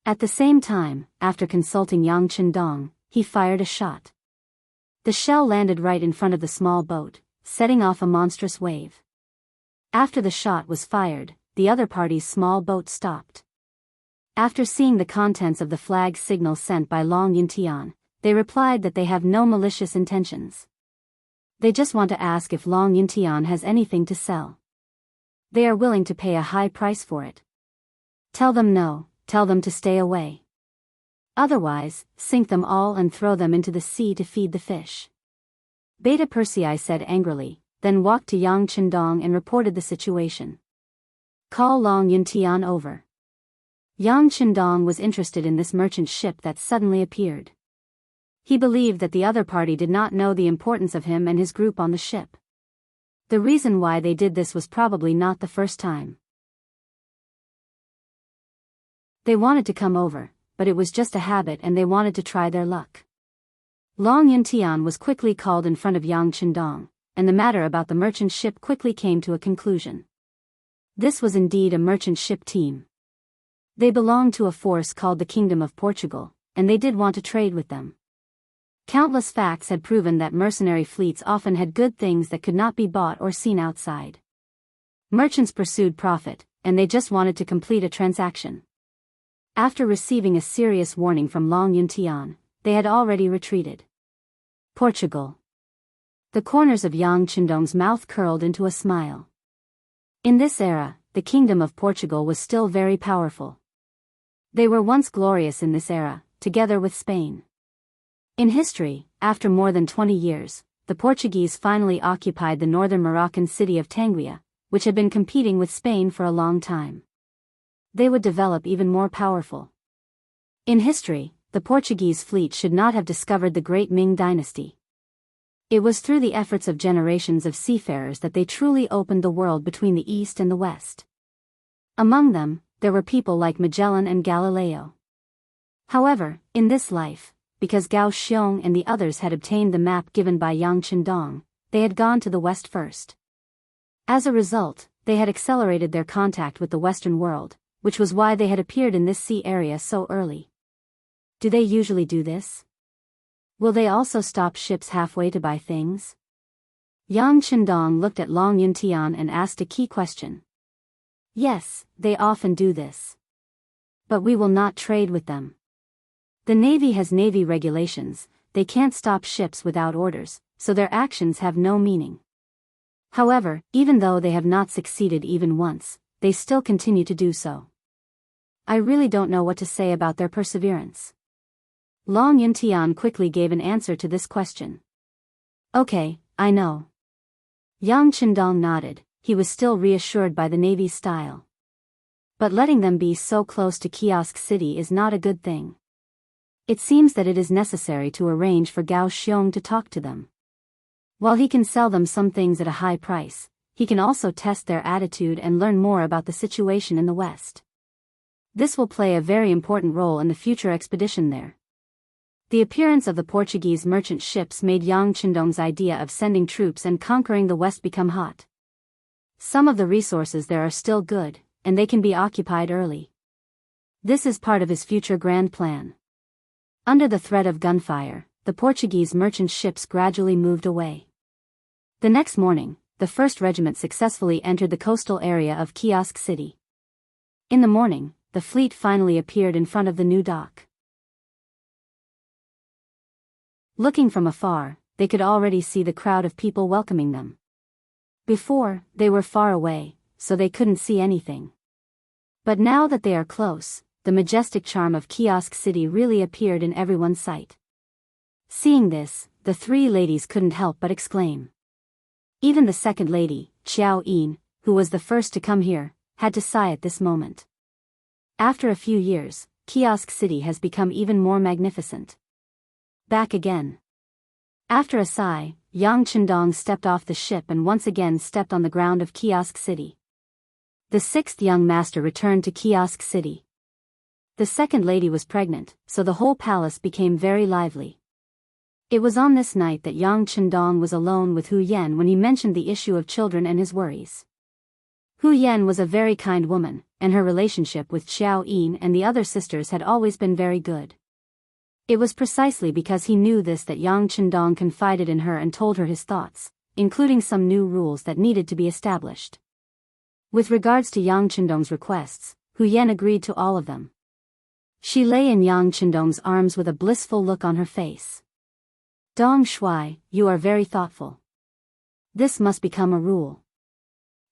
At the same time, after consulting Yang Qindong, he fired a shot. The shell landed right in front of the small boat, setting off a monstrous wave. After the shot was fired, the other party's small boat stopped. After seeing the contents of the flag signal sent by Long Yuntian, they replied that they have no malicious intentions. They just want to ask if Long Yuntian has anything to sell. They are willing to pay a high price for it. Tell them no, tell them to stay away. Otherwise, sink them all and throw them into the sea to feed the fish. Beta Persei said angrily, then walked to Yang Chendong and reported the situation. Call Long Yuntian over. Yang Chendong was interested in this merchant ship that suddenly appeared. He believed that the other party did not know the importance of him and his group on the ship. The reason why they did this was probably not the first time. They wanted to come over, but it was just a habit and they wanted to try their luck. Long Yuntian was quickly called in front of Yang Chendong, and the matter about the merchant ship quickly came to a conclusion. This was indeed a merchant ship team. They belonged to a force called the Kingdom of Portugal, and they did want to trade with them. Countless facts had proven that mercenary fleets often had good things that could not be bought or seen outside. Merchants pursued profit, and they just wanted to complete a transaction. After receiving a serious warning from Long Yuntian, they had already retreated. Portugal. The corners of Yang Chendong's mouth curled into a smile. In this era, the Kingdom of Portugal was still very powerful. They were once glorious in this era, together with Spain. In history, after more than 20 years, the Portuguese finally occupied the northern Moroccan city of Tangier, which had been competing with Spain for a long time. They would develop even more powerful. In history, the Portuguese fleet should not have discovered the great Ming dynasty. It was through the efforts of generations of seafarers that they truly opened the world between the East and the West. Among them, there were people like Magellan and Galileo. However, in this life, because Gao Xiong and the others had obtained the map given by Yang Chendong, they had gone to the West first. As a result, they had accelerated their contact with the Western world, which was why they had appeared in this sea area so early. Do they usually do this? Will they also stop ships halfway to buy things? Yang Chendong looked at Long Yuntian and asked a key question. Yes, they often do this. But we will not trade with them. The Navy has Navy regulations, they can't stop ships without orders, so their actions have no meaning. However, even though they have not succeeded even once, they still continue to do so. I really don't know what to say about their perseverance. Long Yuntian quickly gave an answer to this question. Okay, I know. Yang Chendong nodded, he was still reassured by the Navy's style. But letting them be so close to Kiosk City is not a good thing. It seems that it is necessary to arrange for Gao Xiong to talk to them. While he can sell them some things at a high price, he can also test their attitude and learn more about the situation in the West. This will play a very important role in the future expedition there. The appearance of the Portuguese merchant ships made Yang Chendong's idea of sending troops and conquering the West become hot. Some of the resources there are still good, and they can be occupied early. This is part of his future grand plan. Under the threat of gunfire, the Portuguese merchant ships gradually moved away. The next morning, the 1st Regiment successfully entered the coastal area of Kiosk City. In the morning, the fleet finally appeared in front of the new dock. Looking from afar, they could already see the crowd of people welcoming them. Before, they were far away, so they couldn't see anything. But now that they are close, the majestic charm of Kiosk City really appeared in everyone's sight. Seeing this, the 3 ladies couldn't help but exclaim. Even the second lady, Xiao Yin, who was the first to come here, had to sigh at this moment. After a few years, Kiosk City has become even more magnificent. Back again. After a sigh, Yang Chendong stepped off the ship and once again stepped on the ground of Kiosk City. The 6th young master returned to Kiosk City. The second lady was pregnant, so the whole palace became very lively. It was on this night that Yang Chendong was alone with Hu Yan when he mentioned the issue of children and his worries. Hu Yan was a very kind woman, and her relationship with Xiao Yin and the other sisters had always been very good. It was precisely because he knew this that Yang Chendong confided in her and told her his thoughts, including some new rules that needed to be established. With regards to Yang Chendong's requests, Hu Yan agreed to all of them. She lay in Yang Chendong's arms with a blissful look on her face. Dong Shui, you are very thoughtful. This must become a rule.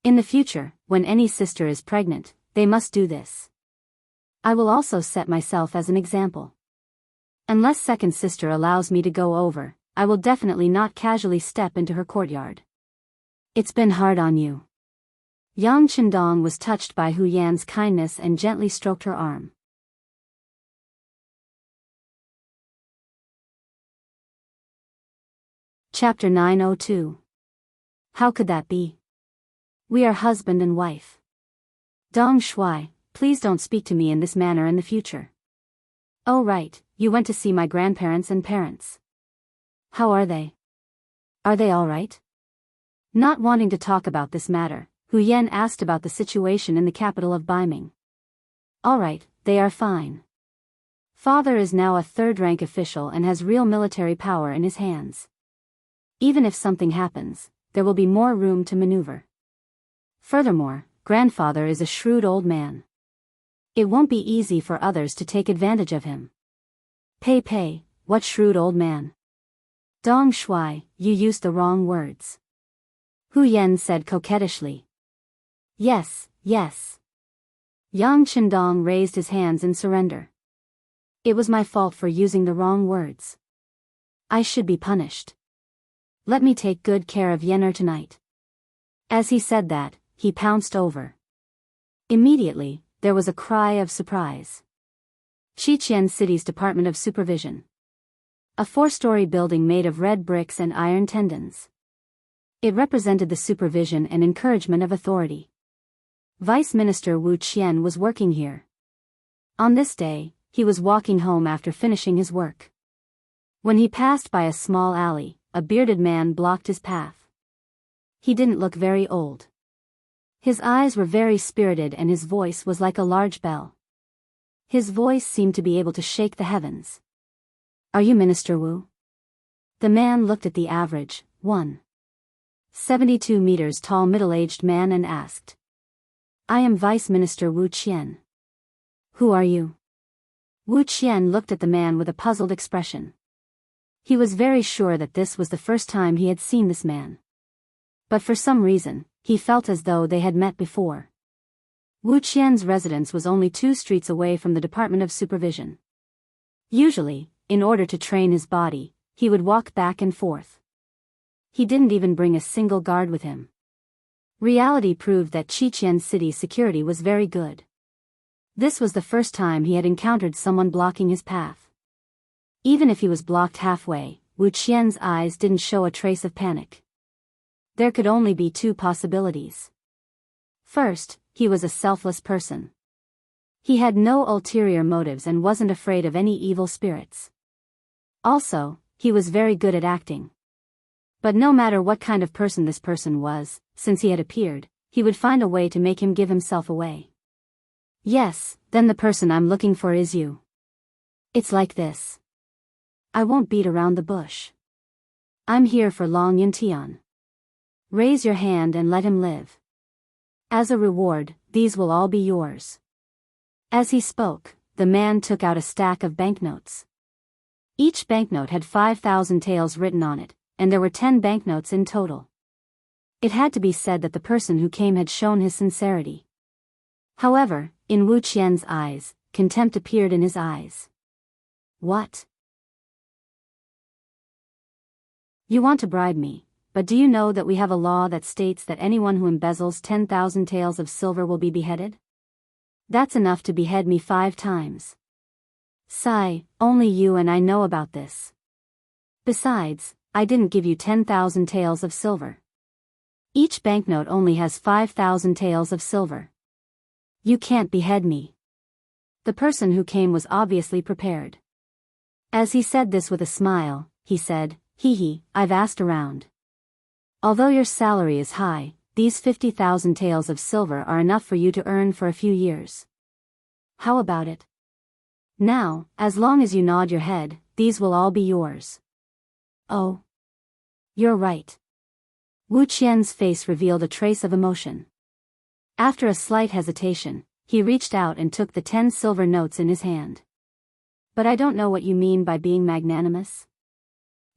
In the future, when any sister is pregnant, they must do this. I will also set myself as an example. Unless second sister allows me to go over, I will definitely not casually step into her courtyard. It's been hard on you. Yang Qindong was touched by Hu Yan's kindness and gently stroked her arm. Chapter 902. How could that be? We are husband and wife. Dong Shui, please don't speak to me in this manner in the future. Oh right, you went to see my grandparents and parents. How are they? Are they all right? Not wanting to talk about this matter, Hu Yan asked about the situation in the capital of Baiming. All right, they are fine. Father is now a third-rank official and has real military power in his hands. Even if something happens, there will be more room to maneuver. Furthermore, grandfather is a shrewd old man. It won't be easy for others to take advantage of him. Pei, what shrewd old man? Dong Shui, you used the wrong words. Hu Yan said coquettishly. Yes. Yang Qindong raised his hands in surrender. It was my fault for using the wrong words. I should be punished. Let me take good care of Yen'er tonight. As he said that, he pounced over. Immediately, there was a cry of surprise. Xiqian City's Department of Supervision. A 4-story building made of red bricks and iron tendons. It represented the supervision and encouragement of authority. Vice Minister Wu Qian was working here. On this day, he was walking home after finishing his work. When he passed by a small alley, a bearded man blocked his path. He didn't look very old. His eyes were very spirited and his voice was like a large bell. His voice seemed to be able to shake the heavens. Are you Minister Wu? The man looked at the average, 1.72 meters tall middle-aged man and asked. I am Vice Minister Wu Qian. Who are you? Wu Qian looked at the man with a puzzled expression. He was very sure that this was the first time he had seen this man. But for some reason, he felt as though they had met before. Wu Qian's residence was only 2 streets away from the Department of Supervision. Usually, in order to train his body, he would walk back and forth. He didn't even bring a single guard with him. Reality proved that Xiqian City's security was very good. This was the first time he had encountered someone blocking his path. Even if he was blocked halfway, Wu Qian's eyes didn't show a trace of panic. There could only be 2 possibilities. First, he was a selfless person. He had no ulterior motives and wasn't afraid of any evil spirits. Also, he was very good at acting. But no matter what kind of person this person was, since he had appeared, he would find a way to make him give himself away. Yes, then the person I'm looking for is you. It's like this. I won't beat around the bush. I'm here for Long Yintian. Raise your hand and let him live. As a reward, these will all be yours. As he spoke, the man took out a stack of banknotes. Each banknote had 5,000 taels written on it, and there were 10 banknotes in total. It had to be said that the person who came had shown his sincerity. However, in Wu Qian's eyes, contempt appeared in his eyes. What? You want to bribe me, but do you know that we have a law that states that anyone who embezzles 10,000 taels of silver will be beheaded? That's enough to behead me 5 times. Sigh, only you and I know about this. Besides, I didn't give you 10,000 taels of silver. Each banknote only has 5,000 taels of silver. You can't behead me. The person who came was obviously prepared. As he said this with a smile, he said, I've asked around. Although your salary is high, these 50,000 taels of silver are enough for you to earn for a few years. How about it? Now, as long as you nod your head, these will all be yours. Oh. You're right. Wu Qian's face revealed a trace of emotion. After a slight hesitation, he reached out and took the 10 silver notes in his hand. But I don't know what you mean by being magnanimous.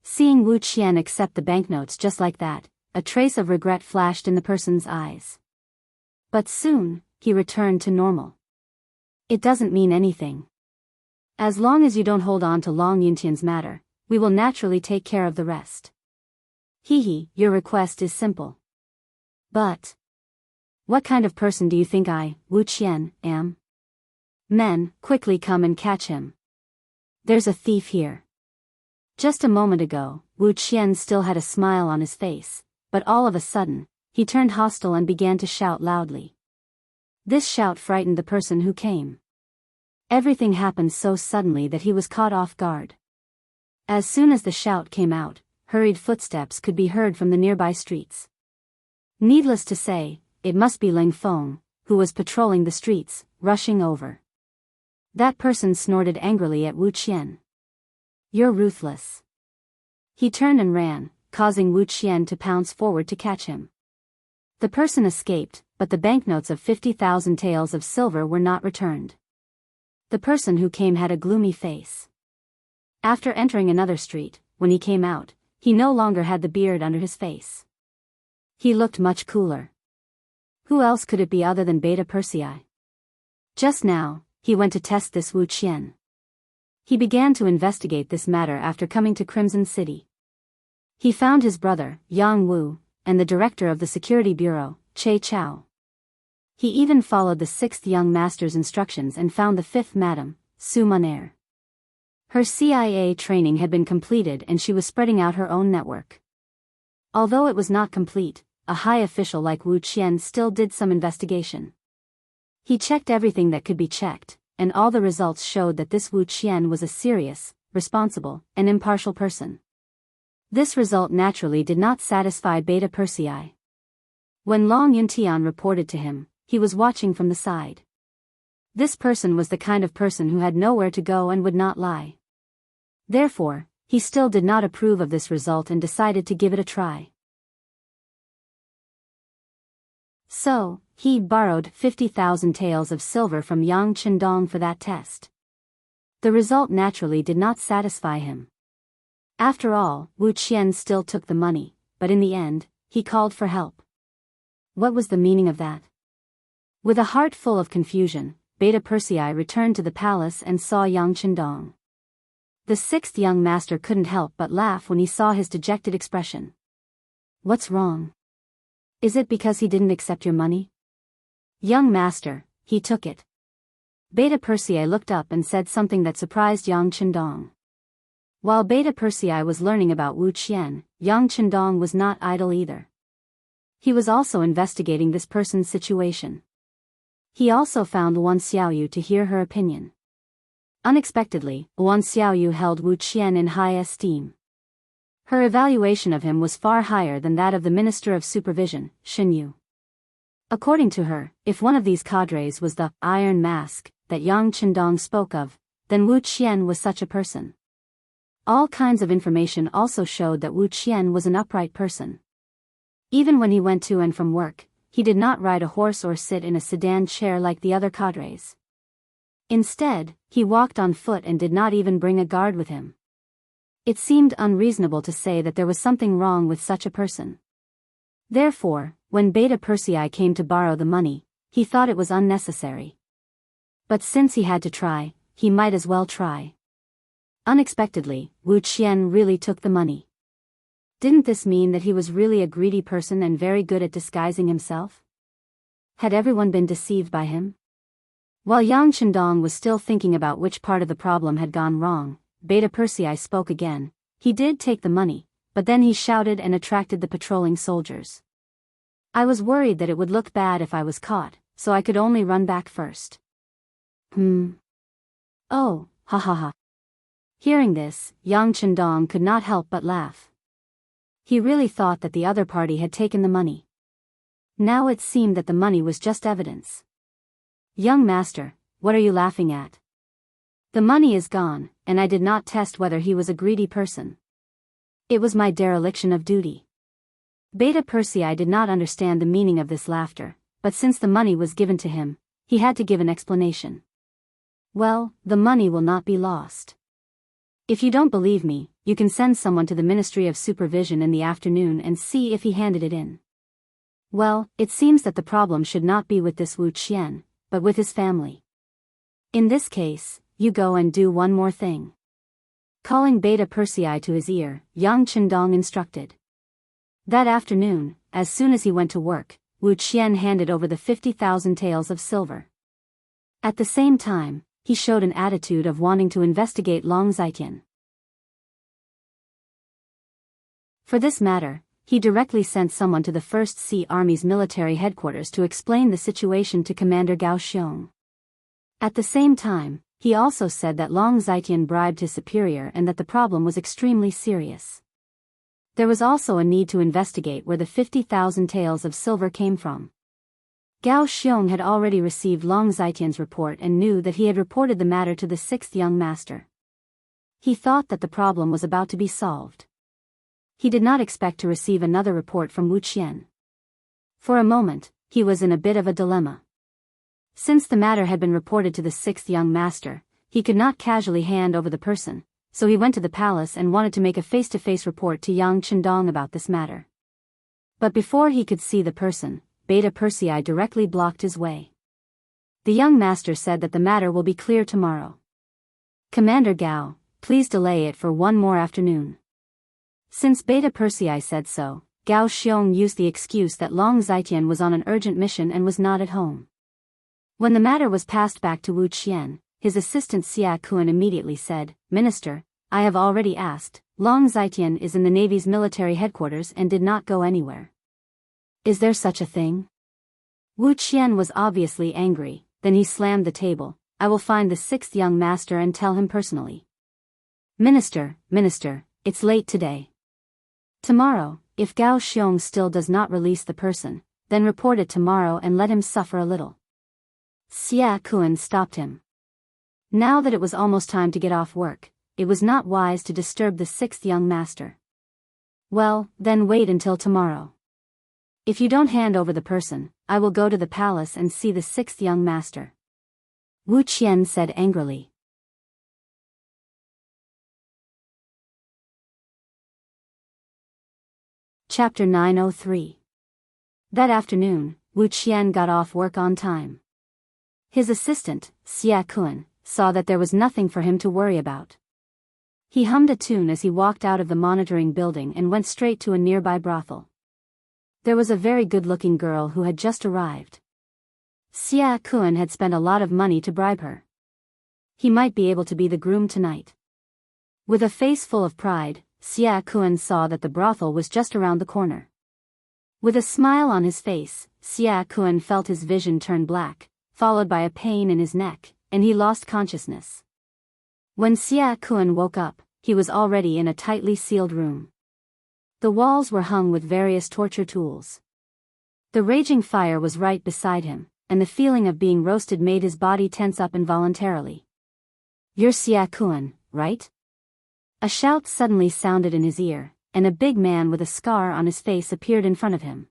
Seeing Wu Qian accept the banknotes just like that, a trace of regret flashed in the person's eyes. But soon, he returned to normal. It doesn't mean anything. As long as you don't hold on to Long Yuntian's matter, we will naturally take care of the rest. Hehe, your request is simple. But what kind of person do you think I, Wu Qian, am? Men, quickly come and catch him. There's a thief here. Just a moment ago, Wu Qian still had a smile on his face, but all of a sudden, he turned hostile and began to shout loudly. This shout frightened the person who came. Everything happened so suddenly that he was caught off guard. As soon as the shout came out, hurried footsteps could be heard from the nearby streets. Needless to say, it must be Ling Feng, who was patrolling the streets, rushing over. That person snorted angrily at Wu Qian. You're ruthless. He turned and ran, causing Wu Qian to pounce forward to catch him. The person escaped, but the banknotes of 50,000 taels of silver were not returned. The person who came had a gloomy face. After entering another street, when he came out, he no longer had the beard under his face. He looked much cooler. Who else could it be other than Beta Persei? Just now, he went to test this Wu Qian. He began to investigate this matter after coming to Crimson City. He found his brother, Yang Wu, and the director of the security bureau, Che Chao. He even followed the 6th young master's instructions and found the 5th madam, Su Munair. Her CIA training had been completed and she was spreading out her own network. Although it was not complete, a high official like Wu Qian still did some investigation. He checked everything that could be checked, and all the results showed that this Wu Qian was a serious, responsible, and impartial person. This result naturally did not satisfy Beta Persei. When Long Yuntian reported to him, he was watching from the side. This person was the kind of person who had nowhere to go and would not lie. Therefore, he still did not approve of this result and decided to give it a try. So, he borrowed 50,000 taels of silver from Yang Chendong for that test. The result naturally did not satisfy him. After all, Wu Qian still took the money, but in the end, he called for help. What was the meaning of that? With a heart full of confusion, Beta Persei returned to the palace and saw Yang Chendong. The 6th young master couldn't help but laugh when he saw his dejected expression. What's wrong? Is it because he didn't accept your money? Young master, he took it. Beta Persei looked up and said something that surprised Yang Chendong. While Beta Persei was learning about Wu Qian, Yang Chendong was not idle either. He was also investigating this person's situation. He also found Wan Xiaoyu to hear her opinion. Unexpectedly, Wan Xiaoyu held Wu Qian in high esteem. Her evaluation of him was far higher than that of the Minister of Supervision, Shenyu. According to her, if one of these cadres was the Iron Mask that Yang Chendong spoke of, then Wu Qian was such a person. All kinds of information also showed that Wu Qian was an upright person. Even when he went to and from work, he did not ride a horse or sit in a sedan chair like the other cadres. Instead, he walked on foot and did not even bring a guard with him. It seemed unreasonable to say that there was something wrong with such a person. Therefore, when Beta Persei came to borrow the money, he thought it was unnecessary. But since he had to try, he might as well try. Unexpectedly, Wu Qian really took the money. Didn't this mean that he was really a greedy person and very good at disguising himself? Had everyone been deceived by him? While Yang Chendong was still thinking about which part of the problem had gone wrong, Beta Persei spoke again. He did take the money, but then he shouted and attracted the patrolling soldiers. I was worried that it would look bad if I was caught, so I could only run back first. Oh, ha ha ha. Hearing this, Yang Chendong could not help but laugh. He really thought that the other party had taken the money. Now it seemed that the money was just evidence. Young master, what are you laughing at? The money is gone, and I did not test whether he was a greedy person. It was my dereliction of duty. Beta Persei did not understand the meaning of this laughter, but since the money was given to him, he had to give an explanation. Well, the money will not be lost. If you don't believe me, you can send someone to the Ministry of Supervision in the afternoon and see if he handed it in. Well, it seems that the problem should not be with this Wu Qian, but with his family. In this case, you go and do one more thing. Calling Beta Persei to his ear, Yang Chendong instructed. That afternoon, as soon as he went to work, Wu Qian handed over the 50,000 taels of silver. At the same time, he showed an attitude of wanting to investigate Long Zitian. For this matter, he directly sent someone to the First Sea Army's military headquarters to explain the situation to Commander Gao Xiong. At the same time, he also said that Long Zitian bribed his superior and that the problem was extremely serious. There was also a need to investigate where the 50,000 taels of silver came from. Gao Xiong had already received Long Zitian's report and knew that he had reported the matter to the sixth young master. He thought that the problem was about to be solved. He did not expect to receive another report from Wu Qian. For a moment, he was in a bit of a dilemma. Since the matter had been reported to the sixth young master, he could not casually hand over the person, so he went to the palace and wanted to make a face-to-face report to Yang Chendong about this matter. But before he could see the person, Beta Persei directly blocked his way. The young master said that the matter will be clear tomorrow. Commander Gao, please delay it for one more afternoon. Since Beta Persei said so, Gao Xiong used the excuse that Long Zitian was on an urgent mission and was not at home. When the matter was passed back to Wu Qian, his assistant Xia Kun immediately said, Minister, I have already asked. Long Zitian is in the Navy's military headquarters and did not go anywhere. Is there such a thing? Wu Qian was obviously angry, then he slammed the table. I will find the sixth young master and tell him personally. Minister, it's late today. Tomorrow, if Gao Xiong still does not release the person, then report it tomorrow and let him suffer a little. Xia Kun stopped him. Now that it was almost time to get off work, it was not wise to disturb the sixth young master. Well, then wait until tomorrow. If you don't hand over the person, I will go to the palace and see the sixth young master. Wu Qian said angrily. Chapter 903. That afternoon, Wu Qian got off work on time. His assistant, Xia Kun, saw that there was nothing for him to worry about. He hummed a tune as he walked out of the monitoring building and went straight to a nearby brothel. There was a very good-looking girl who had just arrived. Xia Kun had spent a lot of money to bribe her. He might be able to be the groom tonight. With a face full of pride, Xia Kun saw that the brothel was just around the corner. With a smile on his face, Xia Kun felt his vision turn black, followed by a pain in his neck, and he lost consciousness. When Xia Kun woke up, he was already in a tightly sealed room. The walls were hung with various torture tools. The raging fire was right beside him, and the feeling of being roasted made his body tense up involuntarily. You're Xia Kun, right? A shout suddenly sounded in his ear, and a big man with a scar on his face appeared in front of him.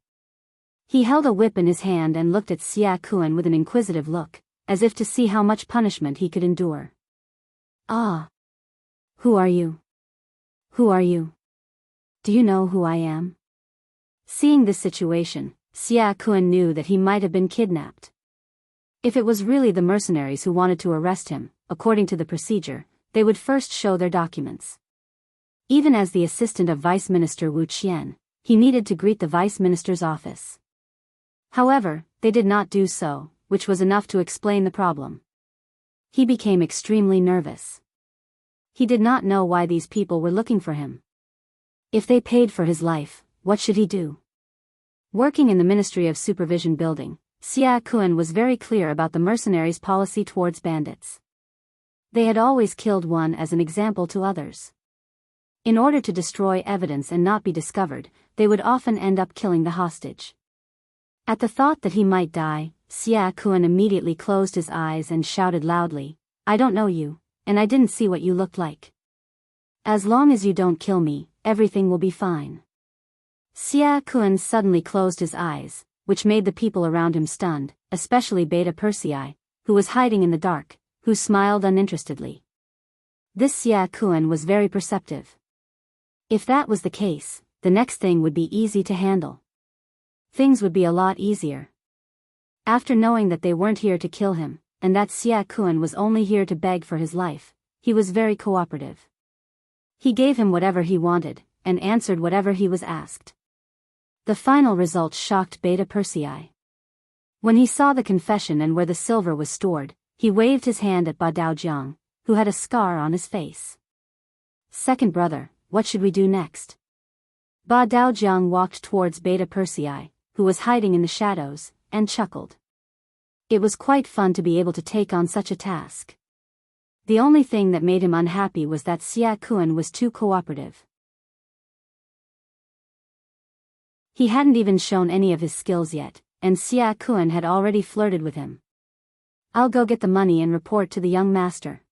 He held a whip in his hand and looked at Xia Kun with an inquisitive look, as if to see how much punishment he could endure. Ah! Who are you? Who are you? Do you know who I am? Seeing this situation, Xia Kun knew that he might have been kidnapped. If it was really the mercenaries who wanted to arrest him, according to the procedure, they would first show their documents. Even as the assistant of Vice Minister Wu Qian, he needed to greet the Vice Minister's office. However, they did not do so, which was enough to explain the problem. He became extremely nervous. He did not know why these people were looking for him. If they paid for his life, what should he do? Working in the Ministry of Supervision building, Xia Kun was very clear about the mercenaries' policy towards bandits. They had always killed one as an example to others. In order to destroy evidence and not be discovered, they would often end up killing the hostage. At the thought that he might die, Xia Kun immediately closed his eyes and shouted loudly, I don't know you, and I didn't see what you looked like. As long as you don't kill me, everything will be fine. Xia Kun suddenly closed his eyes, which made the people around him stunned, especially Beta Persei, who was hiding in the dark, who smiled uninterestedly. This Xia Kun was very perceptive. If that was the case, the next thing would be easy to handle. Things would be a lot easier. After knowing that they weren't here to kill him, and that Xia Kun was only here to beg for his life, he was very cooperative. He gave him whatever he wanted, and answered whatever he was asked. The final results shocked Beta Persei. When he saw the confession and where the silver was stored, he waved his hand at Ba Daojiang, who had a scar on his face. "Second brother, what should we do next?" Ba Daojiang walked towards Beta Persei, who was hiding in the shadows, and chuckled. It was quite fun to be able to take on such a task. The only thing that made him unhappy was that Xia Kun was too cooperative. He hadn't even shown any of his skills yet, and Xia Kun had already flirted with him. "I'll go get the money and report to the young master."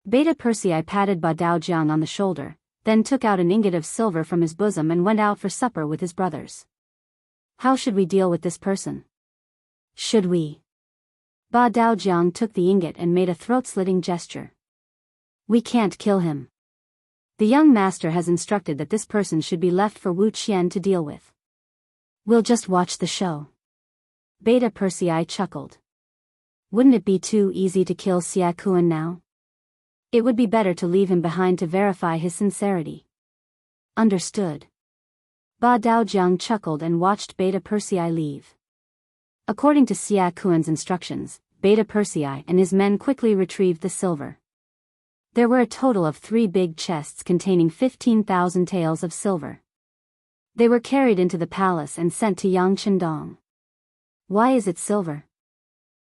Beta Persei patted Ba Daojiang on the shoulder, then took out an ingot of silver from his bosom and went out for supper with his brothers. "How should we deal with this person? Should we?" Ba Daojiang took the ingot and made a throat-slitting gesture. "We can't kill him. The young master has instructed that this person should be left for Wu Qian to deal with. We'll just watch the show." Beta Persei chuckled. Wouldn't it be too easy to kill Xia Kun now? It would be better to leave him behind to verify his sincerity. Understood. Ba Daojiang chuckled and watched Beta Persei leave. According to Xia Kun's instructions, Beta Persei and his men quickly retrieved the silver. There were a total of 3 big chests containing 15,000 taels of silver. They were carried into the palace and sent to Yang Chendong. "Why is it silver?"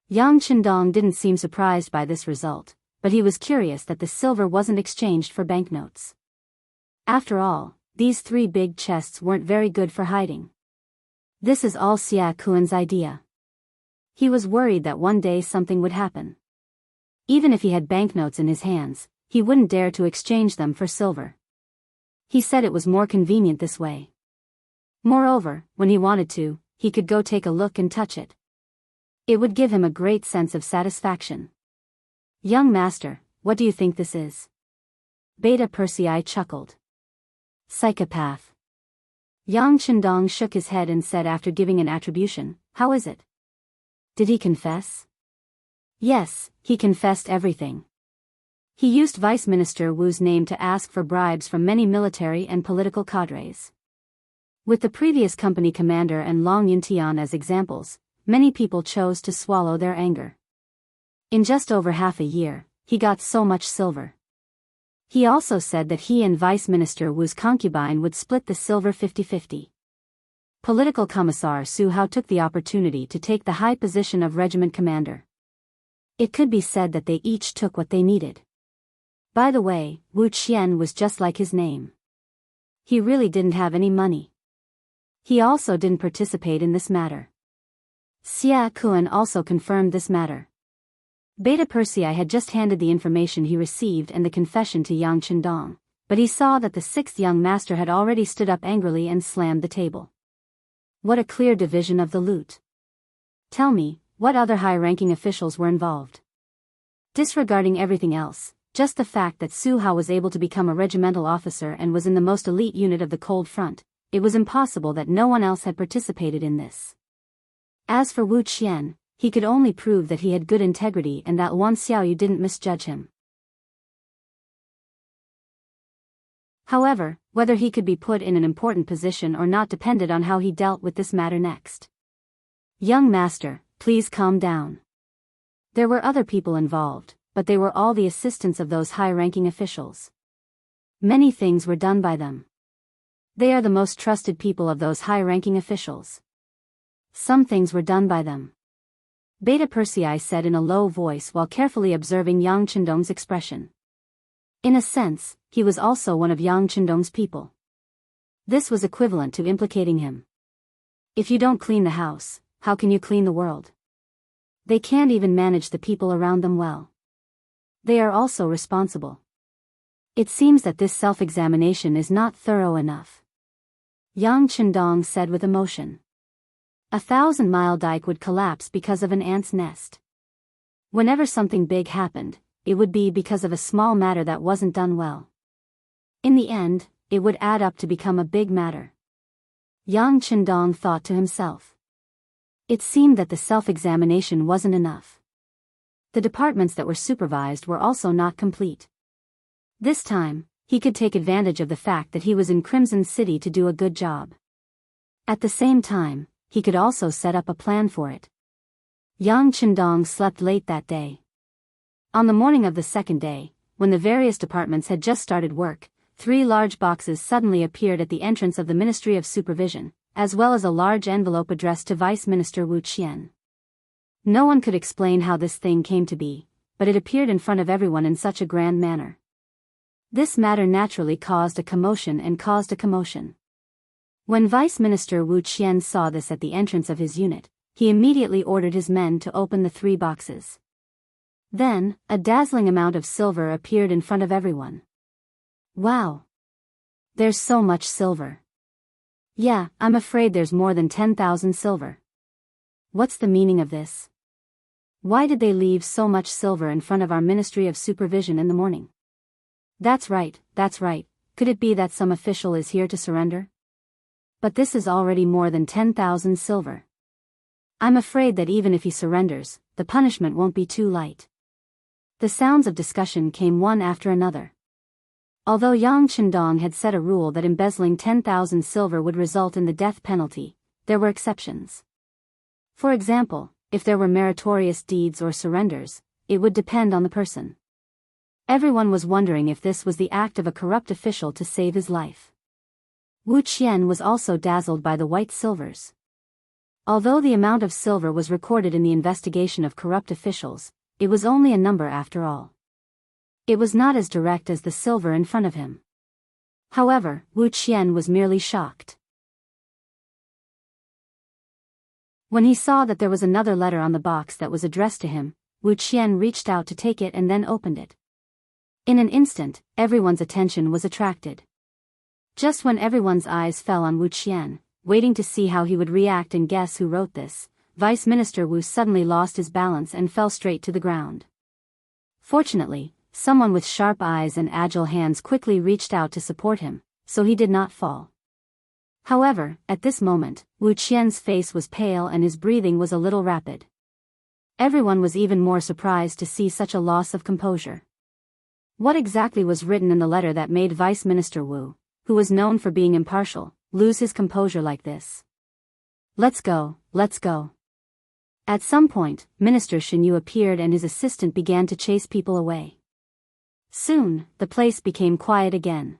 Yang Chendong didn't seem surprised by this result, but he was curious that the silver wasn't exchanged for banknotes. After all, these 3 big chests weren't very good for hiding. This is all Xia Kun's idea. He was worried that one day something would happen. Even if he had banknotes in his hands, he wouldn't dare to exchange them for silver. He said it was more convenient this way. Moreover, when he wanted to, he could go take a look and touch it. It would give him a great sense of satisfaction. "Young master, what do you think this is?" Beta Persei chuckled. "Psychopath." Yang Chendong shook his head and said after giving an attribution, "How is it? Did he confess?" "Yes, he confessed everything. He used Vice Minister Wu's name to ask for bribes from many military and political cadres. With the previous company commander and Long Yuntian as examples, many people chose to swallow their anger. In just over half a year, he got so much silver. He also said that he and Vice Minister Wu's concubine would split the silver 50-50. Political Commissar Su Hao took the opportunity to take the high position of regiment commander. It could be said that they each took what they needed. By the way, Wu Qian was just like his name. He really didn't have any money. He also didn't participate in this matter. Xia Kun also confirmed this matter. Beta Persei had just handed the information he received and the confession to Yang Chendong, but he saw that the 6th young master had already stood up angrily and slammed the table. What a clear division of the loot. Tell me, what other high-ranking officials were involved? Disregarding everything else, just the fact that Su Hao was able to become a regimental officer and was in the most elite unit of the Cold Front, it was impossible that no one else had participated in this. As for Wu Qian, he could only prove that he had good integrity and that Wan Xiaoyu didn't misjudge him. However, whether he could be put in an important position or not depended on how he dealt with this matter next. Young master, please calm down. There were other people involved, but they were all the assistants of those high-ranking officials. Many things were done by them. They are the most trusted people of those high-ranking officials. Some things were done by them. Beta Persei said in a low voice while carefully observing Yang Chendong's expression. In a sense, he was also one of Yang Chendong's people. This was equivalent to implicating him. If you don't clean the house, how can you clean the world? They can't even manage the people around them well. They are also responsible. It seems that this self-examination is not thorough enough. Yang Chendong said with emotion. 1,000-mile dike would collapse because of an ant's nest. Whenever something big happened, it would be because of a small matter that wasn't done well. In the end, it would add up to become a big matter. Yang Chendong thought to himself. It seemed that the self-examination wasn't enough. The departments that were supervised were also not complete. This time, he could take advantage of the fact that he was in Crimson City to do a good job. At the same time, he could also set up a plan for it. Yang Qindong slept late that day. On the morning of the second day, when the various departments had just started work, 3 large boxes suddenly appeared at the entrance of the Ministry of Supervision, as well as a large envelope addressed to Vice Minister Wu Qian. No one could explain how this thing came to be, but it appeared in front of everyone in such a grand manner. This matter naturally caused a commotion. When Vice Minister Wu Qian saw this at the entrance of his unit, he immediately ordered his men to open the 3 boxes. Then, a dazzling amount of silver appeared in front of everyone. Wow! There's so much silver. Yeah, I'm afraid there's more than 10,000 silver. What's the meaning of this? Why did they leave so much silver in front of our Ministry of Supervision in the morning? That's right. Could it be that some official is here to surrender? But this is already more than 10,000 silver. I'm afraid that even if he surrenders, the punishment won't be too light. The sounds of discussion came one after another. Although Yang Qindong had set a rule that embezzling 10,000 silver would result in the death penalty, there were exceptions. For example, if there were meritorious deeds or surrenders, it would depend on the person. Everyone was wondering if this was the act of a corrupt official to save his life. Wu Qian was also dazzled by the white silvers. Although the amount of silver was recorded in the investigation of corrupt officials, it was only a number after all. It was not as direct as the silver in front of him. However, Wu Qian was merely shocked. When he saw that there was another letter on the box that was addressed to him, Wu Qian reached out to take it and then opened it. In an instant, everyone's attention was attracted. Just when everyone's eyes fell on Wu Qian, waiting to see how he would react and guess who wrote this, Vice Minister Wu suddenly lost his balance and fell straight to the ground. Fortunately, someone with sharp eyes and agile hands quickly reached out to support him, so he did not fall. However, at this moment, Wu Qian's face was pale and his breathing was a little rapid. Everyone was even more surprised to see such a loss of composure. What exactly was written in the letter that made Vice Minister Wu, who was known for being impartial, lose his composure like this? Let's go. At some point, Minister Xianxia appeared and his assistant began to chase people away. Soon, the place became quiet again.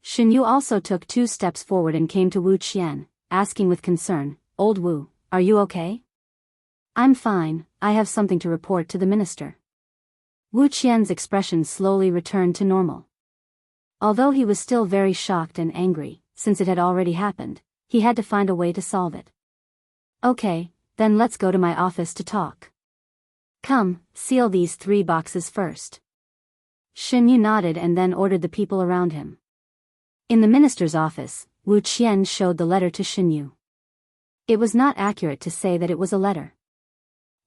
Xianxia also took 2 steps forward and came to Wu Qian, asking with concern, "Old Wu, are you okay?" "I'm fine, I have something to report to the minister." Wu Qian's expression slowly returned to normal. Although he was still very shocked and angry, since it had already happened, he had to find a way to solve it. "Okay, then let's go to my office to talk. Come, seal these 3 boxes first." Xianxia nodded and then ordered the people around him. In the minister's office, Wu Qian showed the letter to Xianxia. It was not accurate to say that it was a letter.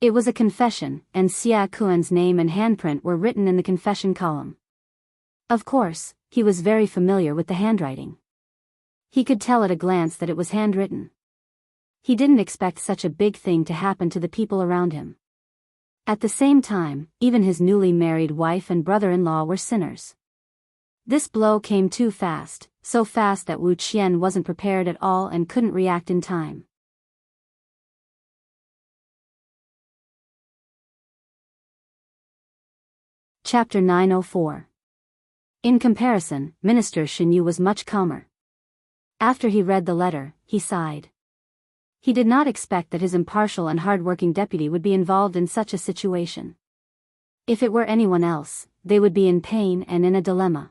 It was a confession, and Xia Kuan's name and handprint were written in the confession column. Of course, he was very familiar with the handwriting. He could tell at a glance that it was handwritten. He didn't expect such a big thing to happen to the people around him. At the same time, even his newly married wife and brother-in-law were sinners. This blow came too fast, so fast that Wu Qian wasn't prepared at all and couldn't react in time. Chapter 904. In comparison, Minister Xianxia was much calmer. After he read the letter, he sighed. He did not expect that his impartial and hard-working deputy would be involved in such a situation. If it were anyone else, they would be in pain and in a dilemma.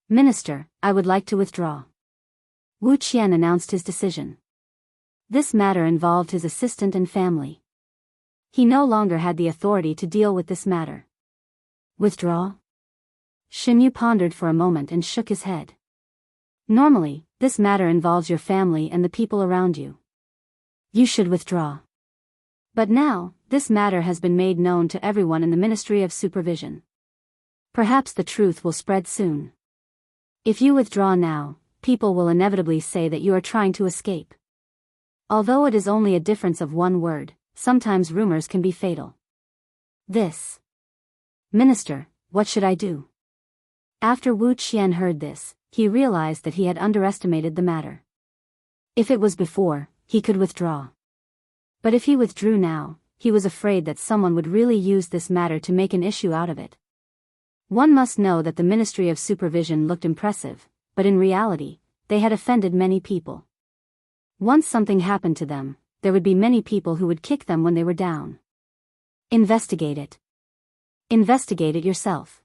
"Minister, I would like to withdraw." Wu Qian announced his decision. This matter involved his assistant and family. He no longer had the authority to deal with this matter. "Withdraw?" Xianxia pondered for a moment and shook his head. "Normally, this matter involves your family and the people around you. You should withdraw. But now, this matter has been made known to everyone in the Ministry of Supervision. Perhaps the truth will spread soon. If you withdraw now, people will inevitably say that you are trying to escape. Although it is only a difference of 1 word, sometimes rumors can be fatal. This. Minister, what should I do? After Wu Qian heard this, he realized that he had underestimated the matter. If it was before, he could withdraw. But if he withdrew now, he was afraid that someone would really use this matter to make an issue out of it. One must know that the Ministry of Supervision looked impressive, but in reality, they had offended many people. Once something happened to them, there would be many people who would kick them when they were down. Investigate it. Investigate it yourself.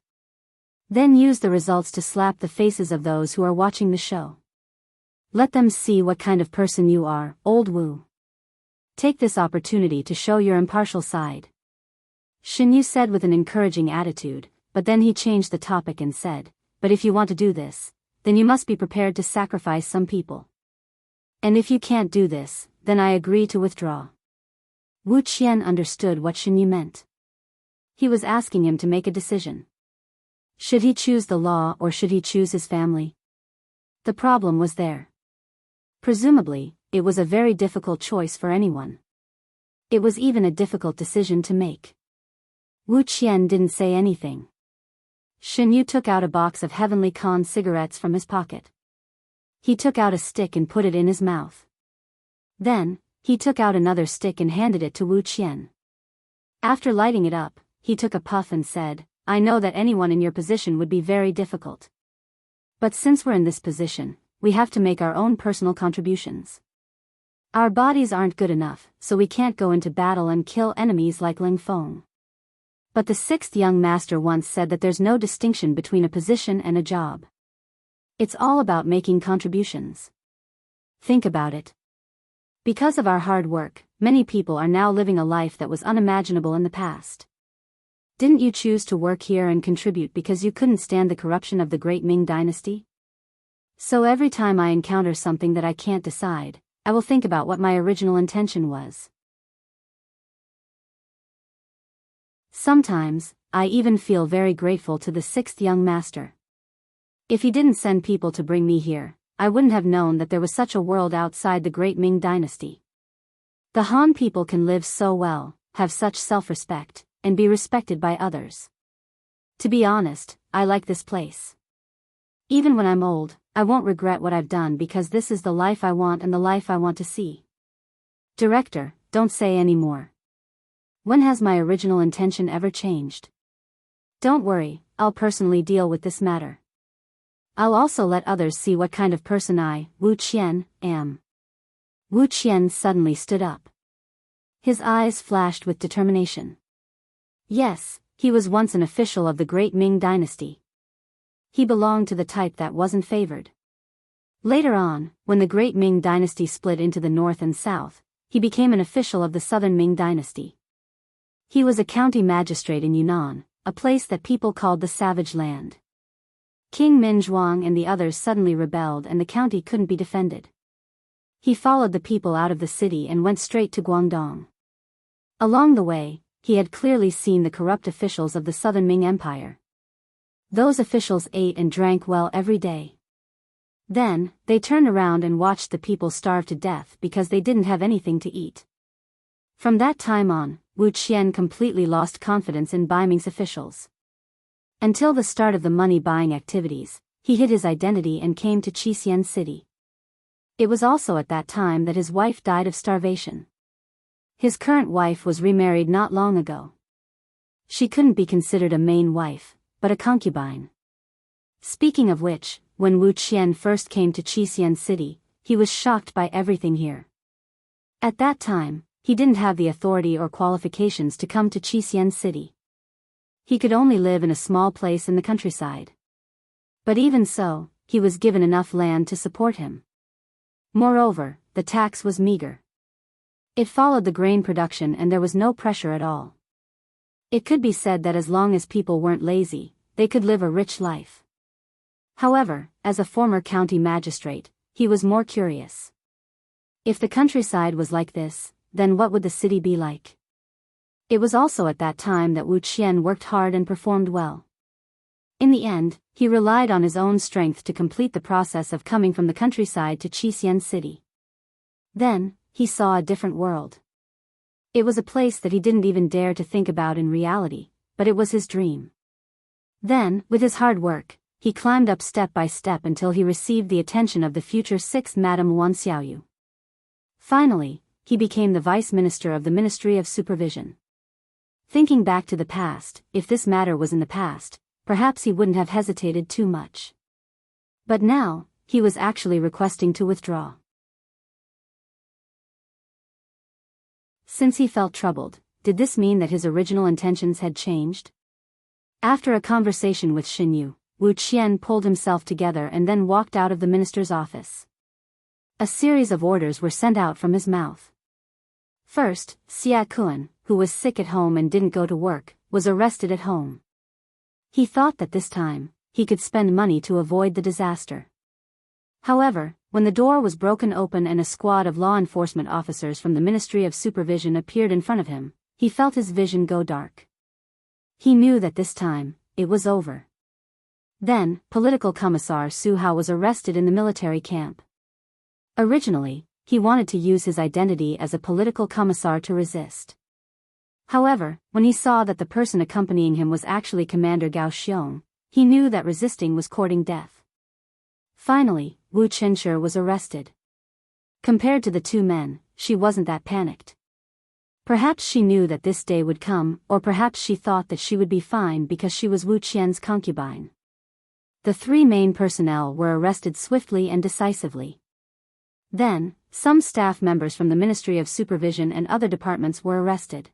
Then use the results to slap the faces of those who are watching the show. Let them see what kind of person you are, old Wu. Take this opportunity to show your impartial side. Xinyu said with an encouraging attitude, but then he changed the topic and said, but if you want to do this, then you must be prepared to sacrifice some people. And if you can't do this, then I agree to withdraw. Wu Qian understood what Xinyu meant. He was asking him to make a decision. Should he choose the law or should he choose his family? The problem was there. Presumably, it was a very difficult choice for anyone. It was even a difficult decision to make. Wu Qian didn't say anything. Xinyu took out a box of Heavenly Con cigarettes from his pocket. He took out a stick and put it in his mouth. Then, he took out another stick and handed it to Wu Qian. After lighting it up, he took a puff and said, I know that anyone in your position would be very difficult. But since we're in this position, we have to make our own personal contributions. Our bodies aren't good enough, so we can't go into battle and kill enemies like Ling Feng. But the sixth young master once said that there's no distinction between a position and a job. It's all about making contributions. Think about it. Because of our hard work, many people are now living a life that was unimaginable in the past. Didn't you choose to work here and contribute because you couldn't stand the corruption of the great Ming dynasty? So every time I encounter something that I can't decide, I will think about what my original intention was. Sometimes, I even feel very grateful to the sixth young master. If he didn't send people to bring me here, I wouldn't have known that there was such a world outside the great Ming dynasty. The Han people can live so well, have such self-respect, and be respected by others. To be honest, I like this place. Even when I'm old, I won't regret what I've done because this is the life I want and the life I want to see. Director, don't say any more. When has my original intention ever changed? Don't worry, I'll personally deal with this matter. I'll also let others see what kind of person I, Wu Qian, am. Wu Qian suddenly stood up. His eyes flashed with determination. Yes, he was once an official of the great Ming dynasty. He belonged to the type that wasn't favored. Later on, when the great Ming dynasty split into the north and south, he became an official of the southern Ming dynasty. He was a county magistrate in Yunnan, a place that people called the Savage Land. King Minzhuang and the others suddenly rebelled and the county couldn't be defended. He followed the people out of the city and went straight to Guangdong. Along the way, he had clearly seen the corrupt officials of the southern Ming Empire. Those officials ate and drank well every day. Then, they turned around and watched the people starve to death because they didn't have anything to eat. From that time on, Wu Qian completely lost confidence in Bai Ming's officials. Until the start of the money-buying activities, he hid his identity and came to Xixian City. It was also at that time that his wife died of starvation. His current wife was remarried not long ago. She couldn't be considered a main wife, but a concubine. Speaking of which, when Wu Qian first came to Xixian City, he was shocked by everything here. At that time, he didn't have the authority or qualifications to come to Xixian City. He could only live in a small place in the countryside. But even so, he was given enough land to support him. Moreover, the tax was meager. It followed the grain production and there was no pressure at all. It could be said that as long as people weren't lazy, they could live a rich life. However, as a former county magistrate, he was more curious. If the countryside was like this, then what would the city be like? It was also at that time that Wu Qian worked hard and performed well. In the end, he relied on his own strength to complete the process of coming from the countryside to Xixian City. Then, he saw a different world. It was a place that he didn't even dare to think about in reality, but it was his dream. Then, with his hard work, he climbed up step by step until he received the attention of the future 6th Madame Wan Xiaoyu. Finally, he became the Vice Minister of the Ministry of Supervision. Thinking back to the past, if this matter was in the past, perhaps he wouldn't have hesitated too much. But now, he was actually requesting to withdraw. Since he felt troubled, did this mean that his original intentions had changed? After a conversation with Xinyu, Wu Qian pulled himself together and then walked out of the minister's office. A series of orders were sent out from his mouth. First, Xia Kuan, who was sick at home and didn't go to work, was arrested at home. He thought that this time, he could spend money to avoid the disaster. However, when the door was broken open and a squad of law enforcement officers from the Ministry of Supervision appeared in front of him, he felt his vision go dark. He knew that this time, it was over. Then, Political Commissar Su Hao was arrested in the military camp. Originally, he wanted to use his identity as a political commissar to resist. However, when he saw that the person accompanying him was actually Commander Gao Xiong, he knew that resisting was courting death. Finally, Wu Chenshi was arrested. Compared to the two men, she wasn't that panicked. Perhaps she knew that this day would come, or perhaps she thought that she would be fine because she was Wu Qian's concubine. The three main personnel were arrested swiftly and decisively. Then, some staff members from the Ministry of Supervision and other departments were arrested.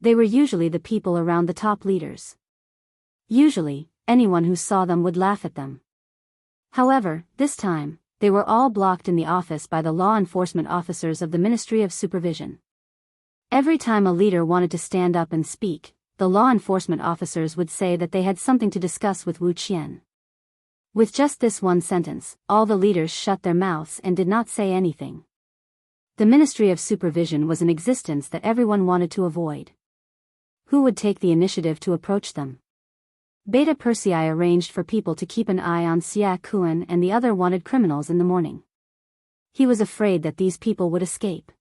They were usually the people around the top leaders. Usually, anyone who saw them would laugh at them. However, this time, they were all blocked in the office by the law enforcement officers of the Ministry of Supervision. Every time a leader wanted to stand up and speak, the law enforcement officers would say that they had something to discuss with Wu Qian. With just this one sentence, all the leaders shut their mouths and did not say anything. The Ministry of Supervision was an existence that everyone wanted to avoid. Who would take the initiative to approach them? Beta Persei arranged for people to keep an eye on Xia Kuan and the other wanted criminals in the morning. He was afraid that these people would escape.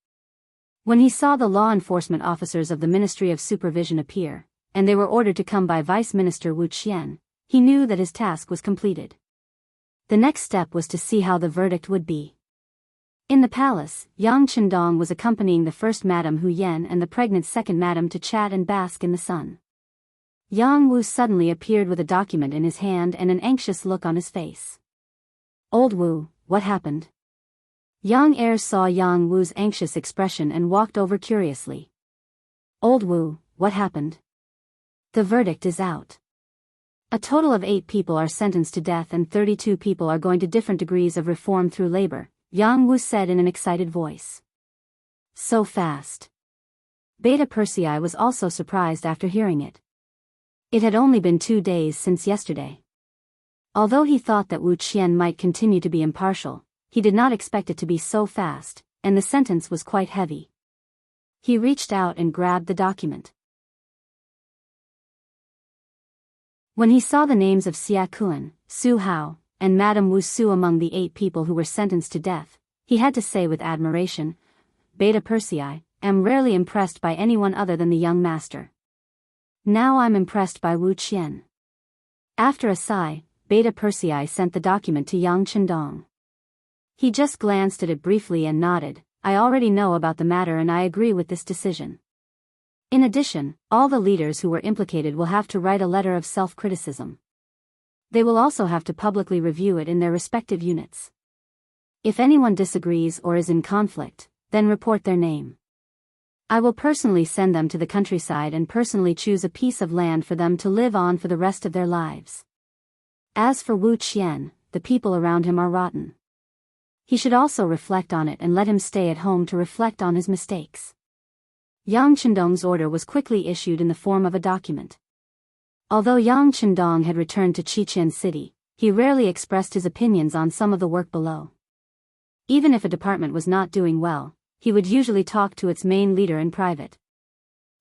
When he saw the law enforcement officers of the Ministry of Supervision appear, and they were ordered to come by Vice Minister Wu Qian, he knew that his task was completed. The next step was to see how the verdict would be. In the palace, Yang Chendong was accompanying the first Madame Hu Yan and the pregnant second Madame to chat and bask in the sun. Yang Wu suddenly appeared with a document in his hand and an anxious look on his face. "Old Wu, what happened?" Yang Heir saw Yang Wu's anxious expression and walked over curiously. "Old Wu, what happened?" "The verdict is out. A total of 8 people are sentenced to death and 32 people are going to different degrees of reform through labor," Yang Wu said in an excited voice. "So fast." Beta Persei was also surprised after hearing it. It had only been 2 days since yesterday. Although he thought that Wu Qian might continue to be impartial, he did not expect it to be so fast, and the sentence was quite heavy. He reached out and grabbed the document. When he saw the names of Xia Kuan, Su Hao, and Madame Wu Su among the 8 people who were sentenced to death, he had to say with admiration, "Beta Persei, am rarely impressed by anyone other than the young master. Now I'm impressed by Wu Qian." After a sigh, Beta Persei sent the document to Yang Chendong. He just glanced at it briefly and nodded, "I already know about the matter and I agree with this decision." In addition, all the leaders who were implicated will have to write a letter of self-criticism. They will also have to publicly review it in their respective units. If anyone disagrees or is in conflict, then report their name. I will personally send them to the countryside and personally choose a piece of land for them to live on for the rest of their lives. As for Wu Qian, the people around him are rotten. He should also reflect on it and let him stay at home to reflect on his mistakes. Yang Chendong's order was quickly issued in the form of a document. Although Yang Chendong had returned to Qiqian City, he rarely expressed his opinions on some of the work below. Even if a department was not doing well, he would usually talk to its main leader in private.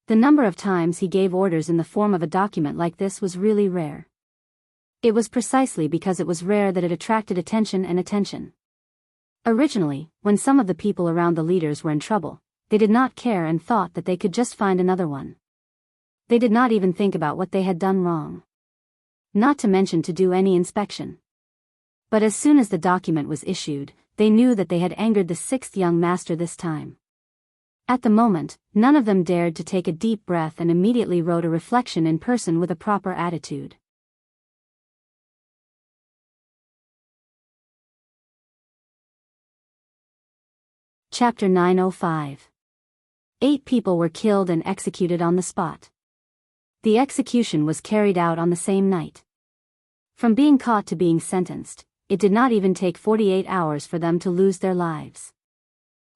The number of times he gave orders in the form of a document like this was really rare. It was precisely because it was rare that it attracted attention and attention. Originally, when some of the people around the leaders were in trouble, they did not care and thought that they could just find another one. They did not even think about what they had done wrong. Not to mention to do any inspection. But as soon as the document was issued, they knew that they had angered the sixth young master this time. At the moment, none of them dared to take a deep breath and immediately wrote a reflection in person with a proper attitude. Chapter 905. 8 people were killed and executed on the spot. The execution was carried out on the same night. From being caught to being sentenced, it did not even take 48 hours for them to lose their lives.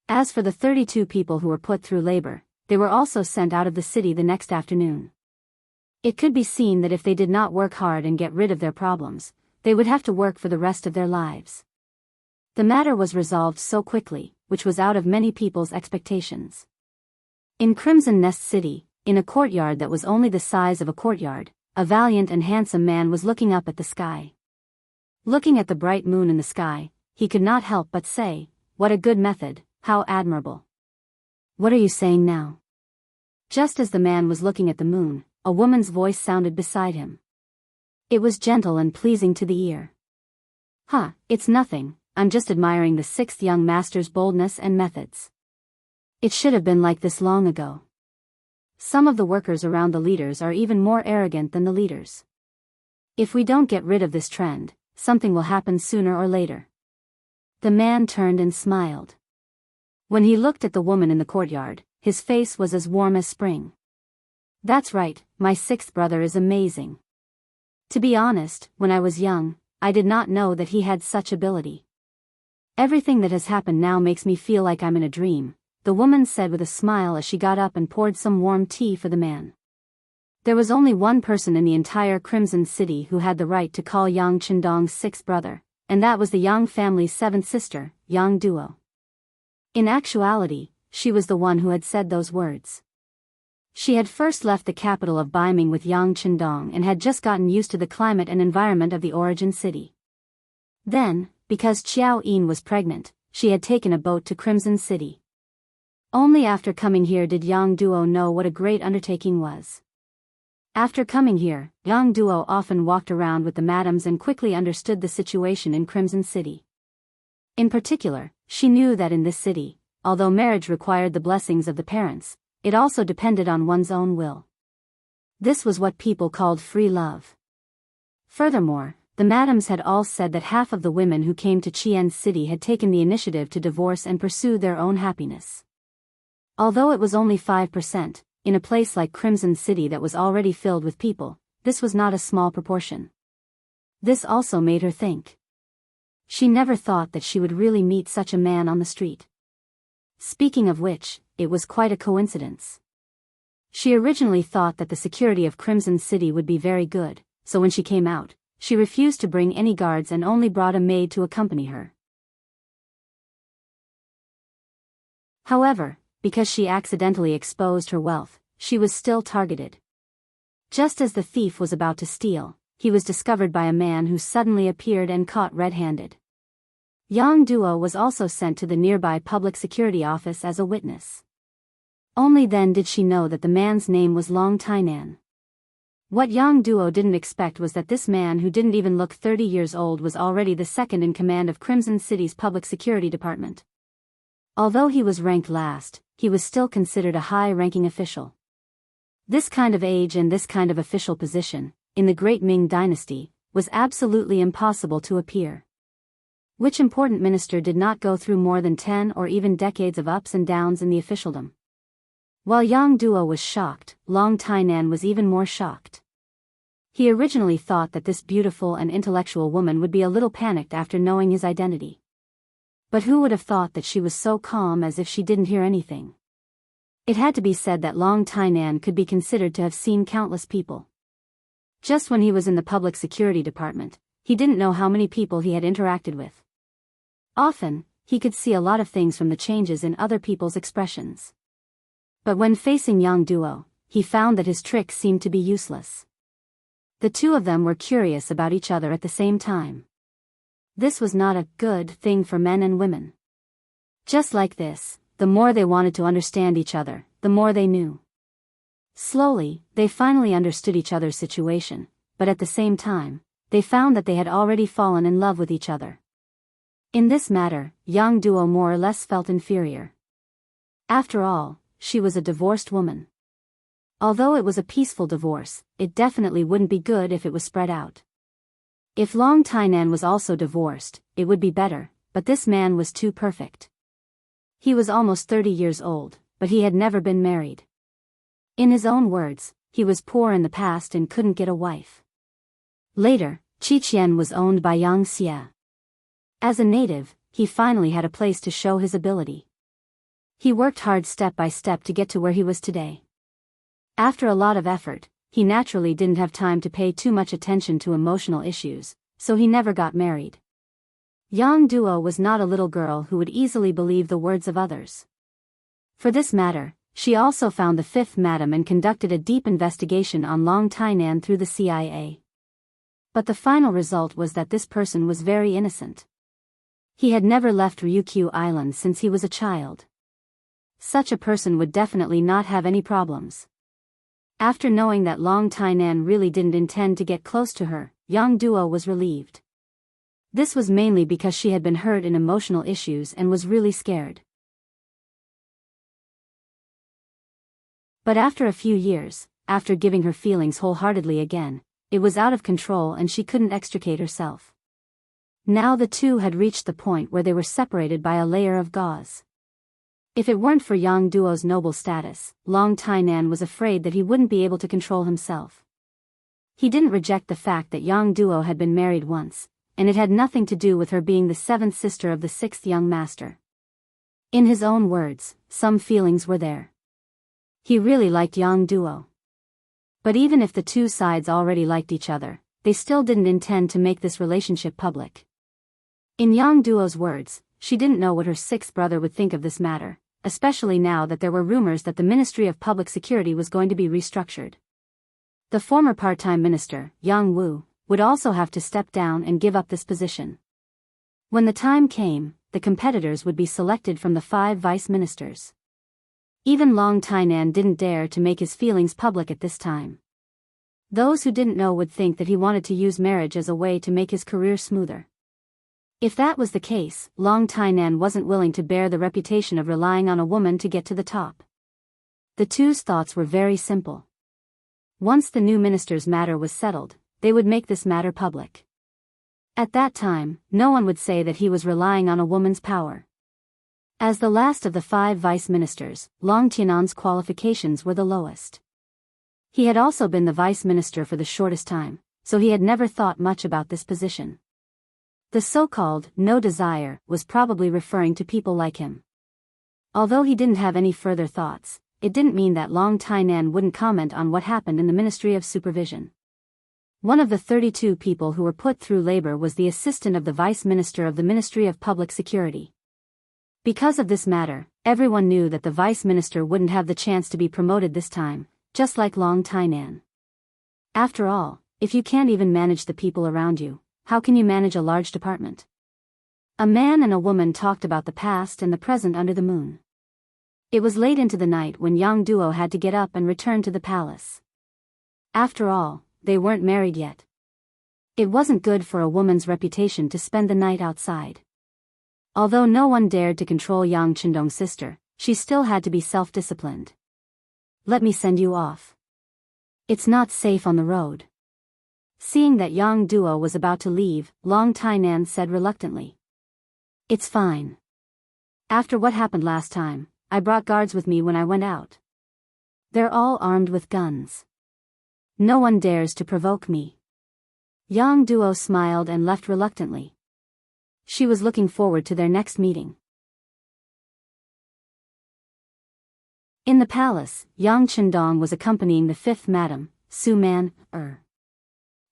As for the 32 people who were put through labor, they were also sent out of the city the next afternoon. It could be seen that if they did not work hard and get rid of their problems, they would have to work for the rest of their lives. The matter was resolved so quickly, which was out of many people's expectations. In Crimson Nest City, in a courtyard that was only the size of a courtyard, a valiant and handsome man was looking up at the sky. Looking at the bright moon in the sky, he could not help but say, "What a good method, how admirable." "What are you saying now?" Just as the man was looking at the moon, a woman's voice sounded beside him. It was gentle and pleasing to the ear. It's nothing, I'm just admiring the sixth young master's boldness and methods. It should have been like this long ago. Some of the workers around the leaders are even more arrogant than the leaders. If we don't get rid of this trend, something will happen sooner or later." The man turned and smiled. When he looked at the woman in the courtyard, his face was as warm as spring. "That's right, my sixth brother is amazing. To be honest, when I was young, I did not know that he had such ability. Everything that has happened now makes me feel like I'm in a dream," the woman said with a smile as she got up and poured some warm tea for the man. There was only one person in the entire Crimson City who had the right to call Yang Qindong's sixth brother, and that was the Yang family's seventh sister, Yang Duo. In actuality, she was the one who had said those words. She had first left the capital of Baiming with Yang Qindong and had just gotten used to the climate and environment of the origin city. Then, because Qiao Yin was pregnant, she had taken a boat to Crimson City. Only after coming here did Yang Duo know what a great undertaking was. After coming here, Yang Duo often walked around with the madams and quickly understood the situation in Crimson City. In particular, she knew that in this city, although marriage required the blessings of the parents, it also depended on one's own will. This was what people called free love. Furthermore, the madams had all said that half of the women who came to Qian City had taken the initiative to divorce and pursue their own happiness. Although it was only 5%, in a place like Crimson City that was already filled with people, this was not a small proportion. This also made her think. She never thought that she would really meet such a man on the street. Speaking of which, it was quite a coincidence. She originally thought that the security of Crimson City would be very good, so when she came out, she refused to bring any guards and only brought a maid to accompany her. However, because she accidentally exposed her wealth, she was still targeted. Just as the thief was about to steal, he was discovered by a man who suddenly appeared and caught red-handed. Yang Duo was also sent to the nearby public security office as a witness. Only then did she know that the man's name was Long Tainan. What Yang Duo didn't expect was that this man who didn't even look 30 years old was already the second in command of Crimson City's public security department. Although he was ranked last, he was still considered a high-ranking official. This kind of age and this kind of official position, in the Great Ming Dynasty, was absolutely impossible to appear. Which important minister did not go through more than 10 or even decades of ups and downs in the officialdom? While Yang Duo was shocked, Long Tainan was even more shocked. He originally thought that this beautiful and intellectual woman would be a little panicked after knowing his identity. But who would have thought that she was so calm as if she didn't hear anything? It had to be said that Long Tainan could be considered to have seen countless people. Just when he was in the public security department, he didn't know how many people he had interacted with. Often, he could see a lot of things from the changes in other people's expressions. But when facing Yang Duo, he found that his tricks seemed to be useless. The two of them were curious about each other at the same time. This was not a good thing for men and women. Just like this, the more they wanted to understand each other, the more they knew. Slowly, they finally understood each other's situation, but at the same time, they found that they had already fallen in love with each other. In this matter, young duo more or less felt inferior. After all, she was a divorced woman. Although it was a peaceful divorce, it definitely wouldn't be good if it was spread out. If Long Tainan was also divorced, it would be better, but this man was too perfect. He was almost 30 years old, but he had never been married. In his own words, he was poor in the past and couldn't get a wife. Later, Qiqian was owned by Yang Xie. As a native, he finally had a place to show his ability. He worked hard step by step to get to where he was today. After a lot of effort, he naturally didn't have time to pay too much attention to emotional issues, so he never got married. Yang Duo was not a little girl who would easily believe the words of others. For this matter, she also found the fifth madam and conducted a deep investigation on Long Tainan through the CIA. But the final result was that this person was very innocent. He had never left Ryukyu Island since he was a child. Such a person would definitely not have any problems. After knowing that Long Tainan really didn't intend to get close to her, Yang Duo was relieved. This was mainly because she had been hurt in emotional issues and was really scared. But after a few years, after giving her feelings wholeheartedly again, it was out of control and she couldn't extricate herself. Now the two had reached the point where they were separated by a layer of gauze. If it weren't for Yang Duo's noble status, Long Tainan was afraid that he wouldn't be able to control himself. He didn't reject the fact that Yang Duo had been married once, and it had nothing to do with her being the seventh sister of the sixth young master. In his own words, some feelings were there. He really liked Yang Duo. But even if the two sides already liked each other, they still didn't intend to make this relationship public. In Yang Duo's words, she didn't know what her sixth brother would think of this matter, especially now that there were rumors that the Ministry of Public Security was going to be restructured. The former part-time minister, Yang Wu, would also have to step down and give up this position. When the time came, the competitors would be selected from the 5 vice ministers. Even Long Tainan didn't dare to make his feelings public at this time. Those who didn't know would think that he wanted to use marriage as a way to make his career smoother. If that was the case, Long Tainan wasn't willing to bear the reputation of relying on a woman to get to the top. The two's thoughts were very simple. Once the new minister's matter was settled, they would make this matter public. At that time, no one would say that he was relying on a woman's power. As the last of the 5 vice ministers, Long Tianan's qualifications were the lowest. He had also been the vice minister for the shortest time, so he had never thought much about this position. The so-called no desire was probably referring to people like him. Although he didn't have any further thoughts, it didn't mean that Long Tainan wouldn't comment on what happened in the Ministry of Supervision. One of the 32 people who were put through labor was the assistant of the vice minister of the Ministry of Public Security. Because of this matter, everyone knew that the vice minister wouldn't have the chance to be promoted this time, just like Long Tainan. After all, if you can't even manage the people around you, how can you manage a large department? A man and a woman talked about the past and the present under the moon. It was late into the night when Yang Duo had to get up and return to the palace. After all, they weren't married yet. It wasn't good for a woman's reputation to spend the night outside. Although no one dared to control Yang Chendong's sister, she still had to be self-disciplined. Let me send you off. It's not safe on the road. Seeing that Yang Duo was about to leave, Long Tainan said reluctantly. It's fine. After what happened last time, I brought guards with me when I went out. They're all armed with guns. No one dares to provoke me. Yang Duo smiled and left reluctantly. She was looking forward to their next meeting. In the palace, Yang Chendong was accompanying the 5th madam, Su Man.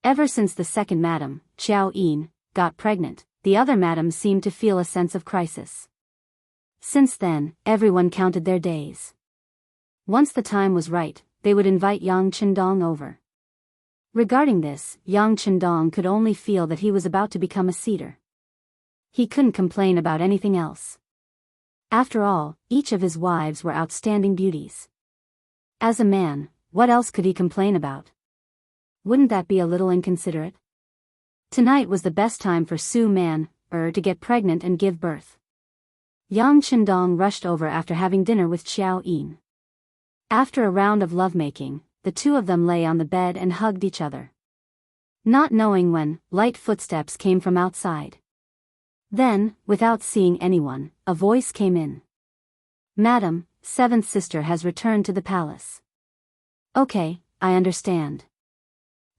Ever since the 2nd madam, Qiao Yin, got pregnant, the other madams seemed to feel a sense of crisis. Since then, everyone counted their days. Once the time was right, they would invite Yang Chendong over. Regarding this, Yang Chendong could only feel that he was about to become a cedar. He couldn't complain about anything else. After all, each of his wives were outstanding beauties. As a man, what else could he complain about? Wouldn't that be a little inconsiderate? Tonight was the best time for Su Man to get pregnant and give birth. Yang Qindong rushed over after having dinner with Xiao Yin. After a round of lovemaking, the two of them lay on the bed and hugged each other. Not knowing when, light footsteps came from outside. Then, without seeing anyone, a voice came in. "Madam, seventh sister has returned to the palace." "Okay, I understand."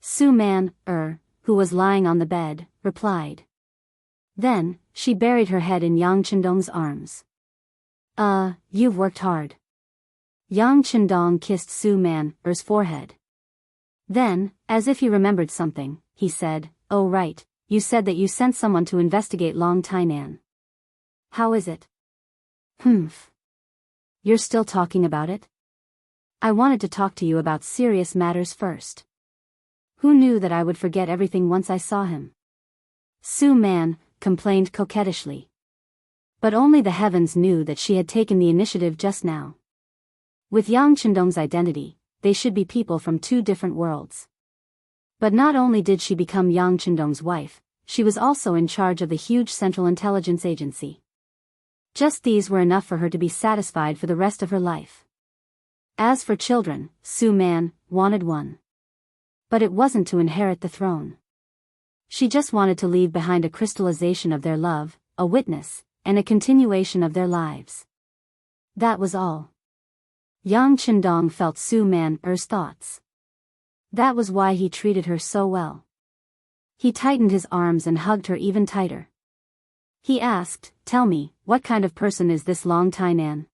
Su Man, who was lying on the bed, replied. Then, she buried her head in Yang Qindong's arms. You've worked hard." Yang Qindong kissed Su Man's forehead. Then, as if he remembered something, he said, "Oh right, you said that you sent someone to investigate Long Tainan. How is it?" "Humph. You're still talking about it?" "I wanted to talk to you about serious matters first." "Who knew that I would forget everything once I saw him?" Su Man complained coquettishly. But only the heavens knew that she had taken the initiative just now. With Yang Qindong's identity, they should be people from two different worlds. But not only did she become Yang Qindong's wife, she was also in charge of the huge Central Intelligence Agency. Just these were enough for her to be satisfied for the rest of her life. As for children, Su Man wanted one. But it wasn't to inherit the throne. She just wanted to leave behind a crystallization of their love, a witness, and a continuation of their lives. That was all. Yang Qindong felt Su Man's thoughts. That was why he treated her so well. He tightened his arms and hugged her even tighter. He asked, "Tell me, what kind of person is this Long Tainan?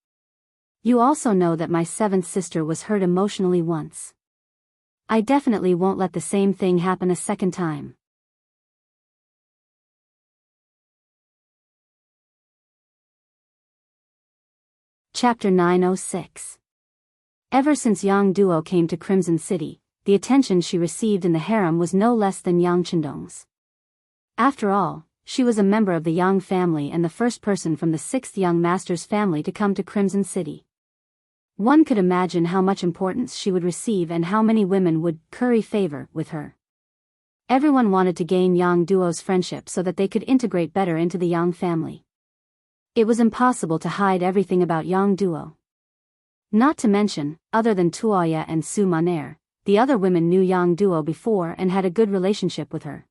You also know that my seventh sister was hurt emotionally once. I definitely won't let the same thing happen a second time." Chapter 906. Ever since Yang Duo came to Crimson City, the attention she received in the harem was no less than Yang Qindong's. After all, she was a member of the Yang family and the first person from the sixth young master's family to come to Crimson City. One could imagine how much importance she would receive and how many women would curry favor with her. Everyone wanted to gain Yang Duo's friendship so that they could integrate better into the Yang family. It was impossible to hide everything about Yang Duo. Not to mention, other than Tuoya and Su Maner, the other women knew Yang Duo before and had a good relationship with her.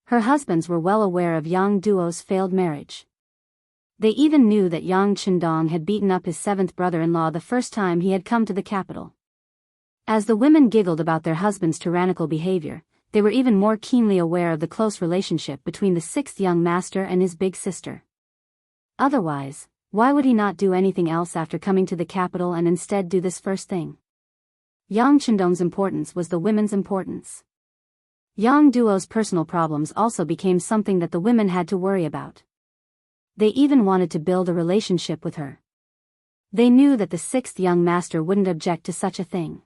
Her husbands were well aware of Yang Duo's failed marriage. They even knew that Yang Qindong had beaten up his seventh brother-in-law the first time he had come to the capital. As the women giggled about their husband's tyrannical behavior, they were even more keenly aware of the close relationship between the sixth young master and his big sister. Otherwise, why would he not do anything else after coming to the capital and instead do this first thing? Yang Qindong's importance was the women's importance. Yang Duo's personal problems also became something that the women had to worry about. They even wanted to build a relationship with her. They knew that the sixth young master wouldn't object to such a thing.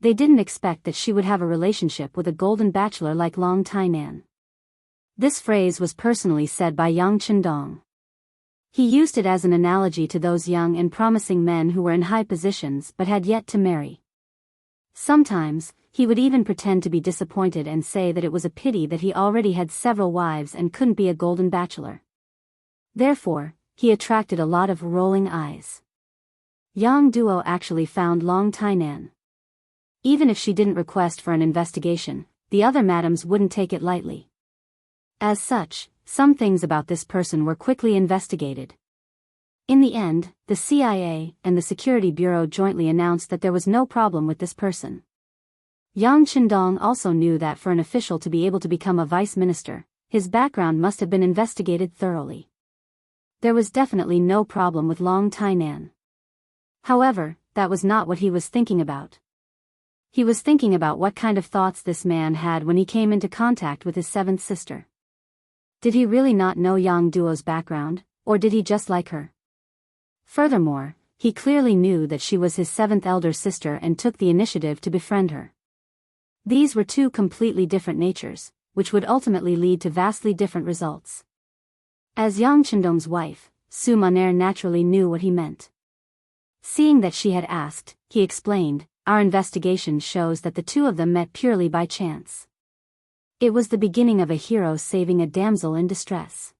They didn't expect that she would have a relationship with a golden bachelor like Long Tainan. This phrase was personally said by Yang Qindong. He used it as an analogy to those young and promising men who were in high positions but had yet to marry. Sometimes, he would even pretend to be disappointed and say that it was a pity that he already had several wives and couldn't be a golden bachelor. Therefore, he attracted a lot of rolling eyes. Yang Duo actually found Long Tainan. Even if she didn't request for an investigation, the other madams wouldn't take it lightly. As such, some things about this person were quickly investigated. In the end, the CIA and the Security Bureau jointly announced that there was no problem with this person. Yang Qindong also knew that for an official to be able to become a vice minister, his background must have been investigated thoroughly. There was definitely no problem with Long Tainan. However, that was not what he was thinking about. He was thinking about what kind of thoughts this man had when he came into contact with his seventh sister. Did he really not know Yang Duo's background, or did he just like her? Furthermore, he clearly knew that she was his seventh elder sister and took the initiative to befriend her. These were two completely different natures, which would ultimately lead to vastly different results. As Yang Qindong's wife, Su Monair naturally knew what he meant. Seeing that she had asked, he explained, "Our investigation shows that the two of them met purely by chance. It was the beginning of a hero saving a damsel in distress."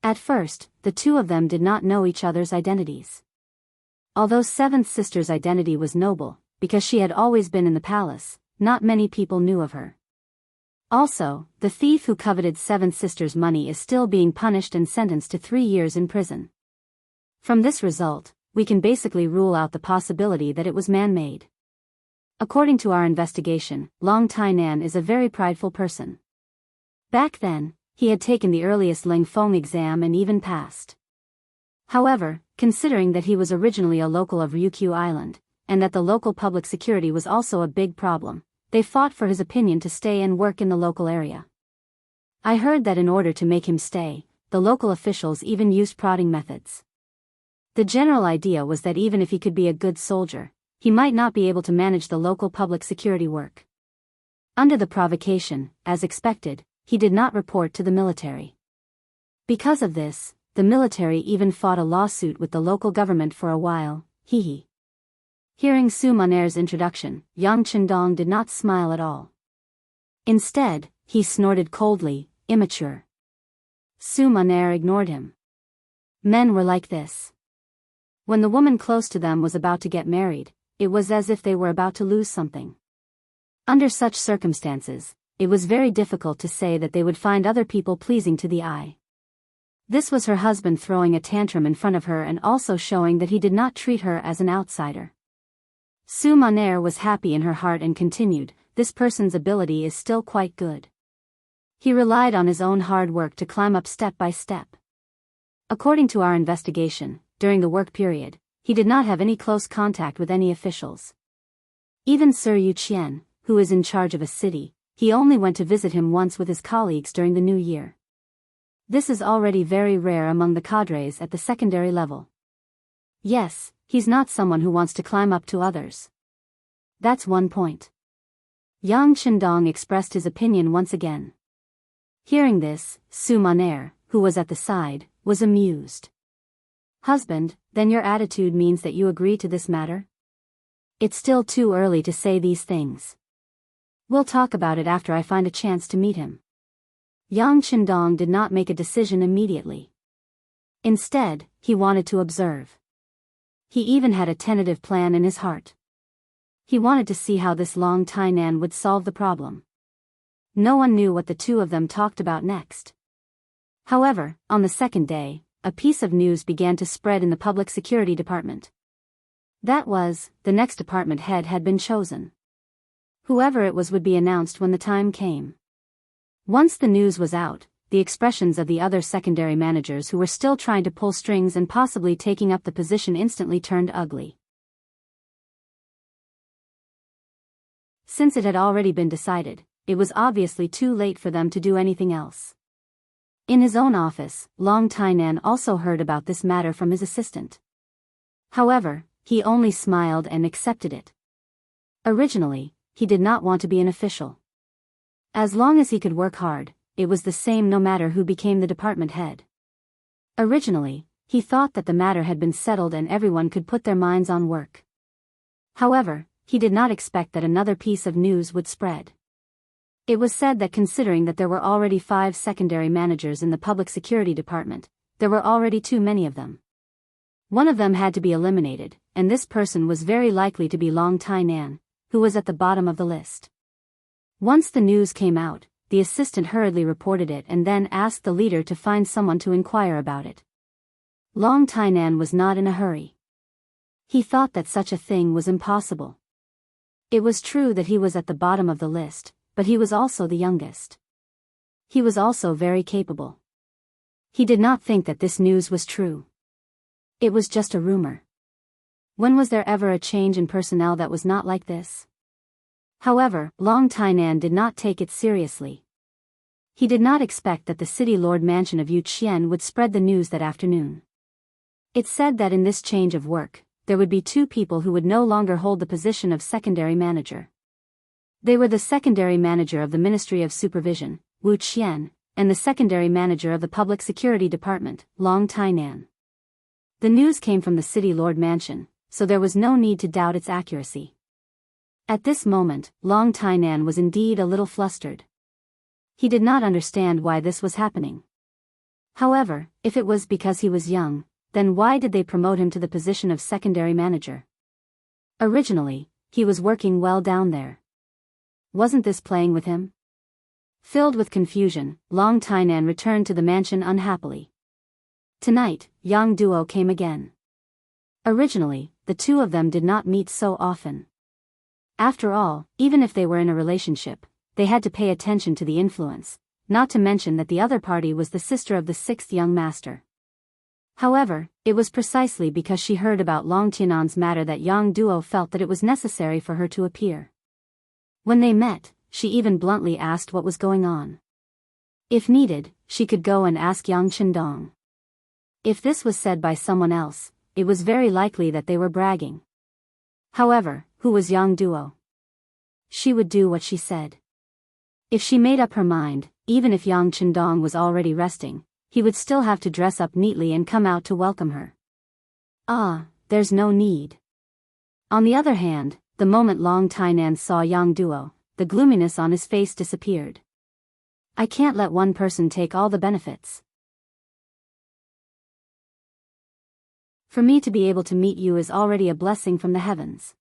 At first, the two of them did not know each other's identities. Although Seventh Sister's identity was noble, because she had always been in the palace, not many people knew of her. Also, the thief who coveted Seventh Sister's money is still being punished and sentenced to 3 years in prison. From this result, we can basically rule out the possibility that it was man-made. According to our investigation, Long Tainan is a very prideful person. Back then, he had taken the earliest Ling Feng exam and even passed. However, considering that he was originally a local of Ryukyu Island, and that the local public security was also a big problem, they fought for his opinion to stay and work in the local area. I heard that in order to make him stay, the local officials even used prodding methods. The general idea was that even if he could be a good soldier, he might not be able to manage the local public security work. Under the provocation, as expected, he did not report to the military. Because of this, the military even fought a lawsuit with the local government for a while. Hehe. Hearing Su Monair's introduction, Yang Qindong did not smile at all. Instead, he snorted coldly, "Immature." Su Monair ignored him. Men were like this. When the woman close to them was about to get married, it was as if they were about to lose something. Under such circumstances, it was very difficult to say that they would find other people pleasing to the eye. This was her husband throwing a tantrum in front of her and also showing that he did not treat her as an outsider. Su Monair was happy in her heart and continued, "This person's ability is still quite good. He relied on his own hard work to climb up step by step. According to our investigation, during the work period, he did not have any close contact with any officials. Even Sir Yu Qian, who is in charge of a city, he only went to visit him once with his colleagues during the New Year. This is already very rare among the cadres at the secondary level. Yes, he's not someone who wants to climb up to others. That's one point." Yang Qindong expressed his opinion once again. Hearing this, Su Monair, who was at the side, was amused. "Husband, then your attitude means that you agree to this matter? It's still too early to say these things. We'll talk about it after I find a chance to meet him." Yang Qindong did not make a decision immediately. Instead, he wanted to observe. He even had a tentative plan in his heart. He wanted to see how this Long Tainan would solve the problem. No one knew what the two of them talked about next. However, on the second day, a piece of news began to spread in the public security department. That was, the next department head had been chosen. Whoever it was would be announced when the time came. Once the news was out, the expressions of the other secondary managers who were still trying to pull strings and possibly taking up the position instantly turned ugly. Since it had already been decided, it was obviously too late for them to do anything else. In his own office, Long Tainan also heard about this matter from his assistant. However, he only smiled and accepted it. Originally, he did not want to be an official. As long as he could work hard, it was the same no matter who became the department head. Originally, he thought that the matter had been settled and everyone could put their minds on work. However, he did not expect that another piece of news would spread. It was said that considering that there were already 5 secondary managers in the public security department, there were already too many of them. One of them had to be eliminated, and this person was very likely to be Long Tainan, who was at the bottom of the list. Once the news came out, the assistant hurriedly reported it and then asked the leader to find someone to inquire about it. Long Tainan was not in a hurry. He thought that such a thing was impossible. It was true that he was at the bottom of the list, but he was also the youngest. He was also very capable. He did not think that this news was true. It was just a rumor. When was there ever a change in personnel that was not like this? However, Long Tainan did not take it seriously. He did not expect that the city lord mansion of Yu Qian would spread the news that afternoon. It said that in this change of work, there would be 2 people who would no longer hold the position of secondary manager. They were the secondary manager of the Ministry of Supervision, Wu Qian, and the secondary manager of the Public Security Department, Long Tainan. The news came from the city lord mansion, so there was no need to doubt its accuracy. At this moment, Long Tainan was indeed a little flustered. He did not understand why this was happening. However, if it was because he was young, then why did they promote him to the position of secondary manager? Originally, he was working well down there. Wasn't this playing with him? Filled with confusion, Long Tainan returned to the mansion unhappily. Tonight, Yang Duo came again. Originally, the two of them did not meet so often. After all, even if they were in a relationship, they had to pay attention to the influence, not to mention that the other party was the sister of the sixth young master. However, it was precisely because she heard about Long Tianan's matter that Yang Duo felt that it was necessary for her to appear. When they met, she even bluntly asked what was going on. If needed, she could go and ask Yang Chendong. If this was said by someone else, it was very likely that they were bragging. However, who was Yang Duo? She would do what she said. If she made up her mind, even if Yang Chendong was already resting, he would still have to dress up neatly and come out to welcome her. Ah, there's no need. On the other hand, the moment Long Tainan saw Yang Duo, the gloominess on his face disappeared. I can't let one person take all the benefits. For me to be able to meet you is already a blessing from the heavens.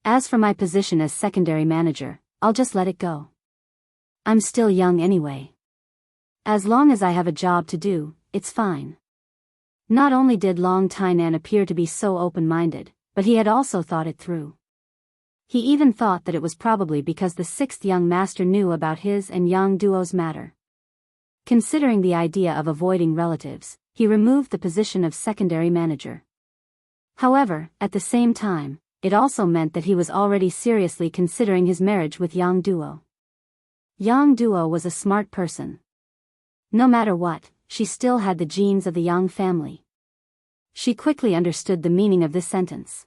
As for my position as secondary manager, I'll just let it go. I'm still young anyway. As long as I have a job to do, it's fine. Not only did Long Tainan appear to be so open-minded, but he had also thought it through. He even thought that it was probably because the sixth young master knew about his and Yang Duo's matter. Considering the idea of avoiding relatives, he removed the position of secondary manager. However, at the same time, it also meant that he was already seriously considering his marriage with Yang Duo. Yang Duo was a smart person. No matter what, she still had the genes of the Yang family. She quickly understood the meaning of this sentence.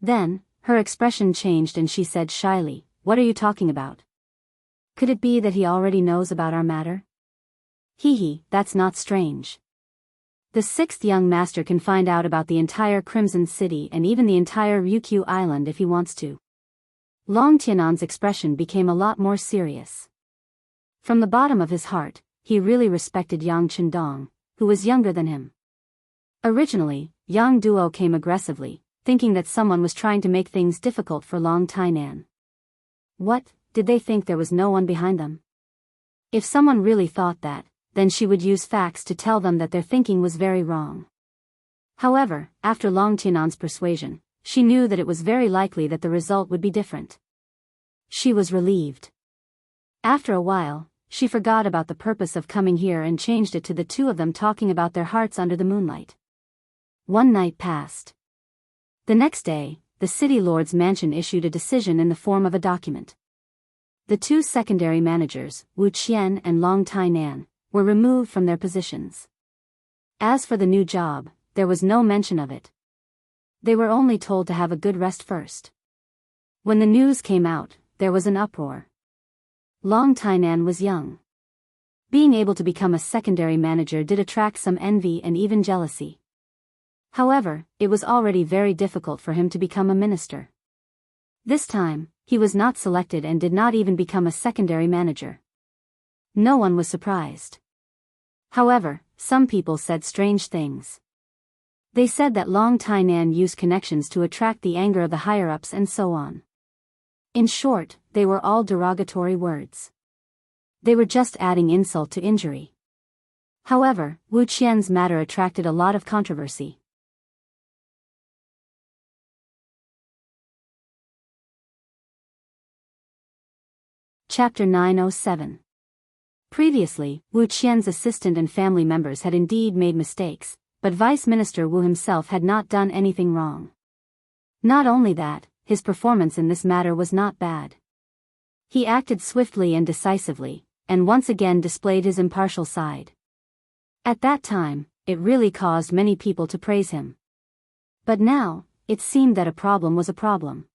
Then, her expression changed and she said shyly, "What are you talking about? Could it be that he already knows about our matter?" Hee, that's not strange. The sixth young master can find out about the entire Crimson City and even the entire Ryukyu Island if he wants to. Long Tianan's expression became a lot more serious. From the bottom of his heart, he really respected Yang Chendong, who was younger than him. Originally, Yang Duo came aggressively, thinking that someone was trying to make things difficult for Long Tainan. What, did they think there was no one behind them? If someone really thought that, then she would use facts to tell them that their thinking was very wrong. However, after Long Tianan's persuasion, she knew that it was very likely that the result would be different. She was relieved. After a while, she forgot about the purpose of coming here and changed it to the two of them talking about their hearts under the moonlight. One night passed. The next day, the city lord's mansion issued a decision in the form of a document. The two secondary managers, Wu Qian and Long Tainan, were removed from their positions. As for the new job, there was no mention of it. They were only told to have a good rest first. When the news came out, there was an uproar. Long Tainan was young. Being able to become a secondary manager did attract some envy and even jealousy. However, it was already very difficult for him to become a minister. This time, he was not selected and did not even become a secondary manager. No one was surprised. However, some people said strange things. They said that Long Tainan used connections to attract the anger of the higher-ups and so on. In short, they were all derogatory words. They were just adding insult to injury. However, Wu Qian's matter attracted a lot of controversy. Chapter 907. Previously, Wu Qian's assistant and family members had indeed made mistakes, but Vice Minister Wu himself had not done anything wrong. Not only that, his performance in this matter was not bad. He acted swiftly and decisively, and once again displayed his impartial side. At that time, it really caused many people to praise him. But now, it seemed that a problem was a problem.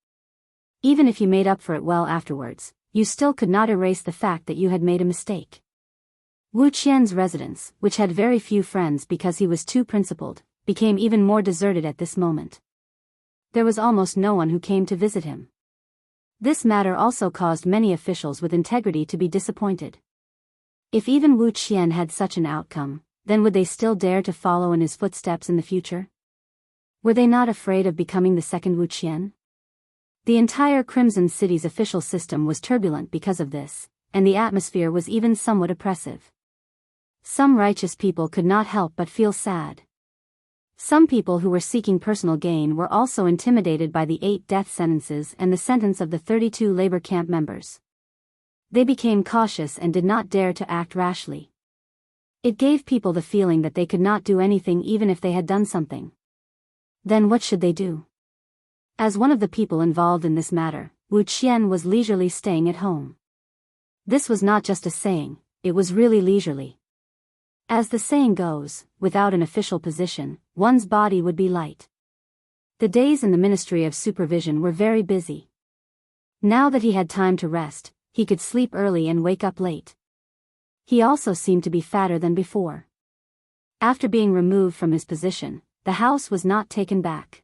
Even if you made up for it well afterwards, you still could not erase the fact that you had made a mistake. Wu Qian's residence, which had very few friends because he was too principled, became even more deserted at this moment. There was almost no one who came to visit him. This matter also caused many officials with integrity to be disappointed. If even Wu Qian had such an outcome, then would they still dare to follow in his footsteps in the future? Were they not afraid of becoming the second Wu Qian? The entire Crimson City's official system was turbulent because of this, and the atmosphere was even somewhat oppressive. Some righteous people could not help but feel sad. Some people who were seeking personal gain were also intimidated by the 8 death sentences and the sentence of the 32 labor camp members. They became cautious and did not dare to act rashly. It gave people the feeling that they could not do anything even if they had done something. Then what should they do? As one of the people involved in this matter, Wu Qian was leisurely staying at home. This was not just a saying, it was really leisurely. As the saying goes, without an official position, one's body would be light. The days in the Ministry of Supervision were very busy. Now that he had time to rest, he could sleep early and wake up late. He also seemed to be fatter than before. After being removed from his position, the house was not taken back.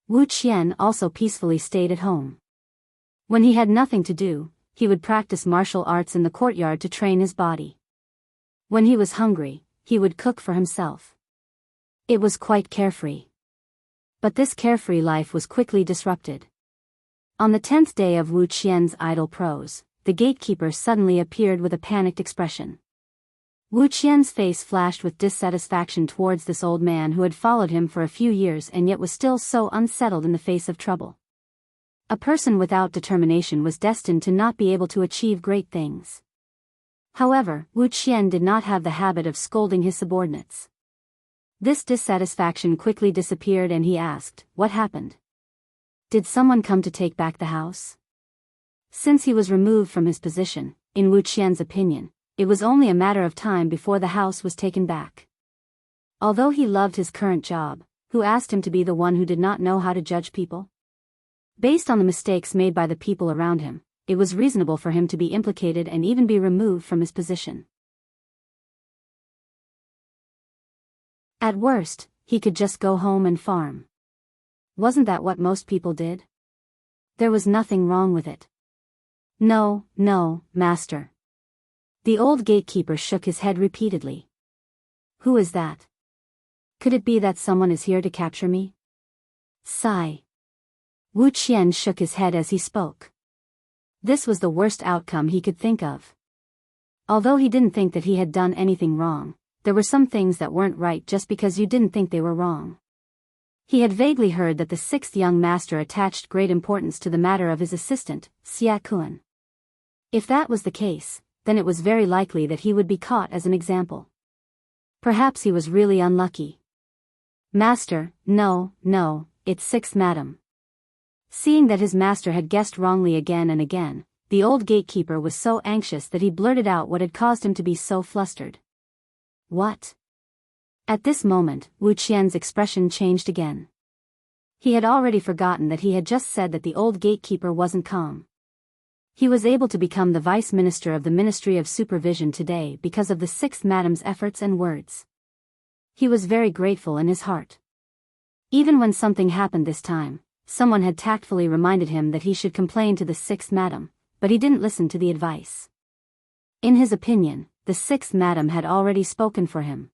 Wu Qian also peacefully stayed at home. When he had nothing to do, he would practice martial arts in the courtyard to train his body. When he was hungry, he would cook for himself. It was quite carefree. But this carefree life was quickly disrupted. On the 10th day of Wu Qian's idle prose, the gatekeeper suddenly appeared with a panicked expression. Wu Qian's face flashed with dissatisfaction towards this old man who had followed him for a few years and yet was still so unsettled in the face of trouble. A person without determination was destined to not be able to achieve great things. However, Wu Qian did not have the habit of scolding his subordinates. This dissatisfaction quickly disappeared and he asked, "What happened? Did someone come to take back the house?" Since he was removed from his position, in Wu Qian's opinion, it was only a matter of time before the house was taken back. Although he loved his current job, who asked him to be the one who did not know how to judge people? Based on the mistakes made by the people around him, it was reasonable for him to be implicated and even be removed from his position. At worst, he could just go home and farm. Wasn't that what most people did? There was nothing wrong with it. No, no, master. The old gatekeeper shook his head repeatedly. Who is that? Could it be that someone is here to capture me? Sigh. Wu Qian shook his head as he spoke. This was the worst outcome he could think of. Although he didn't think that he had done anything wrong, there were some things that weren't right just because you didn't think they were wrong. He had vaguely heard that the 6th young master attached great importance to the matter of his assistant, Xia Kuan. If that was the case, then it was very likely that he would be caught as an example. Perhaps he was really unlucky. Master, no, it's 6th madam. Seeing that his master had guessed wrongly again and again, the old gatekeeper was so anxious that he blurted out what had caused him to be so flustered. What? At this moment, Wu Qian's expression changed again. He had already forgotten that he had just said that the old gatekeeper wasn't calm. He was able to become the vice minister of the Ministry of Supervision today because of the 6th madam's efforts and words. He was very grateful in his heart. Even when something happened this time, someone had tactfully reminded him that he should complain to the 6th madam, but he didn't listen to the advice. In his opinion, the 6th madam had already spoken for him.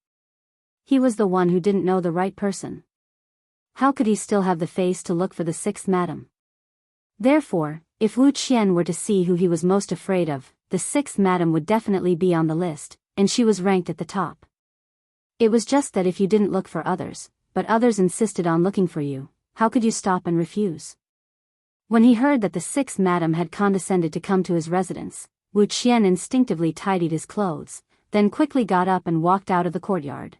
He was the one who didn't know the right person. How could he still have the face to look for the 6th madam? Therefore, if Wu Qian were to see who he was most afraid of, the 6th madam would definitely be on the list, and she was ranked at the top. It was just that if you didn't look for others, but others insisted on looking for you, how could you stop and refuse? When he heard that the 6th madam had condescended to come to his residence, Wu Qian instinctively tidied his clothes, then quickly got up and walked out of the courtyard.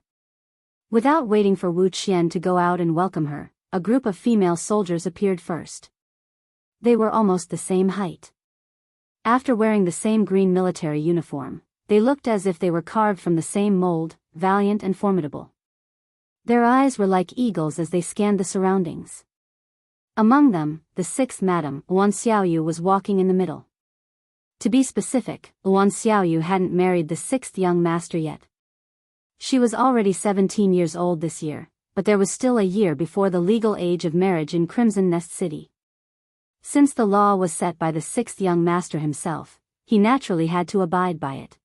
Without waiting for Wu Qian to go out and welcome her, a group of female soldiers appeared first. They were almost the same height. After wearing the same green military uniform, they looked as if they were carved from the same mold, valiant and formidable. Their eyes were like eagles as they scanned the surroundings. Among them, the 6th madam, Wan Xiaoyu, was walking in the middle. To be specific, Luan Xiaoyu hadn't married the sixth young master yet. She was already 17 years old this year, but there was still a year before the legal age of marriage in Crimson Nest City. Since the law was set by the sixth young master himself, he naturally had to abide by it.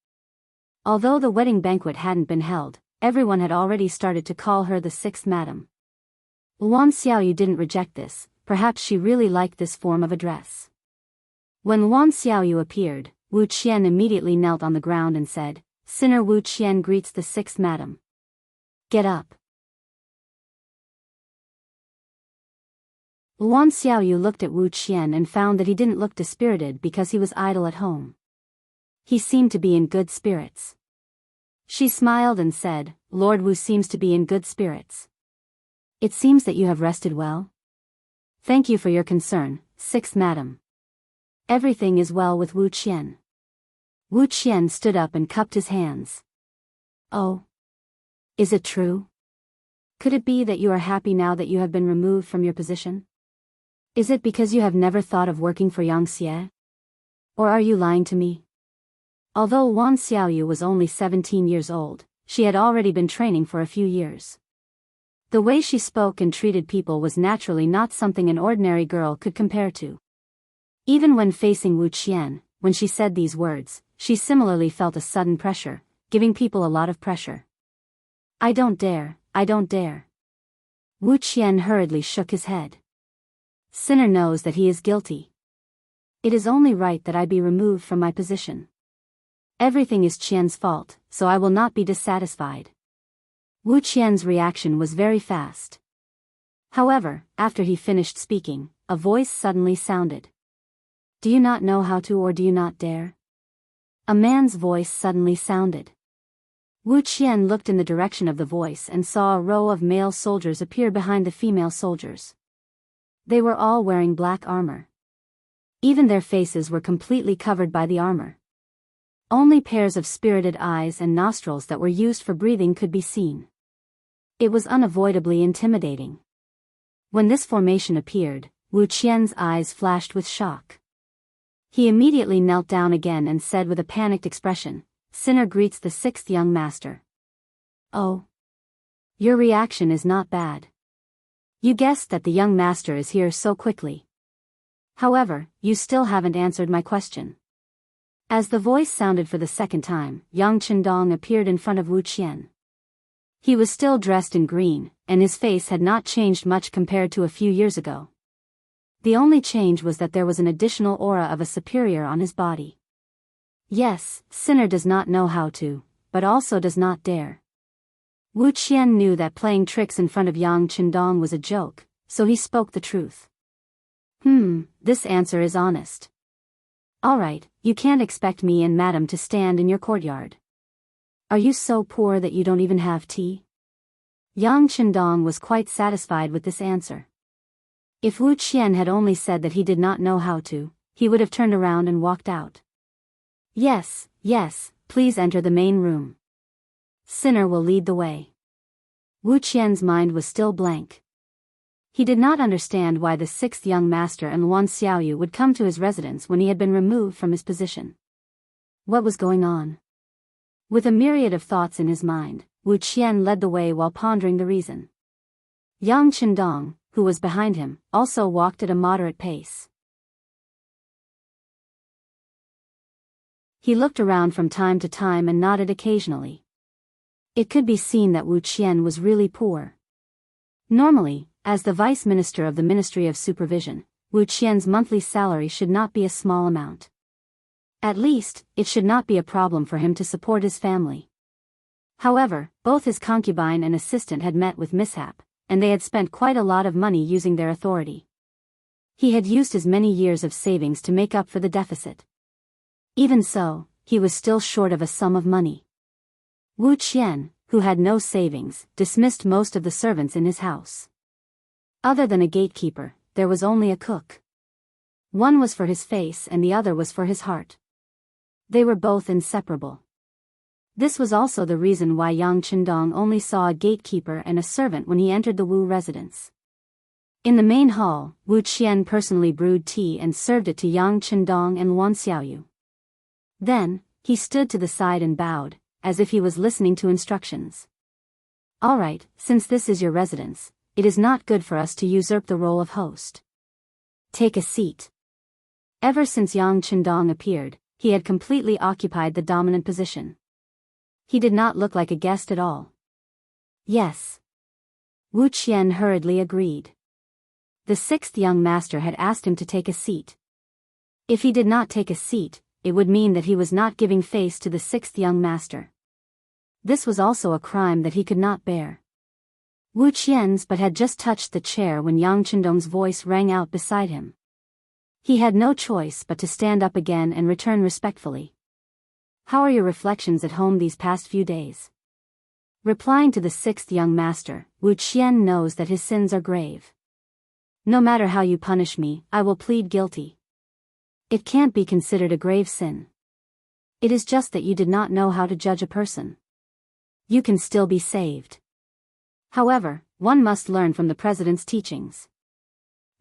Although the wedding banquet hadn't been held, everyone had already started to call her the sixth madam. Luan Xiaoyu didn't reject this, perhaps she really liked this form of address. When Luan Xiaoyu appeared, Wu Qian immediately knelt on the ground and said, "Sinner Wu Qian greets the sixth madam. Get up." Luan Xiaoyu looked at Wu Qian and found that he didn't look dispirited because he was idle at home. He seemed to be in good spirits. She smiled and said, "Lord Wu seems to be in good spirits. It seems that you have rested well. Thank you for your concern, sixth madam. Everything is well with Wu Qian." Wu Qian stood up and cupped his hands. "Oh. Is it true? Could it be that you are happy now that you have been removed from your position? Is it because you have never thought of working for Yang Xie? Or are you lying to me?" Although Luan Xiaoyu was only 17 years old, she had already been training for a few years. The way she spoke and treated people was naturally not something an ordinary girl could compare to. Even when facing Wu Qian, when she said these words, she similarly felt a sudden pressure, giving people a lot of pressure. I don't dare. Wu Qian hurriedly shook his head. Sinner knows that he is guilty. It is only right that I be removed from my position. Everything is Qian's fault, so I will not be dissatisfied. Wu Qian's reaction was very fast. However, after he finished speaking, a voice suddenly sounded. Do you not know how to, or do you not dare? A man's voice suddenly sounded. Wu Qian looked in the direction of the voice and saw a row of male soldiers appear behind the female soldiers. They were all wearing black armor. Even their faces were completely covered by the armor. Only pairs of spirited eyes and nostrils that were used for breathing could be seen. It was unavoidably intimidating. When this formation appeared, Wu Qian's eyes flashed with shock. He immediately knelt down again and said with a panicked expression, "Sinner greets the sixth young master." Oh. Your reaction is not bad. You guessed that the young master is here so quickly. However, you still haven't answered my question. As the voice sounded for the second time, Yang Chendong appeared in front of Wu Qian. He was still dressed in green, and his face had not changed much compared to a few years ago. The only change was that there was an additional aura of a superior on his body. Yes, Sinner does not know how to, but also does not dare. Wu Qian knew that playing tricks in front of Yang Chendong was a joke, so he spoke the truth. This answer is honest. Alright, you can't expect me and madam to stand in your courtyard. Are you so poor that you don't even have tea? Yang Chendong was quite satisfied with this answer. If Wu Qian had only said that he did not know how to, he would have turned around and walked out. Yes, please enter the main room. Sinner will lead the way. Wu Qian's mind was still blank. He did not understand why the sixth young master and Luan Xiaoyu would come to his residence when he had been removed from his position. What was going on? With a myriad of thoughts in his mind, Wu Qian led the way while pondering the reason. Yang Chendong, who was behind him, also walked at a moderate pace. He looked around from time to time and nodded occasionally. It could be seen that Wu Qian was really poor. Normally, as the Vice Minister of the Ministry of Supervision, Wu Qian's monthly salary should not be a small amount. At least, it should not be a problem for him to support his family. However, both his concubine and assistant had met with mishap, and they had spent quite a lot of money using their authority. He had used his many years of savings to make up for the deficit. Even so, he was still short of a sum of money. Wu Qian, who had no savings, dismissed most of the servants in his house. Other than a gatekeeper, there was only a cook. One was for his face and the other was for his heart. They were both inseparable. This was also the reason why Yang Chendong only saw a gatekeeper and a servant when he entered the Wu residence. In the main hall, Wu Qian personally brewed tea and served it to Yang Chendong and Luan Xiaoyu. Then, he stood to the side and bowed, as if he was listening to instructions. All right, since this is your residence, it is not good for us to usurp the role of host. Take a seat. Ever since Yang Qindong appeared, he had completely occupied the dominant position. He did not look like a guest at all. Yes. Wu Qian hurriedly agreed. The sixth young master had asked him to take a seat. If he did not take a seat, it would mean that he was not giving face to the sixth young master. This was also a crime that he could not bear. Wu Qian's but had just touched the chair when Yang Qindong's voice rang out beside him. He had no choice but to stand up again and return respectfully. How are your reflections at home these past few days? Replying to the sixth young master, Wu Qian knows that his sins are grave. No matter how you punish me, I will plead guilty. It can't be considered a grave sin. It is just that you did not know how to judge a person. You can still be saved. However, one must learn from the president's teachings.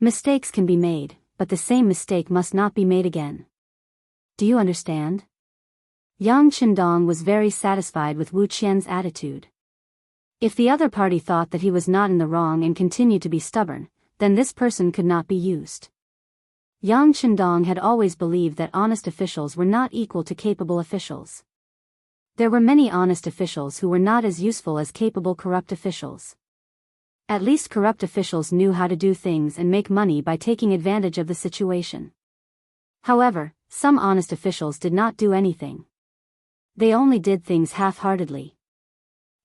Mistakes can be made, but the same mistake must not be made again. Do you understand? Yang Qindong was very satisfied with Wu Qian's attitude. If the other party thought that he was not in the wrong and continued to be stubborn, then this person could not be used. Yang Qindong had always believed that honest officials were not equal to capable officials. There were many honest officials who were not as useful as capable corrupt officials. At least corrupt officials knew how to do things and make money by taking advantage of the situation. However, some honest officials did not do anything. They only did things half-heartedly.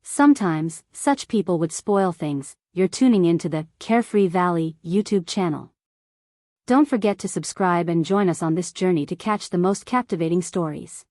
Sometimes, such people would spoil things. You're tuning into the Carefree Valley YouTube channel. Don't forget to subscribe and join us on this journey to catch the most captivating stories.